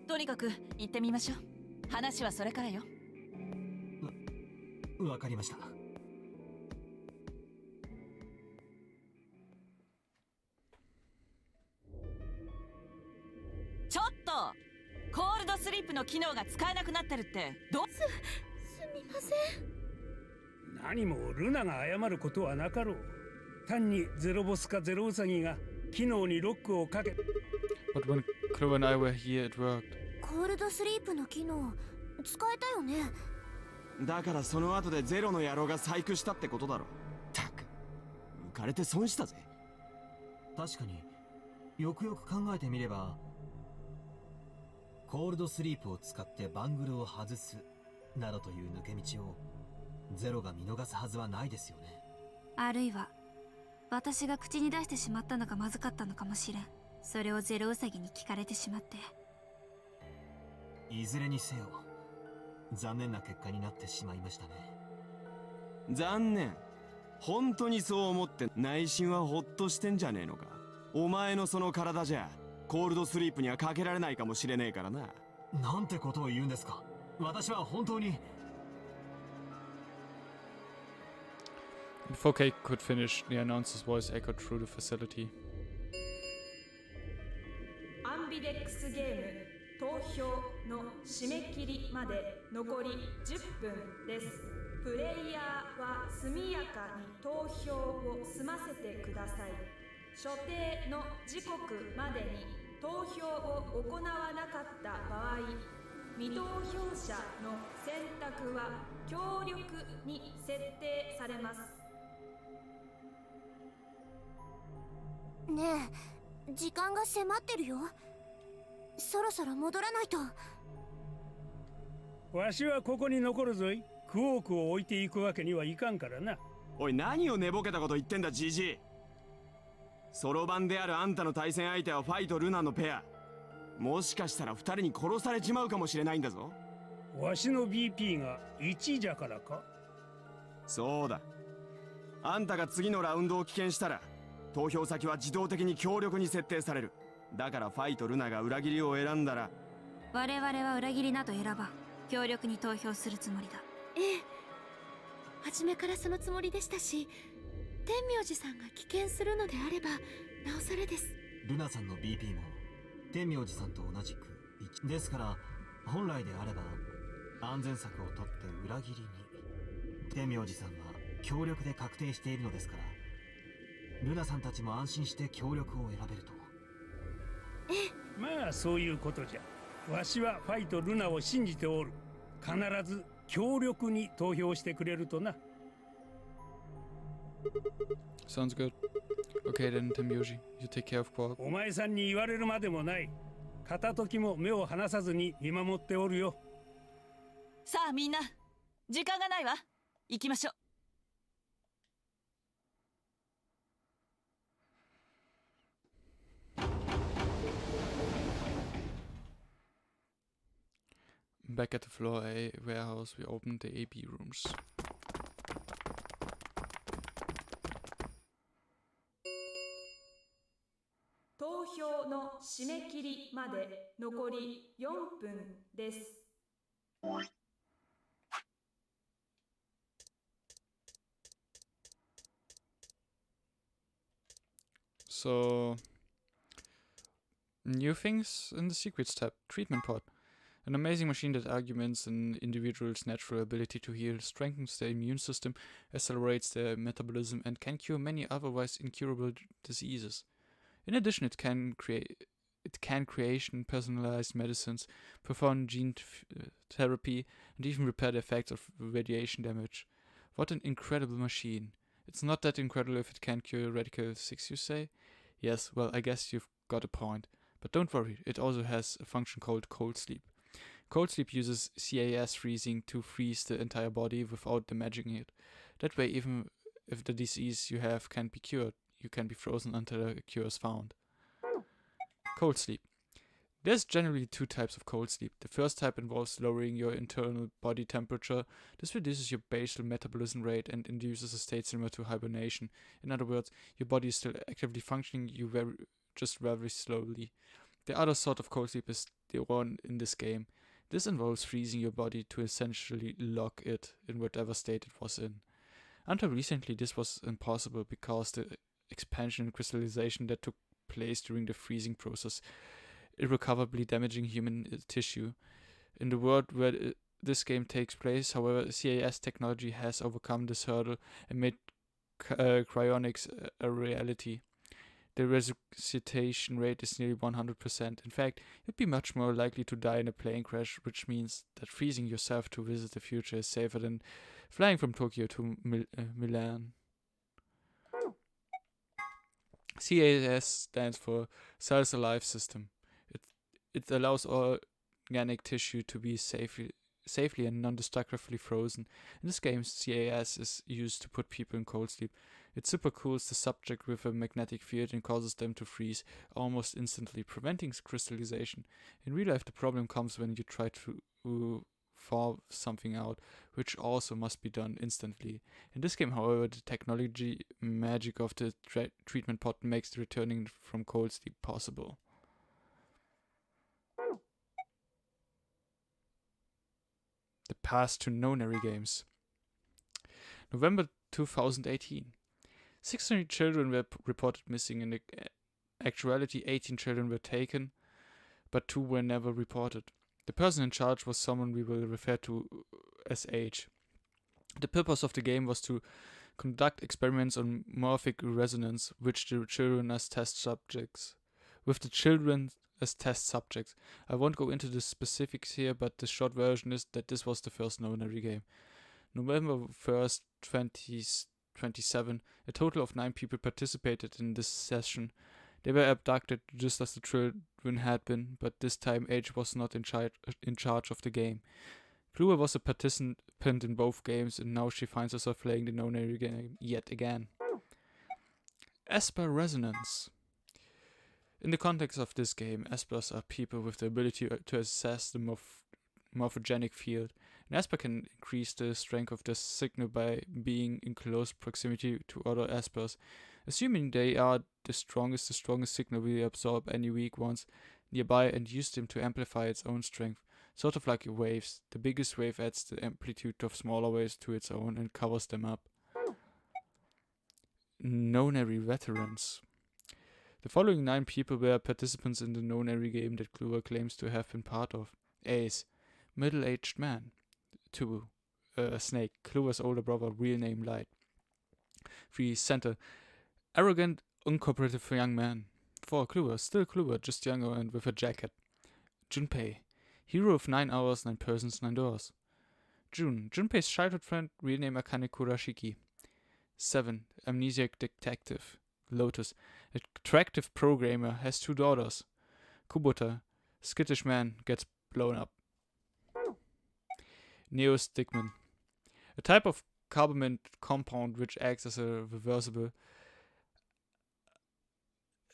とにかく行ってみましょう。話はそれからよ。わかりました。ちょっとコールドスリープの機能が使えなくなってるってすみません。何もルナが謝ることはなかろう。単にゼロボスかゼロウサギが機能にロックをかけ。 But when Chloe and I were here, it worked. コールドスリープの機能使えたよね。だからその後でゼロの野郎が細工したってことだろ。たく浮かれて損したぜ。確かによくよく考えてみればコールドスリープを使ってバングルを外すなどという抜け道をゼロが見逃すはずはないですよね。あるいは私が口に出してしまったのがまずかったのかもしれん。それをゼロウサギに聞かれてしまって。いずれにせよ残念な結果になってしまいましたね。残念。本当にそう思って内心はホッとしてんじゃねえのか。お前のその体じゃコールドスリープにはかけられないかもしれねえからな。なんてことを言うんですか。私は本当に。 Before Kate could finish, the announcer's voice echoed through the facility. アンビデックスゲーム投票の締め切りまで残り10分です。プレイヤーは速やかに投票を済ませてください。所定の時刻までに投票を行わなかった場合、未投票者の選択は強力に設定されます。ねえ、時間が迫ってるよ。そろそろ戻らないと。わしはここに残るぞい。クオークを置いていくわけにはいかんからな。おい何を寝ぼけたこと言ってんだジジイ。そろばんであるあんたの対戦相手はファイとルナのペア。もしかしたら2人に殺されちまうかもしれないんだぞ。わしの BP が1じゃからか。そうだ。あんたが次のラウンドを棄権したら投票先は自動的に強力に設定される。だからファイとルナが裏切りを選んだら。我々は裏切りなど選ばん。強力に投票するつもりだ。ええ、初めからそのつもりでしたし、天明寺さんが棄権するのであればなおさらです。ルナさんの BP も天明寺さんと同じく1ですから、本来であれば安全策をとって裏切りに。天明寺さんは強力で確定しているのですから、ルナさんたちも安心して強力を選べると。ええ、まあそういうことじゃ。わしはファイとルナを信じておる。必ず強力に投票してくれるとな。Sounds good. Okay then, Temyoji, you take care of Quark. お前さんに言われるまでもない。片時も目を離さずに見守っておるよ。さあみんな、時間がないわ。行きましょう。Back at the floor A warehouse, we opened the AB rooms. Tohyo no shimekiri made nokori 4分です。So, new things in the secrets tab. Treatment pod. An amazing machine that augments an individual's natural ability to heal, strengthens their immune system, accelerates their metabolism, and can cure many otherwise incurable diseases. In addition, it can create personalized medicines, perform gene therapy, and even repair the effects of radiation damage. What an incredible machine. It's not that incredible if it can cure Radical 6, you say? Yes, well, I guess you've got a point. But don't worry, it also has a function called cold sleep. Cold sleep uses CAS freezing to freeze the entire body without damaging it. That way, even if the disease you have can't be cured, you can be frozen until a cure is found. Cold sleep. There's generally two types of cold sleep. The first type involves lowering your internal body temperature. This reduces your basal metabolism rate and induces a state similar to hibernation. In other words, your body is still actively functioning, just very slowly. The other sort of cold sleep is the one in this game. This involves freezing your body to essentially lock it in whatever state it was in. Until recently, this was impossible because the expansion and crystallization that took place during the freezing process, irrecoverably damaging human tissue. In the world where this game takes place, however, CAS technology has overcome this hurdle and made cryonics a reality. The resuscitation rate is nearly 100%. In fact, you'd be much more likely to die in a plane crash, which means that freezing yourself to visit the future is safer than flying from Tokyo to Milan. CAS stands for Cells Alive System. It allows organic tissue to be safely and non-destructively frozen. In this game, CAS is used to put people in cold sleep. It super cools the subject with a magnetic field and causes them to freeze almost instantly, preventing crystallization. In real life, the problem comes when you try to thaw something out, which also must be done instantly. In this game, however, the technology magic of the treatment pod makes returning from cold sleep possible. The path to nonary games. November 2018. 600 children were reported missing. In actuality, 18 children were taken, but 2 were never reported. The person in charge was someone we will refer to as H. The purpose of the game was to conduct experiments on morphic resonance with the children as test subjects. I won't go into the specifics here, but the short version is that this was the first nonary game. November 1st, 2027, a total of 9 people participated in this session. They were abducted just as the children had been, but this time H was not in charge of the game. Kluwer was a participant in both games, and now she finds herself playing the nonary game yet again. Esper Resonance. In the context of this game, Espers are people with the ability to assess the morphogenic field. An Esper can increase the strength of the signal by being in close proximity to other Espers. Assuming they are the strongest signal will absorb any weak ones nearby and use them to amplify its own strength. Sort of like waves. The biggest wave adds the amplitude of smaller waves to its own and covers them up. Nonary Veterans. The following 9 people were participants in the nonary game that Kluwer claims to have been part of. Ace, middle-aged man. 2, Snake, Kluwer's older brother, real name Light. 3, Center, arrogant, uncooperative young man. 4, Kluwer, still Kluwer, just younger and with a jacket. Junpei, hero of 9 hours, 9 persons, 9 doors. Junpei's childhood friend, real name Akane Kurashiki. 7, amnesiac detective. Lotus, attractive programmer, has 2 daughters. Kubota, Skittish man gets blown up. Neostigmin. A type of carbamide compound which acts as a reversible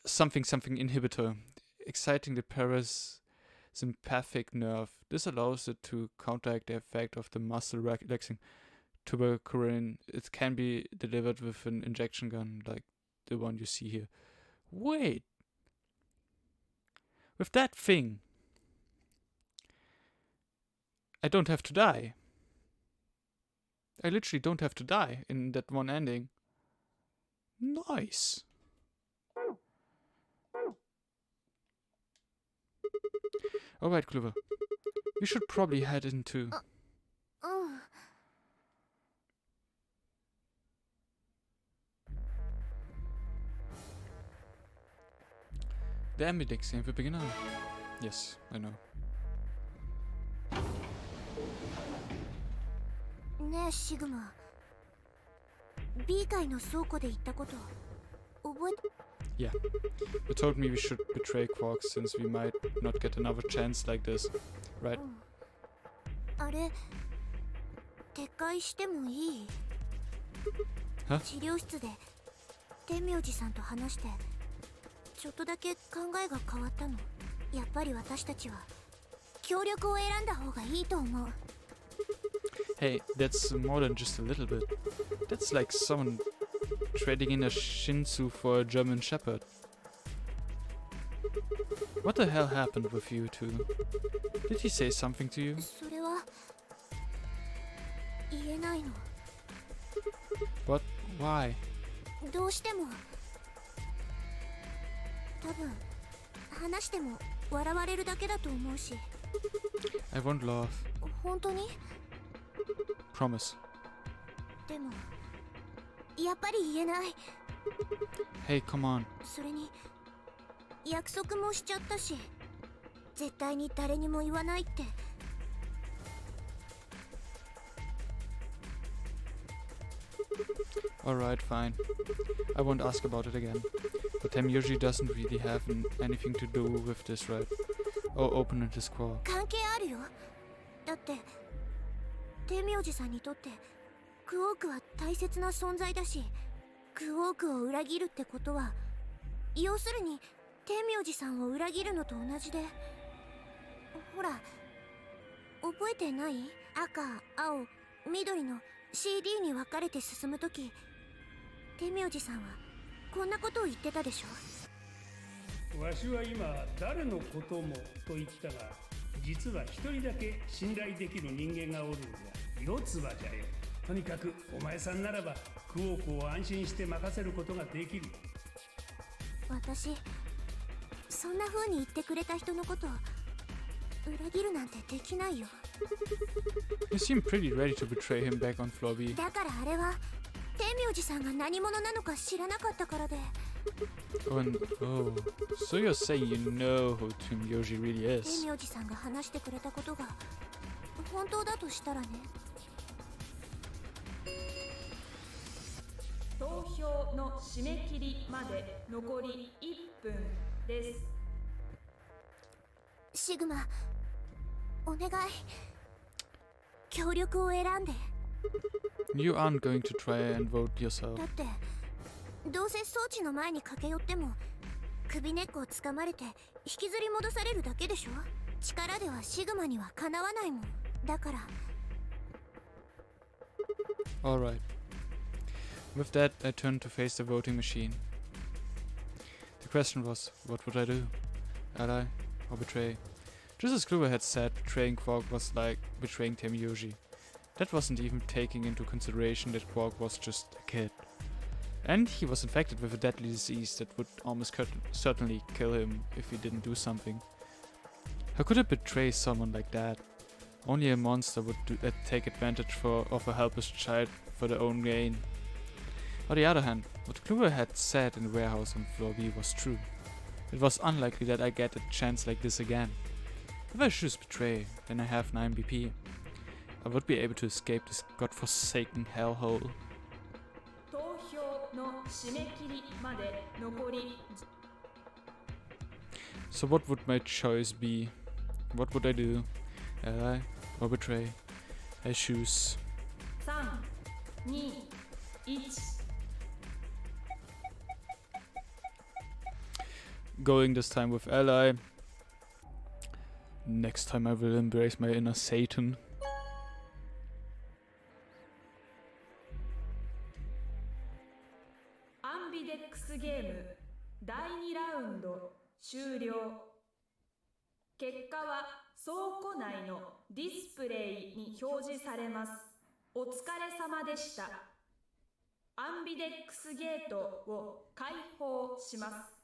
something inhibitor, exciting the parasympathetic nerve. This allows it to counteract the effect of the muscle relaxing tuberculin. It can be delivered with an injection gun like the one you see here. Wait! With that thing, I don't have to die. I literally don't have to die in that one ending. Nice. Alright, Clover. We should probably head into... The Ambidex game for beginner. Yes, I know. ねえシグマ B 階の倉庫で言ったこと覚えて Yeah, you told me we should betray Quark since we might not get another chance like this, right? あれ撤回してもいい Huh? 治療室で天明寺さんと話してちょっとだけ考えが変わったのやっぱり私たちは協力を選んだ方がいいと思う Hey, that's more than just a little bit. That's like someone trading in a Shih Tzu for a German Shepherd. What the hell happened with you two? Did he say something to you? それは言えないの What? Why? どうしても多分話しても笑われるだけだと思うし I won't laugh. 本当に Promise. でもやっぱり言えない Hey, come on. それに約束もしちゃったし絶対に誰にも言わないって Alright, fine. I won't ask about it again. But Tem usually doesn't really have anything to do with this, right? Oh, open it is Quark. 関係あるよだって天明寺さんにとってクオークは大切な存在だしクオークを裏切るってことは要するに天明寺さんを裏切るのと同じでほら覚えてない赤青緑の CD に分かれて進むとき天明寺さんはこんなことを言ってたでしょわしは今誰のこともと言ったが実は一人だけ信頼できる人間がおるんじゃ四つ葉じゃよとにかくお前さんならばクオークを安心して任せることができる私そんな風に言ってくれた人のこと裏切るなんてできないよ You seem pretty ready to betray him back on floor B. だからあれは天明寺さんが何者なのか知らなかったからで Oh, so you're saying you know who Tem Yoshi really 天 is? 明寺さんが話してくれたことが本当だとしたらね投票の締め切りまで残り1分ですシグマお願い協力を選んで You aren't going to try and vote yourself. だってどうせ装置の前に駆け寄っても首根っこをつかまれて引きずり戻されるだけでしょ力ではシグマにはかなわないもんだから Alright. With that, I turned to face the voting machine. The question was, what would I do? Ally or betray? Just as Clover had said, betraying Quark was like betraying Tem Yoshi. That wasn't even taking into consideration that Quark was just a kid. And he was infected with a deadly disease that would almost certainly kill him if he didn't do something. How could I betray someone like that? Only a monster would take advantage of a helpless child for their own gain. On the other hand, what Clover had said in the warehouse on floor B was true. It was unlikely that I get a chance like this again. If I choose betray, then I have 9 BP. I would be able to escape this godforsaken hellhole. 投票の締め切りまで残り So what would my choice be? What would I do? Ally or betray? I choose. 3、2、1。 Going this time with ally. Next time I will embrace my inner Satan. アンビデックスゲーム第2ラウンド終了。結果は倉庫内のディスプレイに表示されます。お疲れ様でした。アンビデックスゲートを開放します。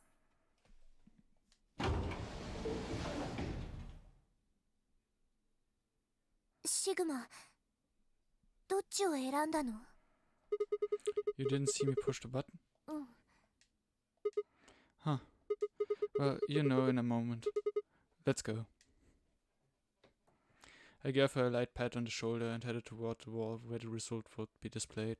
シグマ、どっちを選んだの？ You didn't see me push the button? うん。 Huh. Well, you know in a moment. Let's go. I gave her a light pat on the shoulder and headed toward the wall where the result would be displayed.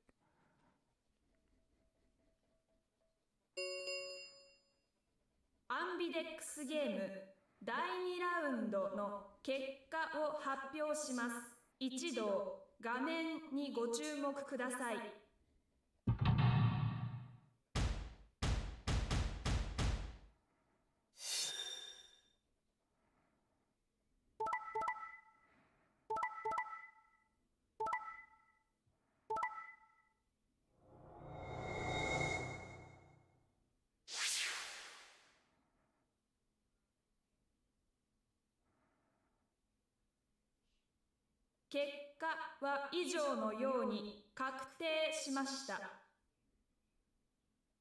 アンビデックスゲーム第2ラウンドの結果を発表します。一同画面にご注目ください。結果は以上のように確定しました。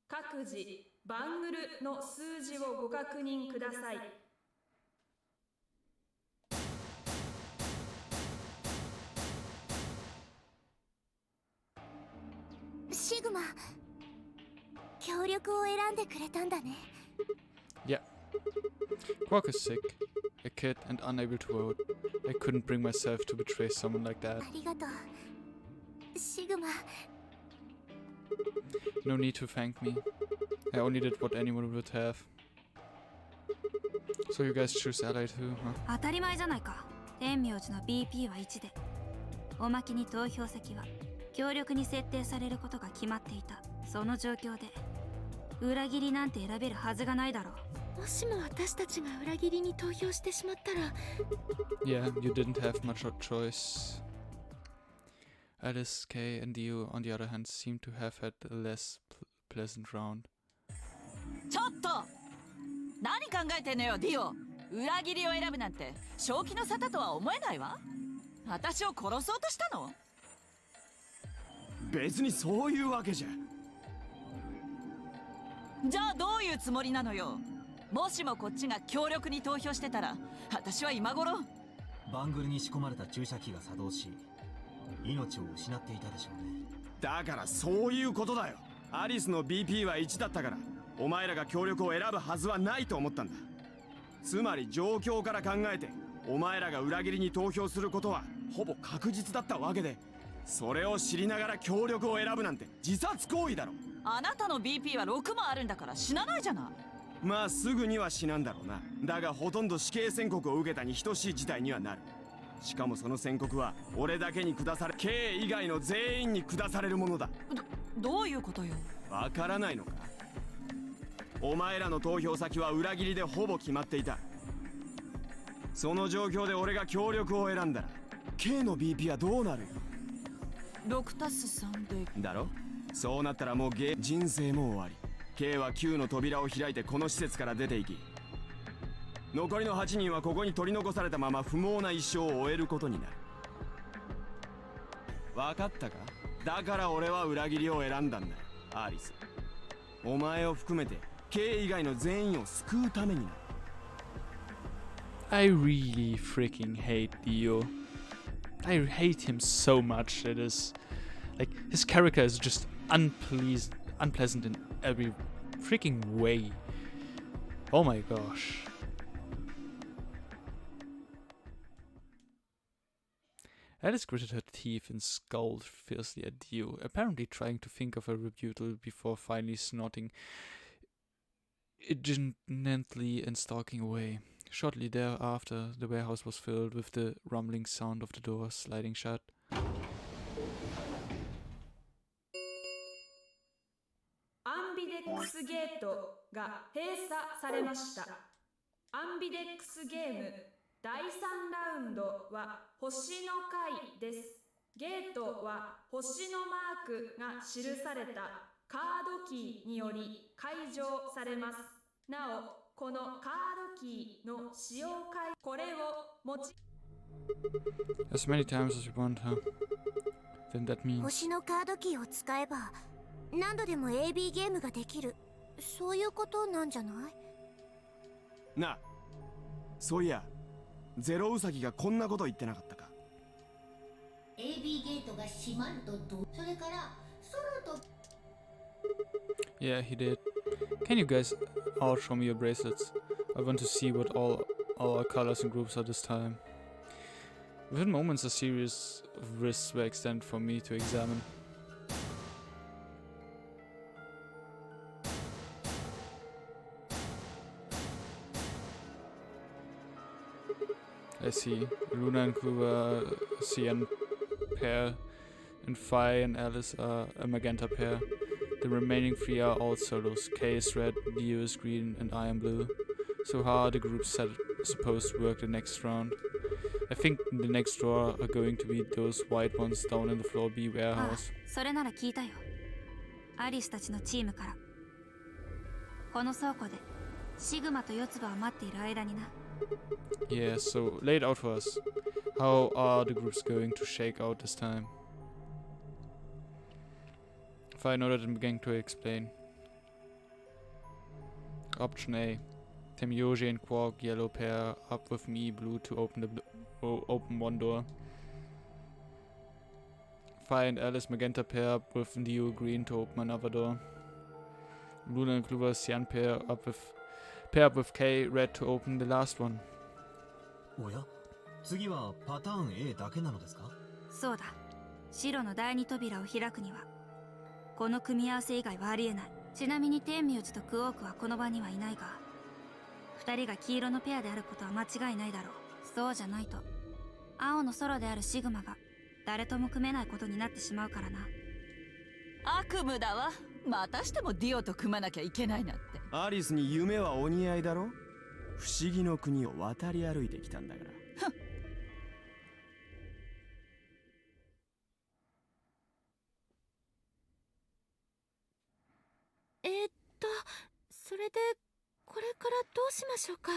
各自バングルの数字をご確認ください。シグマ、協力を選んでくれたんだね。Yeah. Quark is sick, a kid, and unable to vote. I couldn't bring myself to betray someone like that. ありがとう、シグマ。No need to thank me. I only did what anyone would have. So you guys choose ally too, huh? 当たり前じゃないか。天明寺の BP は1で、おまけに投票先は強力に設定されることが決まっていた。その状況で裏切りなんて選べるはずがないだろう。もしも私たちが裏切りに投票してしまったら。 Yeah, you didn't have much of a choice. Alice, Kay, and you, on the other hand, seem to have had a less pleasant round. ちょっと何考えてんのよディオ。裏切りを選ぶなんて正気の沙汰とは思えないわ。私を殺そうとしたの？別にそういうわけじゃ。じゃあどういうつもりなのよ。もしもこっちが強力に投票してたら私は今頃バングルに仕込まれた注射器が作動し命を失っていたでしょうね。だからそういうことだよ。アリスの BP は1だったからお前らが協力を選ぶはずはないと思ったんだ。つまり状況から考えてお前らが裏切りに投票することはほぼ確実だったわけで、それを知りながら協力を選ぶなんて自殺行為だろ。あなたの BP は6もあるんだから死なないじゃない。まあすぐには死なんだろうな。だがほとんど死刑宣告を受けたに等しい事態にはなる。しかもその宣告は俺だけに下され、K以外の全員に下されるものだ。どういうことよ。わからないのか。お前らの投票先は裏切りでほぼ決まっていた。その状況で俺が協力を選んだら K の BP はどうなるよ。 6+3 でだろ。そうなったらもう人生も終わり。 K は9の扉を開いてこの施設から出ていき、残りの8人はここに取り残されたまま不毛な一生を終えることになる。分かったか。だから俺は裏切りを選んだんだよアリス。お前を含めて K 以外の全員を救うためにな。 I really freaking hate Dio. I hate him so much. It is like his character is just unpleasant in every freaking way. Oh my gosh. Alice gritted her teeth and scowled fiercely at Dio, apparently trying to think of a rebuttal before finally snorting indignantly and stalking away. Shortly thereafter, the warehouse was filled with the rumbling sound of the doors sliding shut. アンビデックスゲートが閉鎖されました。アンビデックスゲーム第3ラウンドは星の回です。ゲートは星のマークが記されたカードキーにより解錠されます。なお、このカードキーの使用回これを持ち As many times as you want, huh? Then that means 星のカードキーを使えば何度でも AB ゲームができる、そういうことなんじゃない？なあ、そういやゼロウサギがこんなこと言ってなかったか。 AB ゲートが閉まるとそれからソロと Yeah, he did. Can you guys all show me your bracelets? I want to see what all our colors and groups are this time. Within moments, a series of wrists were extended for me to examine. I see. Luna and Kuba, cyan pair, and Phi and Alice are a magenta pair. The remaining three are all solos. K is red, Leo is green, and I am blue. So how are the groups supposed to work the next round? I think the next draw are going to be those white ones down in the floor B warehouse. それなら聞いたよ。アリスたちのチームから。この倉庫でシグマと四つ葉を待っている間にな。Yeah, so lay it out for us. How are the groups going to shake out this time? If I know that I'm beginning to explain. Option A. Temyoji and Quark, yellow pair, up with me, blue, to open one door. Phi and Alice, magenta pair, up with Leo, green, to open another door. Luna and Clover, cyan pair, pair up with K, red, to open the last one. おや、次はパターン A だけなのですか？そうだ。白の第二扉を開くにはこの組み合わせ以外はありえない。ちなみに天明寺とクオークはこの場にはいないが、二人が黄色のペアであることは間違いないだろう。そうじゃないと青のソロであるシグマが誰とも組めないことになってしまうからな。悪夢だわ。またしてもディオと組まなきゃいけないなんて。アリスに夢はお似合いだろ。不思議の国を渡り歩いてきたんだから。それでこれからどうしましょうか。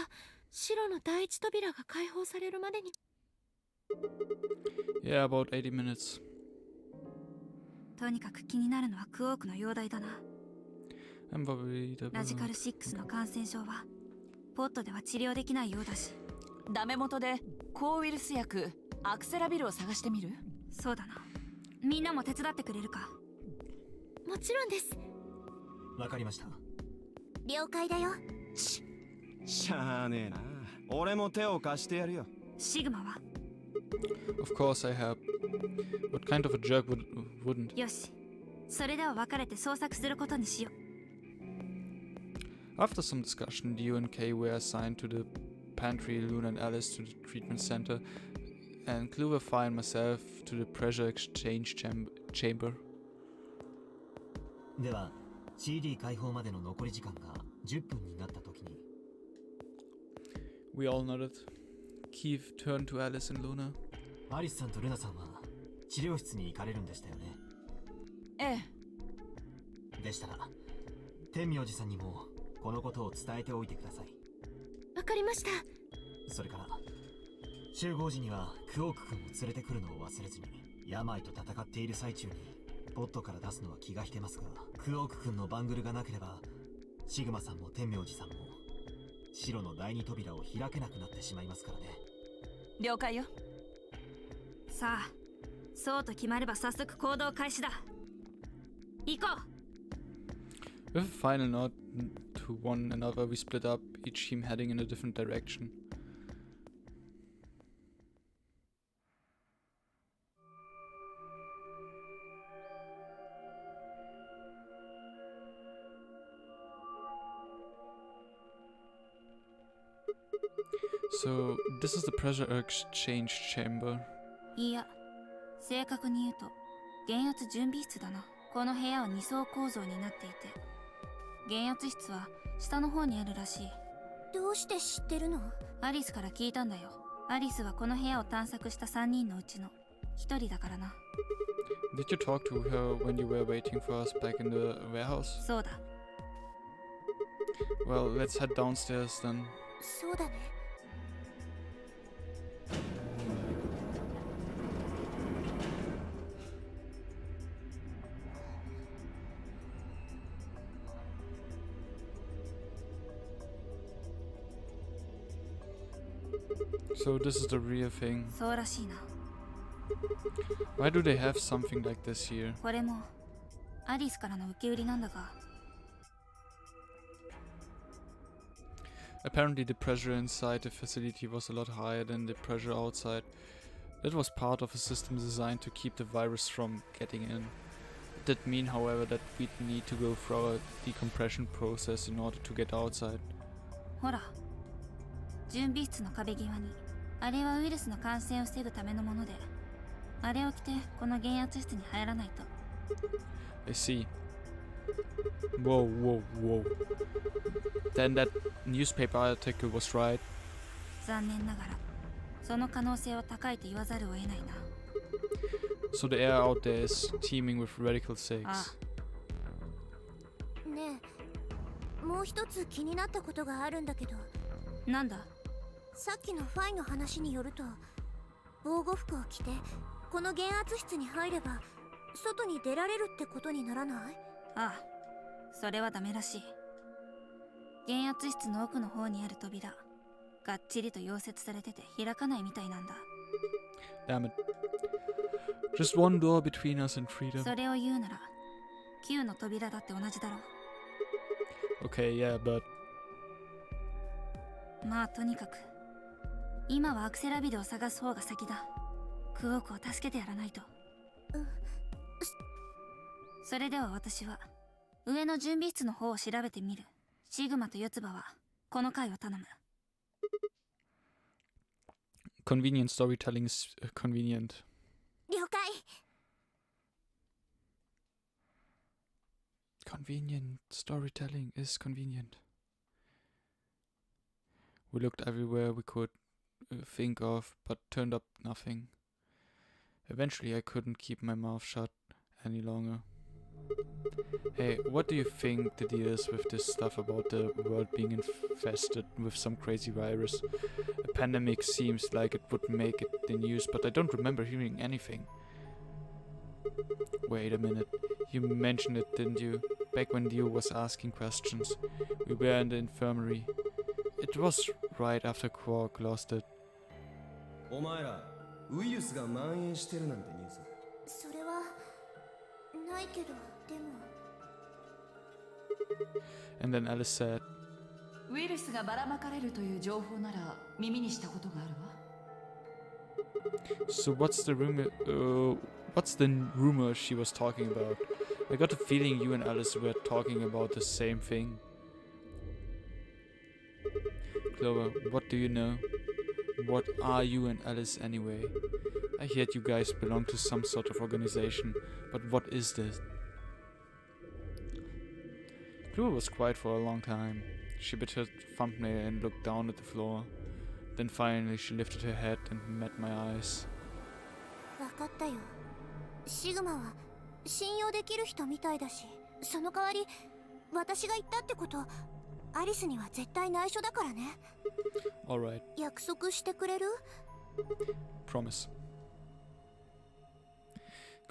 白の第一扉が開放されるまでに。Yeah, about 80 minutes. とにかく気になるのはクオークの容体だな。I'm worried about... ラジカル6の感染症はポットでは治療できないようだし。ダメ元で抗ウイルス薬アクセラビルを探してみる？そうだな。みんなも手伝ってくれるか？もちろんです。わかりました。了解だよ。しゃあねえな。俺も手を貸してやるよ。シグマは？ Of course I help. What kind of a jerk wouldn't? よし。それでは別れて捜索することにしよう。After some discussion, Leo and Kay were assigned to the pantry, Luna and Alice to the treatment center, and Clover, Phi and myself to the pressure exchange chamber. では CD 開放までの残り時間が10分になった時に We all nodded. Keith turned to Alice and Luna. アリスさんとルナさんは治療室に行かれるんでしたよね。ええ。でしたら天明寺さんにもこのことを伝えておいてください。わかりました。それから集合時にはクオーク君を連れてくるのを忘れずに。病と戦っている最中にポットから出すのは気が引けますが、クオーク君のバングルがなければシグマさんも天明寺さんも白の第二扉を開けなくなってしまいますからね。了解よ。さあ、そうと決まれば早速行動開始だ。行こう。With a final nod to one another, we split up, each team heading in a different direction. So, this is the pressure exchange chamber. いや、正確に言うと減圧準備室だな。この部屋は2層構造になっていて、減圧室は下の方にあるらしい。どうして知ってるの？アリスから聞いたんだよ。アリスはこの部屋を探索した3人のうちの1人だからな。Did you talk to her when you were waiting for us back in the warehouse? そうだ。Well, let's head downstairs then. そうだね。So this is the real thing. そうらしいな。 Why do they have something like this here? これもアリスからの受け売りなんだが。Apparently the pressure inside the facility was a lot higher than the pressure outside. That was part of a system designed to keep the virus from getting in. It did mean, however, that we'd need to go through a decompression process in order to get outside. ほら、準備室の壁際に、あれはウイルスの感染を防ぐためのもので、あれを着てこの減圧室に入らないと。I see. Whoa, whoa, whoa. Then that newspaper article was right. 残念ながら、その可能性は高いと言わざるを得ないな。So the air out there is teeming with radical sakes. あねえ、もう一つ気になったことがあるんだけど。あ、なんだ？さっきのファイの話によると、防護服を着てこの減圧室に入れば外に出られるってことにならない？ああ、それはダメらしい。減圧室の奥の方にある扉、がっちりと溶接されてて開かないみたいなんだ。Damn it. Just one door between us and freedom. それを言うなら、Q の扉だって同じだろ。Okay, yeah, but まあとにかく、今はアクセラビルを探す方が先だ。クオークを助けてやらないと。それでは私は上の準備室の方を調べてみる。シグマと四つ葉はこの回を頼む。convenient storytelling is convenient. 了解。Convenient storytelling is convenient. We looked everywhere we could think of, but turned up nothing. Eventually I couldn't keep my mouth shut any longer. Hey, what do you think the deal is with this stuff about the world being infested with some crazy virus? A pandemic seems like it would make it the news, but I don't remember hearing anything. Wait a minute, you mentioned it, didn't you? Back when Dio was asking questions. We were in the infirmary. It was right after Quark lost it. お前らウイルスが蔓延してるなんてニュース。それはないけど、でも。And then Alice said, ウイルスがばらまかれるという情報なら耳にしたことがあるわ。 So what's the rumor she was talking about? I got a feeling you and Alice were talking about the same thing. Clover, what do you know? What are you and Alice anyway? I heard you guys belong to some sort of organization, but what is this? Clover was quiet for a long time. She bit her thumbnail and looked down at the floor. Then finally she lifted her head and met my eyes. わかったよ。シグマは信用できる人みたいだし、その代わり私が言ったってことアリスには絶対内緒だからね。 Alright. 約束してくれる？ Promise.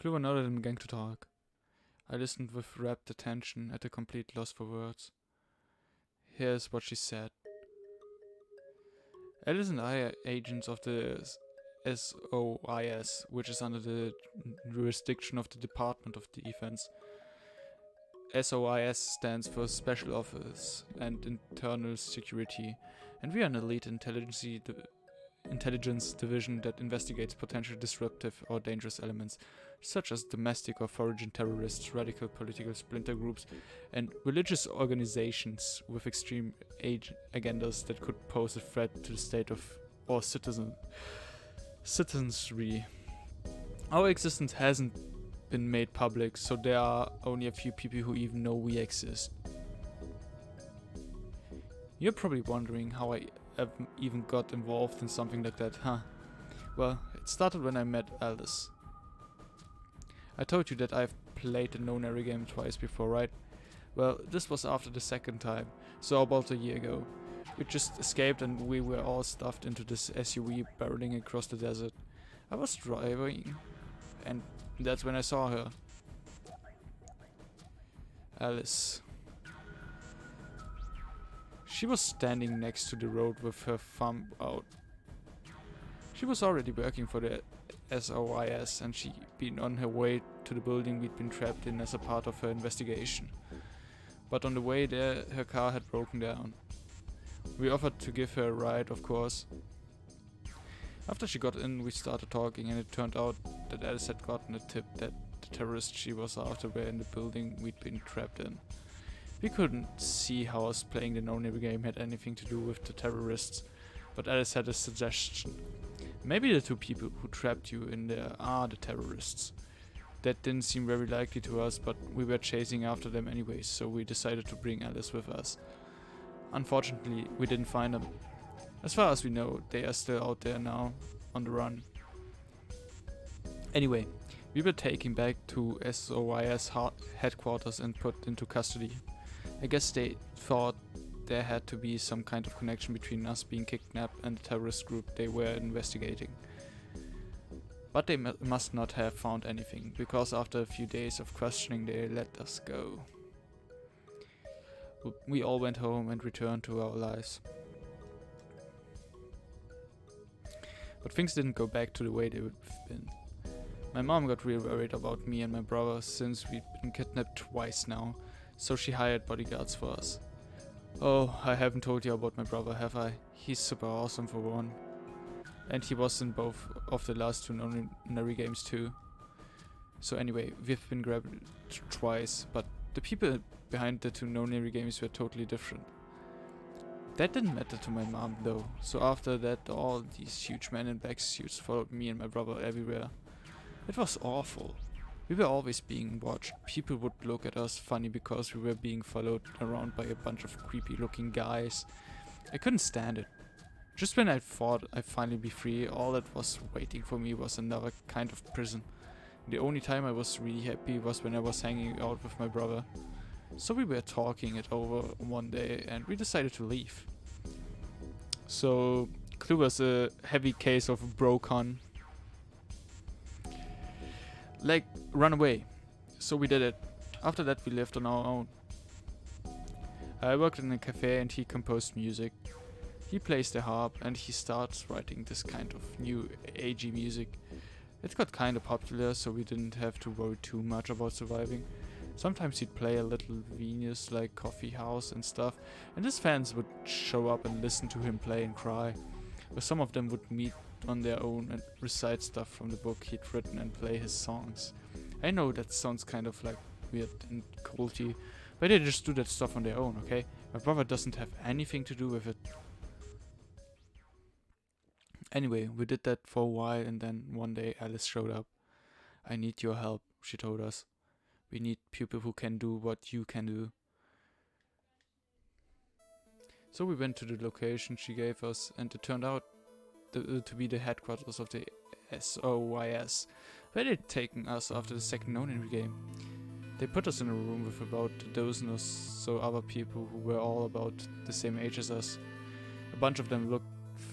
Clover nodded and began to talk. I listened with rapt attention at a complete loss for words. Here's what she said. Alice and I are agents of the SOIS, which is under the jurisdiction of the Department of Defense. SOIS stands for Special Office and Internal Security, and we are an elite intelligence division that investigates potential disruptive or dangerous elements, such as domestic or foreign terrorists, radical political splinter groups, and religious organizations with extreme agendas that could pose a threat to the state of or citizenry. Our existence hasn't been made public, so there are only a few people who even know we exist. You're probably wondering how I even got involved in something like that, huh? Well, it started when I met Alice. I told you that I've played the No Nary game twice before, right? Well, this was after the second time, so about a year ago. We just escaped and we were all stuffed into this SUV barreling across the desert. I was driving, and that's when I saw her. Alice. She was standing next to the road with her thumb out. She was already working for the SOIS and she'd been on her way to the building we'd been trapped in as a part of her investigation. But on the way there, her car had broken down. We offered to give her a ride, of course. After she got in, we started talking, and it turned out that Alice had gotten a tip that the terrorists she was after were in the building we'd been trapped in. We couldn't see how us playing the No Nary game had anything to do with the terrorists, but Alice had a suggestion. Maybe the two people who trapped you in there are the terrorists. That didn't seem very likely to us, but we were chasing after them anyways, so we decided to bring Alice with us. Unfortunately, we didn't find them. As far as we know, they are still out there now, on the run. Anyway, we were taken back to SOIS headquarters and put into custody. I guess they thought there had to be some kind of connection between us being kidnapped and the terrorist group they were investigating. But they must not have found anything, because after a few days of questioning they let us go. We all went home and returned to our lives. But things didn't go back to the way they've been. My mom got real worried about me and my brother since we'd been kidnapped twice now, so she hired bodyguards for us. Oh, I haven't told you about my brother, have I? He's super awesome for one. And he was in both of the last two No Nary games too. So anyway, we've been grabbed twice, but the people behind the two No Nary games were totally different. That didn't matter to my mom though, so after that all these huge men in black suits followed me and my brother everywhere. It was awful. We were always being watched. People would look at us funny because we were being followed around by a bunch of creepy looking guys. I couldn't stand it. Just when I thought I'd finally be free, all that was waiting for me was another kind of prison. The only time I was really happy was when I was hanging out with my brother. So we were talking it over one day and we decided to leave. So Clue was a heavy case of BroCon. Like, run away. So we did it. After that we lived on our own. I worked in a cafe and he composed music. He plays the harp and he starts writing this kind of new agey music. It got kinda popular, so we didn't have to worry too much about surviving. Sometimes he'd play a little venues like coffee house and stuff, and his fans would show up and listen to him play and cry. Or some of them would meet on their own and recite stuff from the book he'd written and play his songs. I know that sounds kind of like weird and culty, but they just do that stuff on their own, okay? My brother doesn't have anything to do with it. Anyway, we did that for a while and then one day Alice showed up. I need your help, she told us. We need people who can do what you can do. So we went to the location she gave us and it turned out to be the headquarters of the SOIS, where they'd taken us after the second No Nary game. They put us in a room with about a dozen or so other people who were all about the same age as us. A bunch of them looked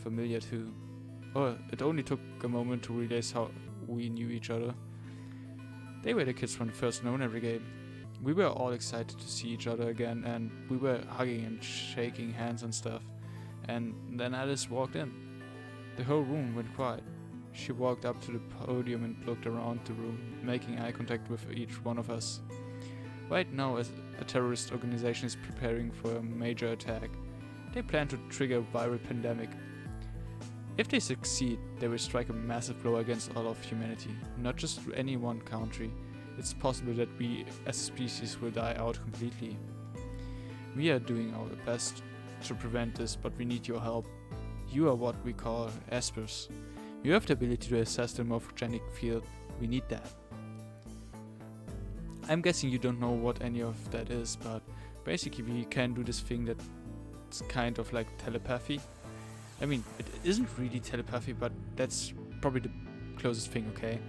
familiar too. Oh, it only took a moment to realize how we knew each other. They were the kids from the first No Nary game. We were all excited to see each other again and we were hugging and shaking hands and stuff. And then Alice walked in. The whole room went quiet. She walked up to the podium and looked around the room, making eye contact with each one of us. Right now, a terrorist organization is preparing for a major attack. They plan to trigger a viral pandemic. If they succeed, they will strike a massive blow against all of humanity, not just any one country. It's possible that we as a species will die out completely. We are doing our best to prevent this, but we need your help. You are what we call Espers. You have the ability to assess the morphogenic field. We need that. I'm guessing you don't know what any of that is, but basically we can do this thing that's kind of like telepathy. I mean, it isn't really telepathy, but that's probably the closest thing, okay?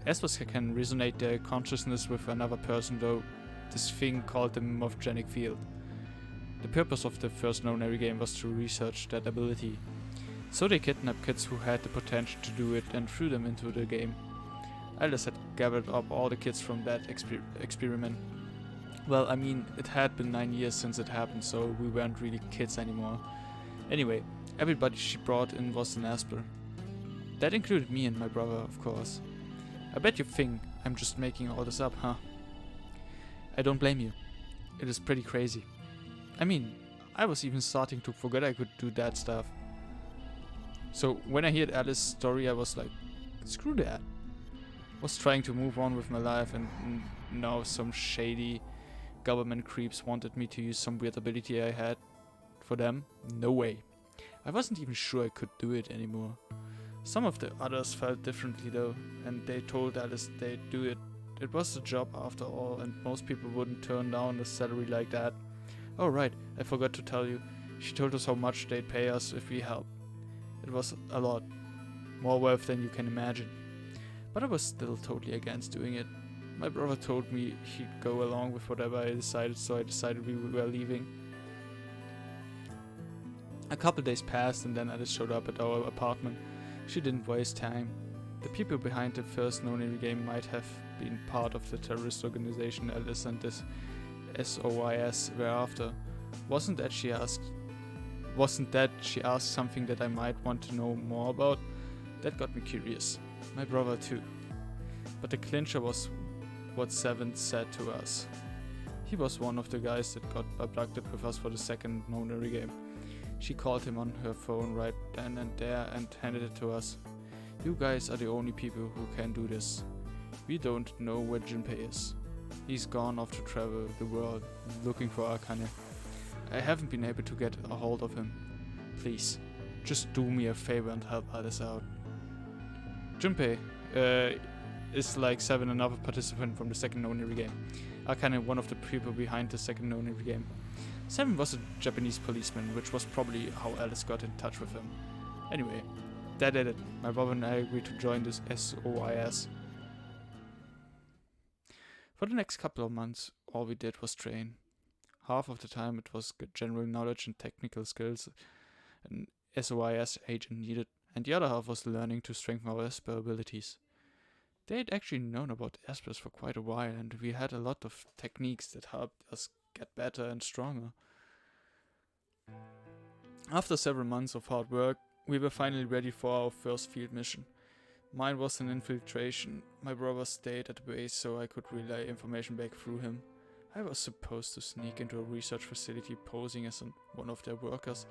Espers can resonate their consciousness with another person, though this thing called the morphogenic field. The purpose of the first known Eri game was to research that ability. So they kidnapped kids who had the potential to do it and threw them into the game. Alice had gathered up all the kids from that experiment. Well, I mean, it had been 9 years since it happened, so we weren't really kids anymore. Anyway, everybody she brought in was an Esper. That included me and my brother, of course. I bet you think I'm just making all this up, huh? I don't blame you. It is pretty crazy. I mean, I was even starting to forget I could do that stuff. So when I heard Alice's story, I was like, screw that. Was trying to move on with my life, and now some shady government creeps wanted me to use some weird ability I had for them? No way. I wasn't even sure I could do it anymore. Some of the others felt differently though, and they told Alice they'd do it. It was a job after all, and most people wouldn't turn down a salary like that. Oh right, I forgot to tell you. She told us how much they'd pay us if we helped. It was a lot. More wealth than you can imagine. But I was still totally against doing it. My brother told me he'd go along with whatever I decided, so I decided we were leaving. A couple days passed and then Alice showed up at our apartment. She didn't waste time. The people behind the first known Eri game might have been part of the terrorist organization Alice and this SOIS were after. Wasn't that she asked something that I might want to know more about? That got me curious. My brother too. But the clincher was what Seven said to us. He was one of the guys that got abducted with us for the second known Eri game. She called him on her phone right then and there and handed it to us. You guys are the only people who can do this. We don't know where Junpei is. He's gone off to travel the world looking for Akane. I haven't been able to get a hold of him. Please, just do me a favor and help Alice out. Junpei is like Seven, another participant from the second known Eri game. Akane, one of the people behind the second known Eri game. Seven was a Japanese policeman, which was probably how Alice got in touch with him. Anyway, that did it. My brother and I agreed to join this SOIS. For the next couple of months, all we did was train. Half of the time it was general knowledge and technical skills an SOIS agent needed, and the other half was learning to strengthen our Esper abilities. They had actually known about Espers for quite a while, and we had a lot of techniques that helped us get better and stronger. After several months of hard work, we were finally ready for our first field mission. Mine was an infiltration. My brother stayed at the base so I could relay information back through him. I was supposed to sneak into a research facility posing as one of their workers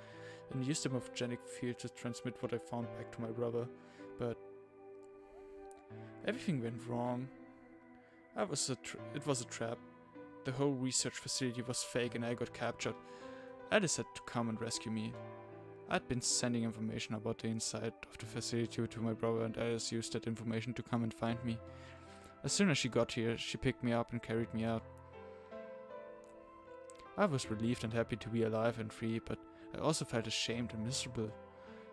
and use the morphogenic field to transmit what I found back to my brother, but everything went wrong. It was a trap. The whole research facility was fake and I got captured. Alice had to come and rescue me. I'd been sending information about the inside of the facility to my brother, and Alice used that information to come and find me. As soon as she got here, she picked me up and carried me out. I was relieved and happy to be alive and free, but I also felt ashamed and miserable.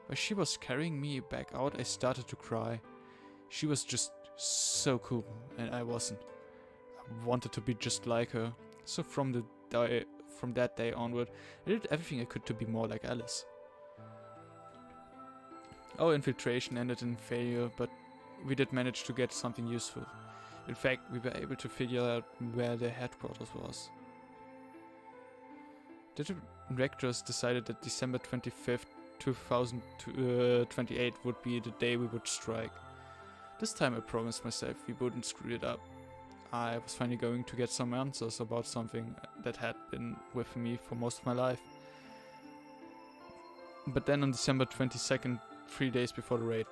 While she was carrying me back out, I started to cry. She was just so cool, and I wasn't. I wanted to be just like her, so from that day onward, I did everything I could to be more like Alice. Our infiltration ended in failure, but we did manage to get something useful. In fact, we were able to figure out where their headquarters was. The directors decided that December 25th, 2028 would be the day we would strike. This time I promised myself we wouldn't screw it up. I was finally going to get some answers about something that had been with me for most of my life. But then on December 22nd, 3 days before the raid.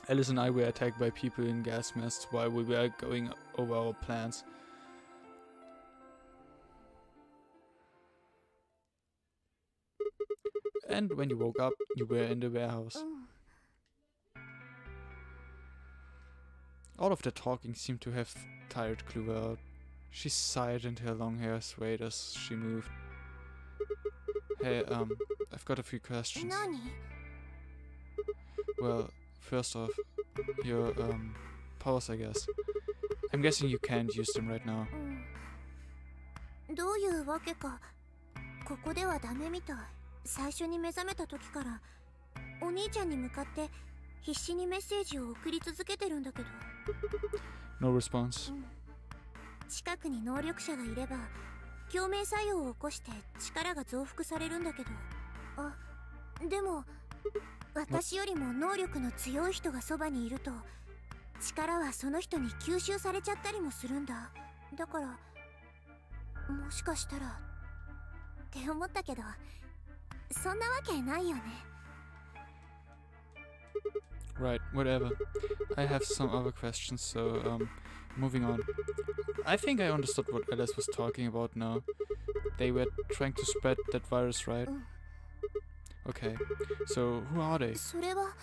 Alice and I were attacked by people in gas masks while we were going over our plans. And when you woke up, you were in the warehouse. All of the talking seemed to have tired Clover out. She sighed and her long hair swayed as she moved. Hey, I've got a few questions. Well, first off, your, powers, I guess. I'm guessing you can't use them right now. どういうわけか、ここではダメみたい。最初に目覚めた時からお兄ちゃんに向かって必死にメッセージを送り続けてるんだけど。 No response. 近くに能力者がいれば共鳴作用を起こして力が増幅されるんだけど。あ、でも私よりも能力の強い人がそばにいると力はその人に吸収されちゃったりもするんだ。だからもしかしたらって思ったけど、そんなわけないよね。 Right, whatever. I have some other questions, so, moving on. I think I understood what Alice was talking about now. They were trying to spread that virus, right? Okay, so who are they? それは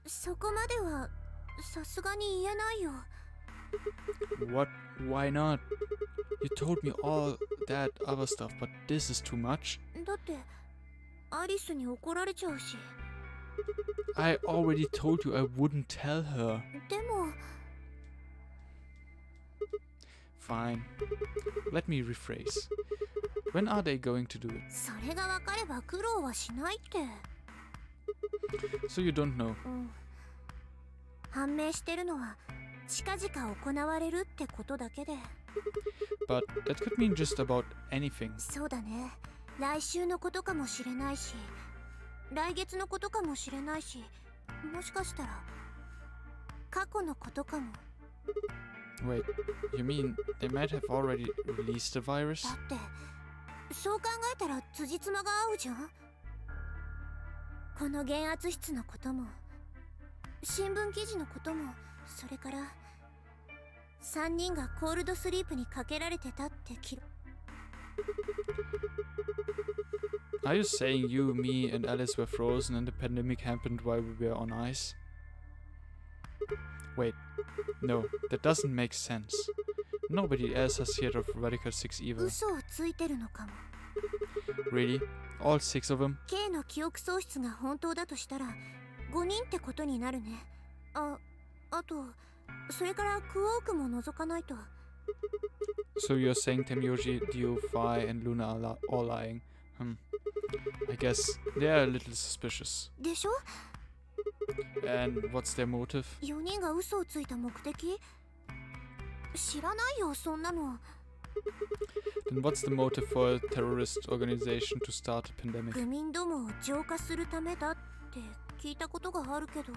そこまではさすがに言えないよ。 What? Why not? You told me all that other stuff, but this is too much. だってアリスに怒られちゃうし。 I already told you I wouldn't tell her. でも Fine. Let me rephrase. When are they going to do it? それが分かれば苦労はしないって。 So you don't know. 判明してるのは近々行われるってことだけで。 But that could mean just about anything. そうだね。来週のことかもしれないし、来月のことかもしれないし、もしかしたら過去のことかも。 Wait, you mean they might have already released the virus? だってそう考えたら辻褄が合うじゃん。この減圧室のことも新聞記事のことも、それから3人がコールドスリープにかけられてたって記録。 Are you saying you, me, and Alice were frozen and the pandemic happened while we were on ice? Wait, no, that doesn't make sense. Nobody else has heard of Radical 6 either. 嘘をついてるのかも。 Really? All 6 of them? K の記憶喪失が本当だとしたら5人ってことになるね。あとそれからクォークも除かないと。 So you're saying Temyoji, Dio, Phi, and Luna are all lying? I guess they're a little suspicious. でしょ？ And what's their motive? 4人が嘘をついた目的？知らないよ、そんなの。 Then what's the motive for a terrorist organization to start a pandemic? 愚民どもを浄化するためだって聞いたことがあるけど。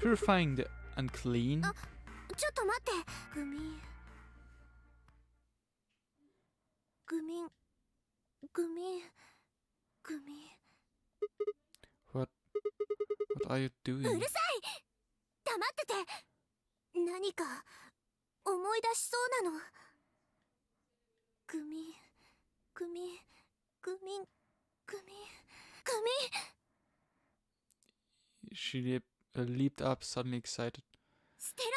Purifying the unclean? ちょっと待って。愚民。What are you う doing? るさい！黙ってて。何か思い出しそうなの。愚民。 She leaped up, suddenly excited. ステロ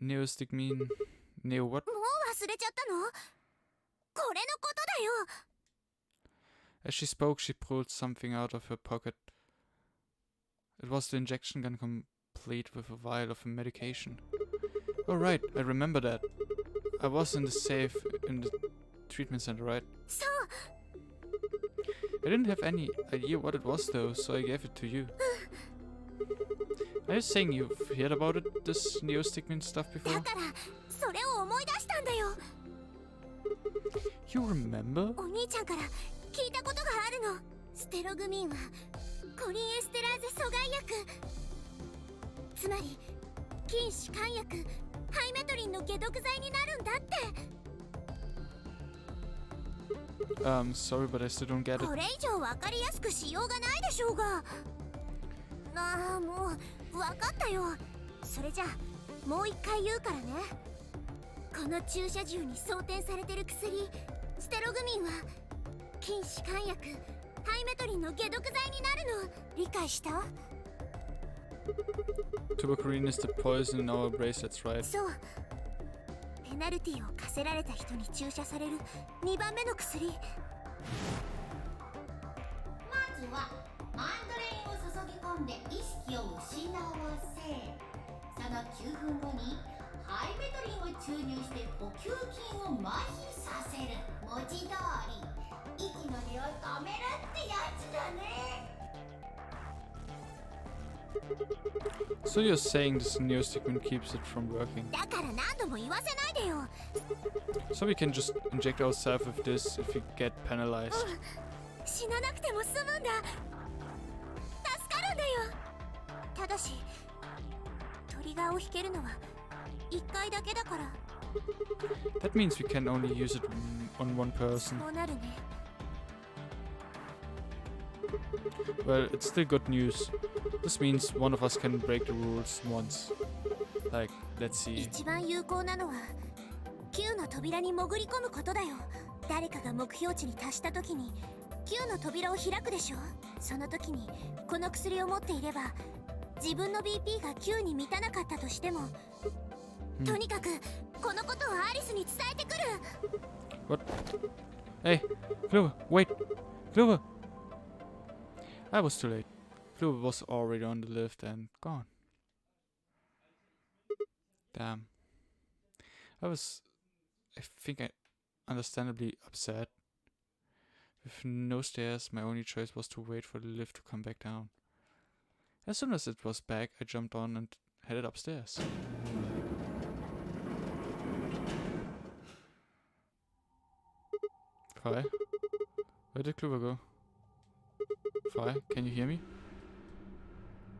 愚民。 Neostigmine. Neo what? もう忘れちゃったの？これのことだよ。 As she spoke, she pulled something out of her pocket. It was the injection gun complete with a vial of a medication. Oh right, I remember that. I was in the safe in the treatment center, right? そう。 I didn't have any idea what it was though, so I gave it to you. Are you saying you've heard about it, this Neostigmine stuff だ before? からそれを思い出したんだよ。 You remember? お兄ちゃんから聞いたことがあるの。ステログミンはコリンエステラーゼ阻害薬、つまり筋弛緩薬ハイメトリンの解毒剤になるんだって。Sorry, but I still don't get it. これ以上分かりやすくしようがないでしょうが。ああ、もう分かったよ。それじゃあもう一回言うからね。この注射銃に装填されてる薬ステログミンは筋弛緩薬ハイメトリンの解毒剤になるの。理解した？ Tuberculin is the poison in our bracelets, right? そう。ペナルティを課せられた人に注射される2番目の薬。まずはマンドレインを注ぎ込んで意識を失わせ、その9分後にハイメトリンを注入して呼吸筋を麻痺させる。文字通り息の根を止めるってやつだね。 So you're saying this neostigmine keeps it from working? だから何度も言わせないでよ。 So we can just inject ourselves with this if we get penalized. 死ななくても済むんだ。助かるんだよ。ただしトリガーを引けるのは1回だけだから。 That means we can only use it on one person. そうなるね。 Well, it's still good news. This means one of us can break the rules once. Like, let's see. 一番有効なのは9の扉に潜り込むことだよ。誰かが目標値に達した時に9の扉を開くでしょ。その時にこの薬を持っていれば自分の BP が9に満たなかったとしても、とにかくこのことをアリスに伝えてくる。 What? Hey, Clover, wait! Clover! I was too late. Clover was already on the lift and gone. Damn. I think I understandably upset. With no stairs, my only choice was to wait for the lift to come back down. As soon as it was back, I jumped on and headed upstairs. Fi? Where did Clover go? Fi, can you hear me?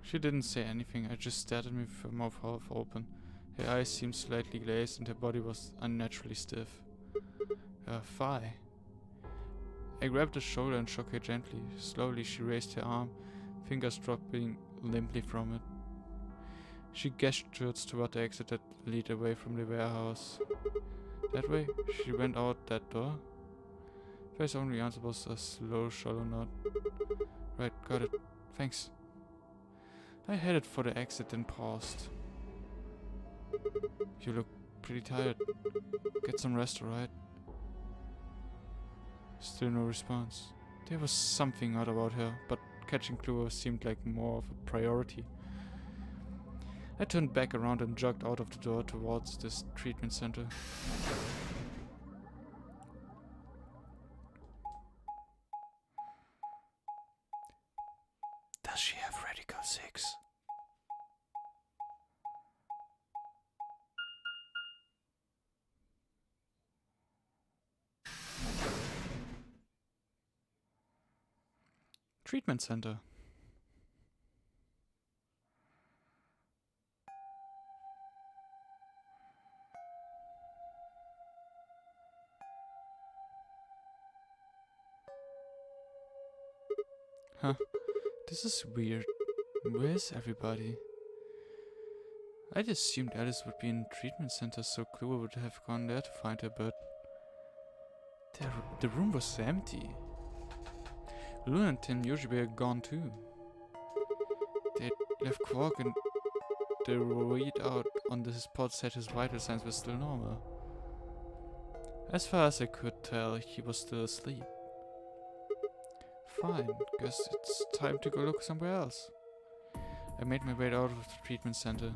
She didn't say anything, I just stared at me with her mouth half open. Her eyes seemed slightly glazed and her body was unnaturally stiff. Fi. I grabbed her shoulder and shook her gently. Slowly she raised her arm, fingers dropping limply from it. She gestured toward the exit that led away from the warehouse. That way? She went out that door? Fair's only answer was a slow, shallow nod. Right, got it. Thanks. I headed for the exit and paused. You look pretty tired. Get some rest, alright? Still no response. There was something odd about her, but catching Clover seemed like more of a priority. I turned back around and jogged out of the door towards this treatment center. Does she have Radical 6? Treatment center. Huh. This is weird. Where's everybody? I'd assumed Alice would be in treatment center, so Clover would have gone there to find her, but the room was empty. Luna and Tim usually were gone too. They'd left Quark and the readout on the spot said his vital signs were still normal. As far as I could tell, he was still asleep. Fine, guess it's time to go look somewhere else. I made my way out of the treatment center.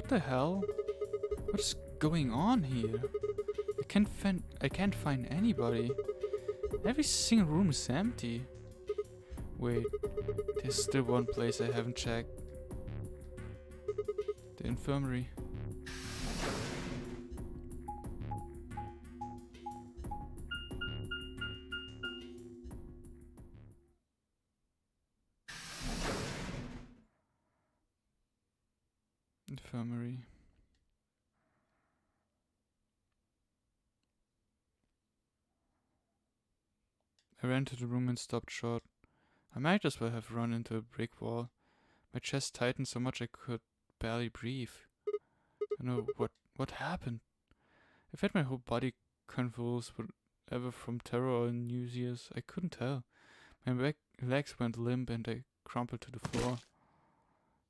What the hell? What's going on here? I can't find anybody. Every single room is empty. Wait, there's still one place I haven't checked. The infirmary. Infirmary. I ran to the room and stopped short. I might as well have run into a brick wall. My chest tightened so much I could barely breathe. I know what happened. I've had my whole body convulsed, whatever from terror or nauseous, I couldn't tell. My legs went limp and I crumpled to the floor.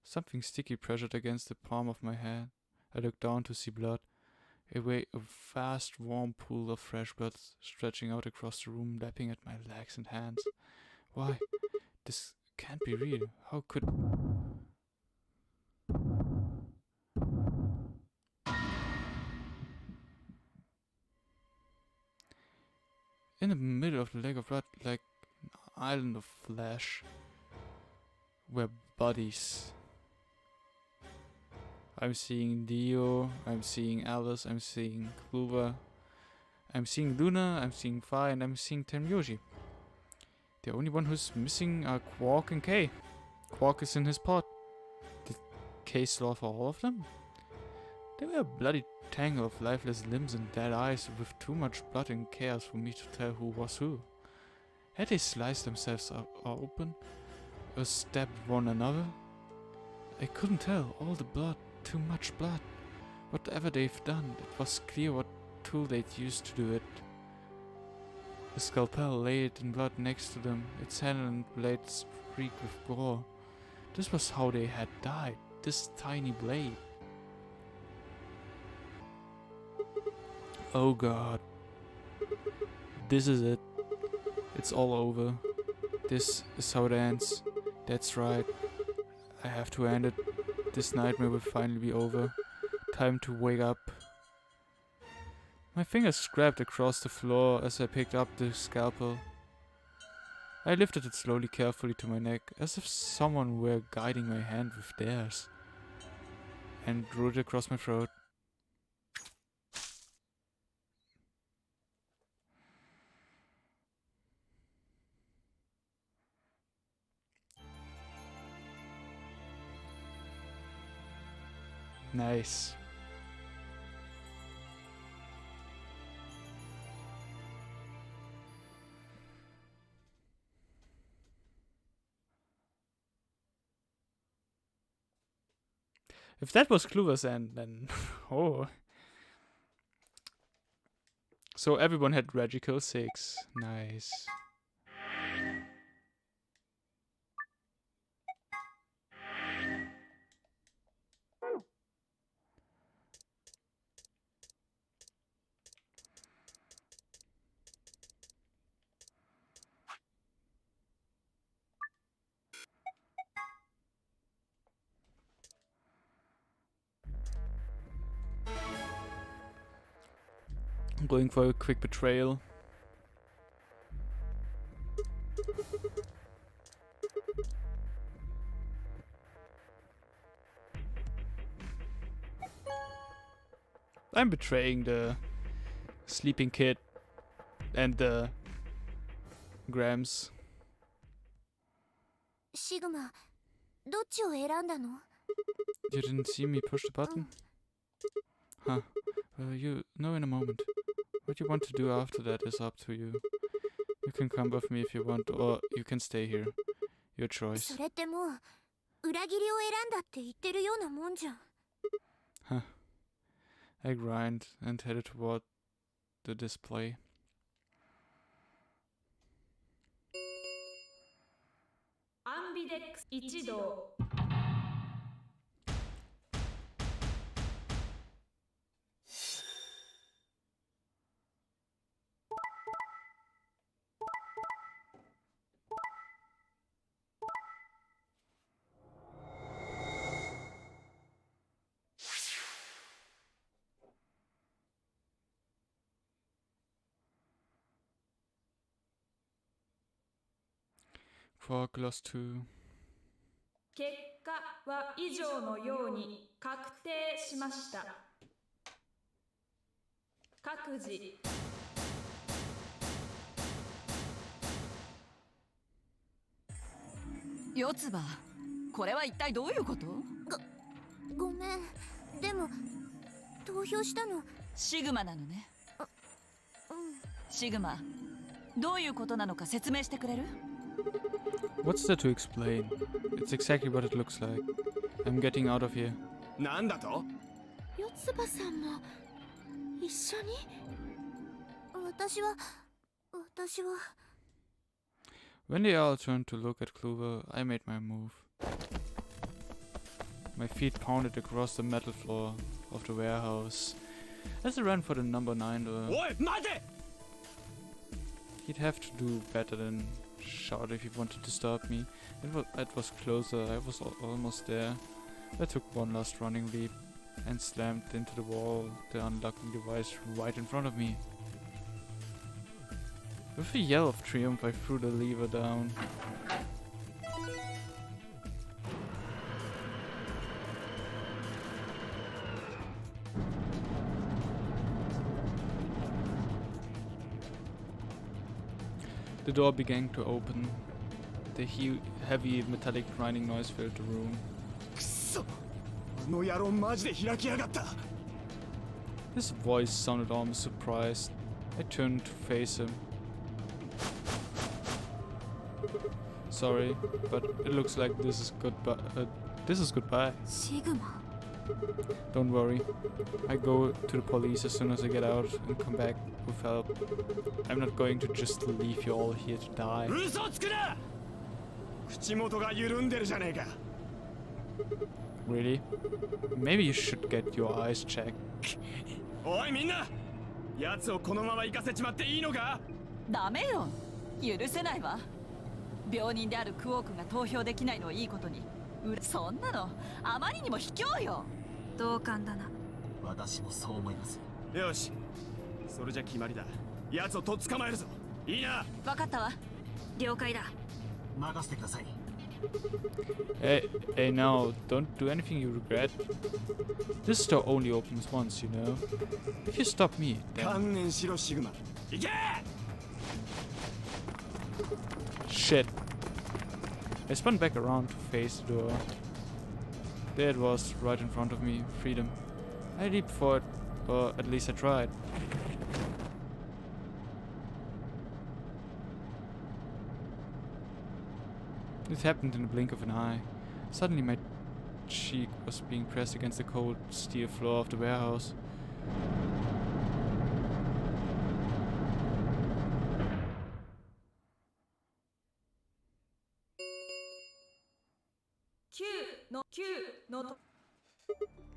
Something sticky pressured against the palm of my hand. I looked down to see blood. A vast warm pool of fresh blood stretching out across the room, lapping at my legs and hands. Why? This can't be real. How could... In the middle of the lake of blood, like an island of flesh, were bodies. I'm seeing Dio, I'm seeing Alice, I'm seeing Clover, I'm seeing Luna, I'm seeing Fi, and I'm seeing Tenryuji. The only one who's missing are Quark and Kay. Quark is in his pod. Did Kay slaughter all of them? They were a bloody tangle of lifeless limbs and dead eyes with too much blood and chaos for me to tell who was who. Had they sliced themselves open or stabbed one another? I couldn't tell. All the blood. Too much blood. Whatever they've done, it was clear what tool they'd used to do it. The scalpel laid in blood next to them, its handle and blade streaked with gore. This was how they had died, this tiny blade. Oh god. This is it. It's all over. This is how it ends. That's right. I have to end it. This nightmare will finally be over. Time to wake up. My fingers scraped across the floor as I picked up the scalpel. I lifted it slowly, carefully to my neck, as if someone were guiding my hand with theirs, and drew it across my throat. Nice. If that was Clover's end, then oh. So everyone had Regico 6. Nice. I'm going for a quick betrayal. I'm betraying the sleeping kid and the Grams. Sigma, どっちを選んだの? You didn't see me push the button? Huh. Well, you know in a moment. What you want to do after that is up to you. You can come with me if you want, or you can stay here. Your choice. それってもう裏切りを選んだって言ってるようなもんじゃん。 Huh. I grind and headed toward the display. Ambidex 一同 for Gloss 2. 結果は以上のように確定しました。各自四つ葉、これは一体どういうこと？ごめん。でも投票したの。シグマなのね。うん。シグマ、どういうことなのか説明してくれる？ What's there to explain? It's exactly what it looks like. I'm getting out of here. なんだと？四つ葉さんも一緒に？私は When they all turned to look at Clover, I made my move. My feet pounded across the metal floor of the warehouse as I ran for the number 9 door. おい待て！ He'd have to do better than shout if he wanted to stop me. It was closer, I was almost there. I took one last running leap and slammed into the wall, the unlocking device right in front of me. With a yell of triumph, I threw the lever down. The door began to open. The heavy metallic grinding noise filled the room. くそ！あの野郎マジで開きやがった。 His voice sounded almost surprised. I turned to face him. Sorry, but it looks like this is goodbye. This is goodbye. シグマ。 Don't worry. I go to the police as soon as I get out and come back with help. I'm not going to just leave you all here to die. 嘘つくな！口元が緩んでるじゃねえか。 Really? Maybe you should get your eyes checked. おいみんな！奴をこのまま行かせちまっていいのか？ダメよ、許せないわ。病人であるクオークが投票できないのをいいことに、そんなのあまりにも卑怯よ。同感だな。私もそう思います。よし、それじゃ決まりだ。奴をとっ捕まえるぞ。いいな。わかったわ。了解だ。任せてください。Hey, now, don't do anything you regret. This store only opens once, you know. If you stop me, then... 観念しろシグマ。行け！ Shit. I spun back around to face the door. There it was, right in front of me, freedom. I leaped for it, or at least I tried. It happened in the blink of an eye. Suddenly my cheek was being pressed against the cold steel floor of the warehouse.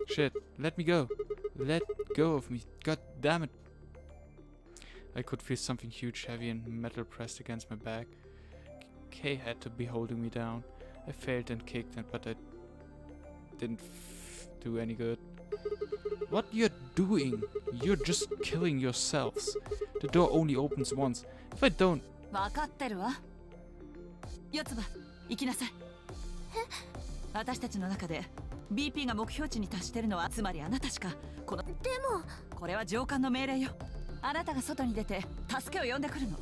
Shit, let me go. Let go of me. God damn it. I could feel something huge, heavy and metal pressed against my back. Kay had to be holding me down. I failed and kicked, but I didn't do any good. What you're doing? You're just killing yourselves. The door only opens once. If I don't... わかってるわ。四つ葉、行きなさい。私たちの中で BP が目標値に達してるのはつまりあなたしかこの。でもこれは上官の命令よ。あなたが外に出て助けを呼んでくるの。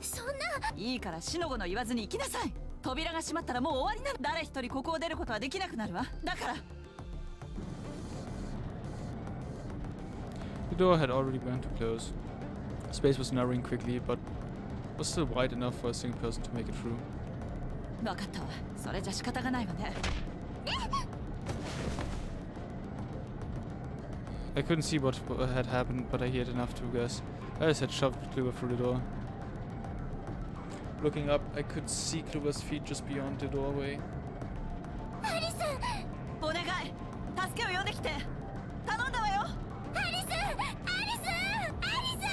そんな。いいからシノゴの言わずに行きなさい。扉が閉まったらもう終わりなの。誰一人ここを出ることはできなくなるわ。だから。 The door had already begun to close. Space was narrowing quickly, but was still wide enough for a single person to make it through. わかったわ。それじゃ仕方がないわね。I couldn't see what had happened, but I heard enough to guess. Alice had shoved Clover through the door. Looking up, I could see Clover's feet just beyond the doorway. アリス！お願い、助けを呼んできて。頼んだわよ。アリス！アリス！アリス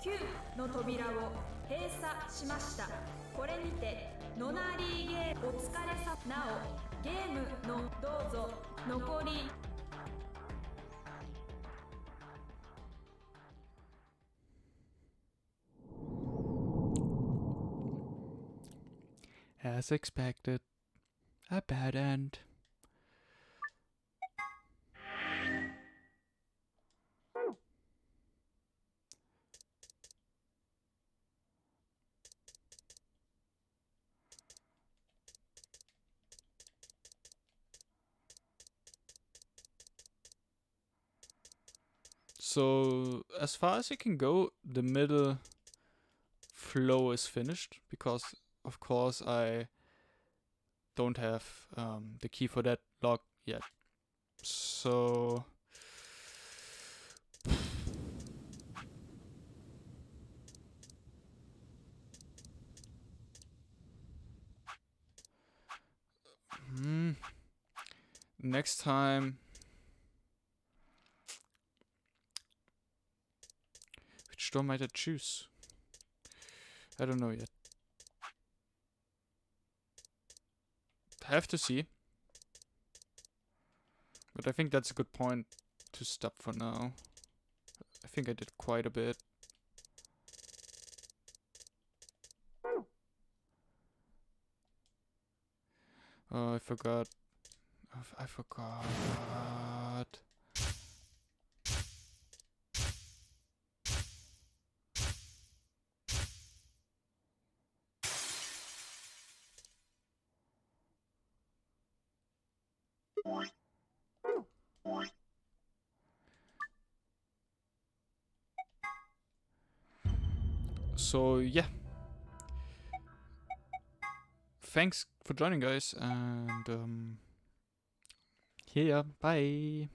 ！9の扉を閉鎖しました。これにてノナリーゲームお疲れさなおゲームのどうぞ残り As expected, a bad end. So, as far as it can go, the middle flow is finished, because of course I don't have the key for that lock yet. So next time, which door might I choose? I don't know yet. Have to see. But I think that's a good point to stop for now. I think I did quite a bit. Oh, I forgot. I forgot. So yeah, thanks for joining, guys, and yeah, bye.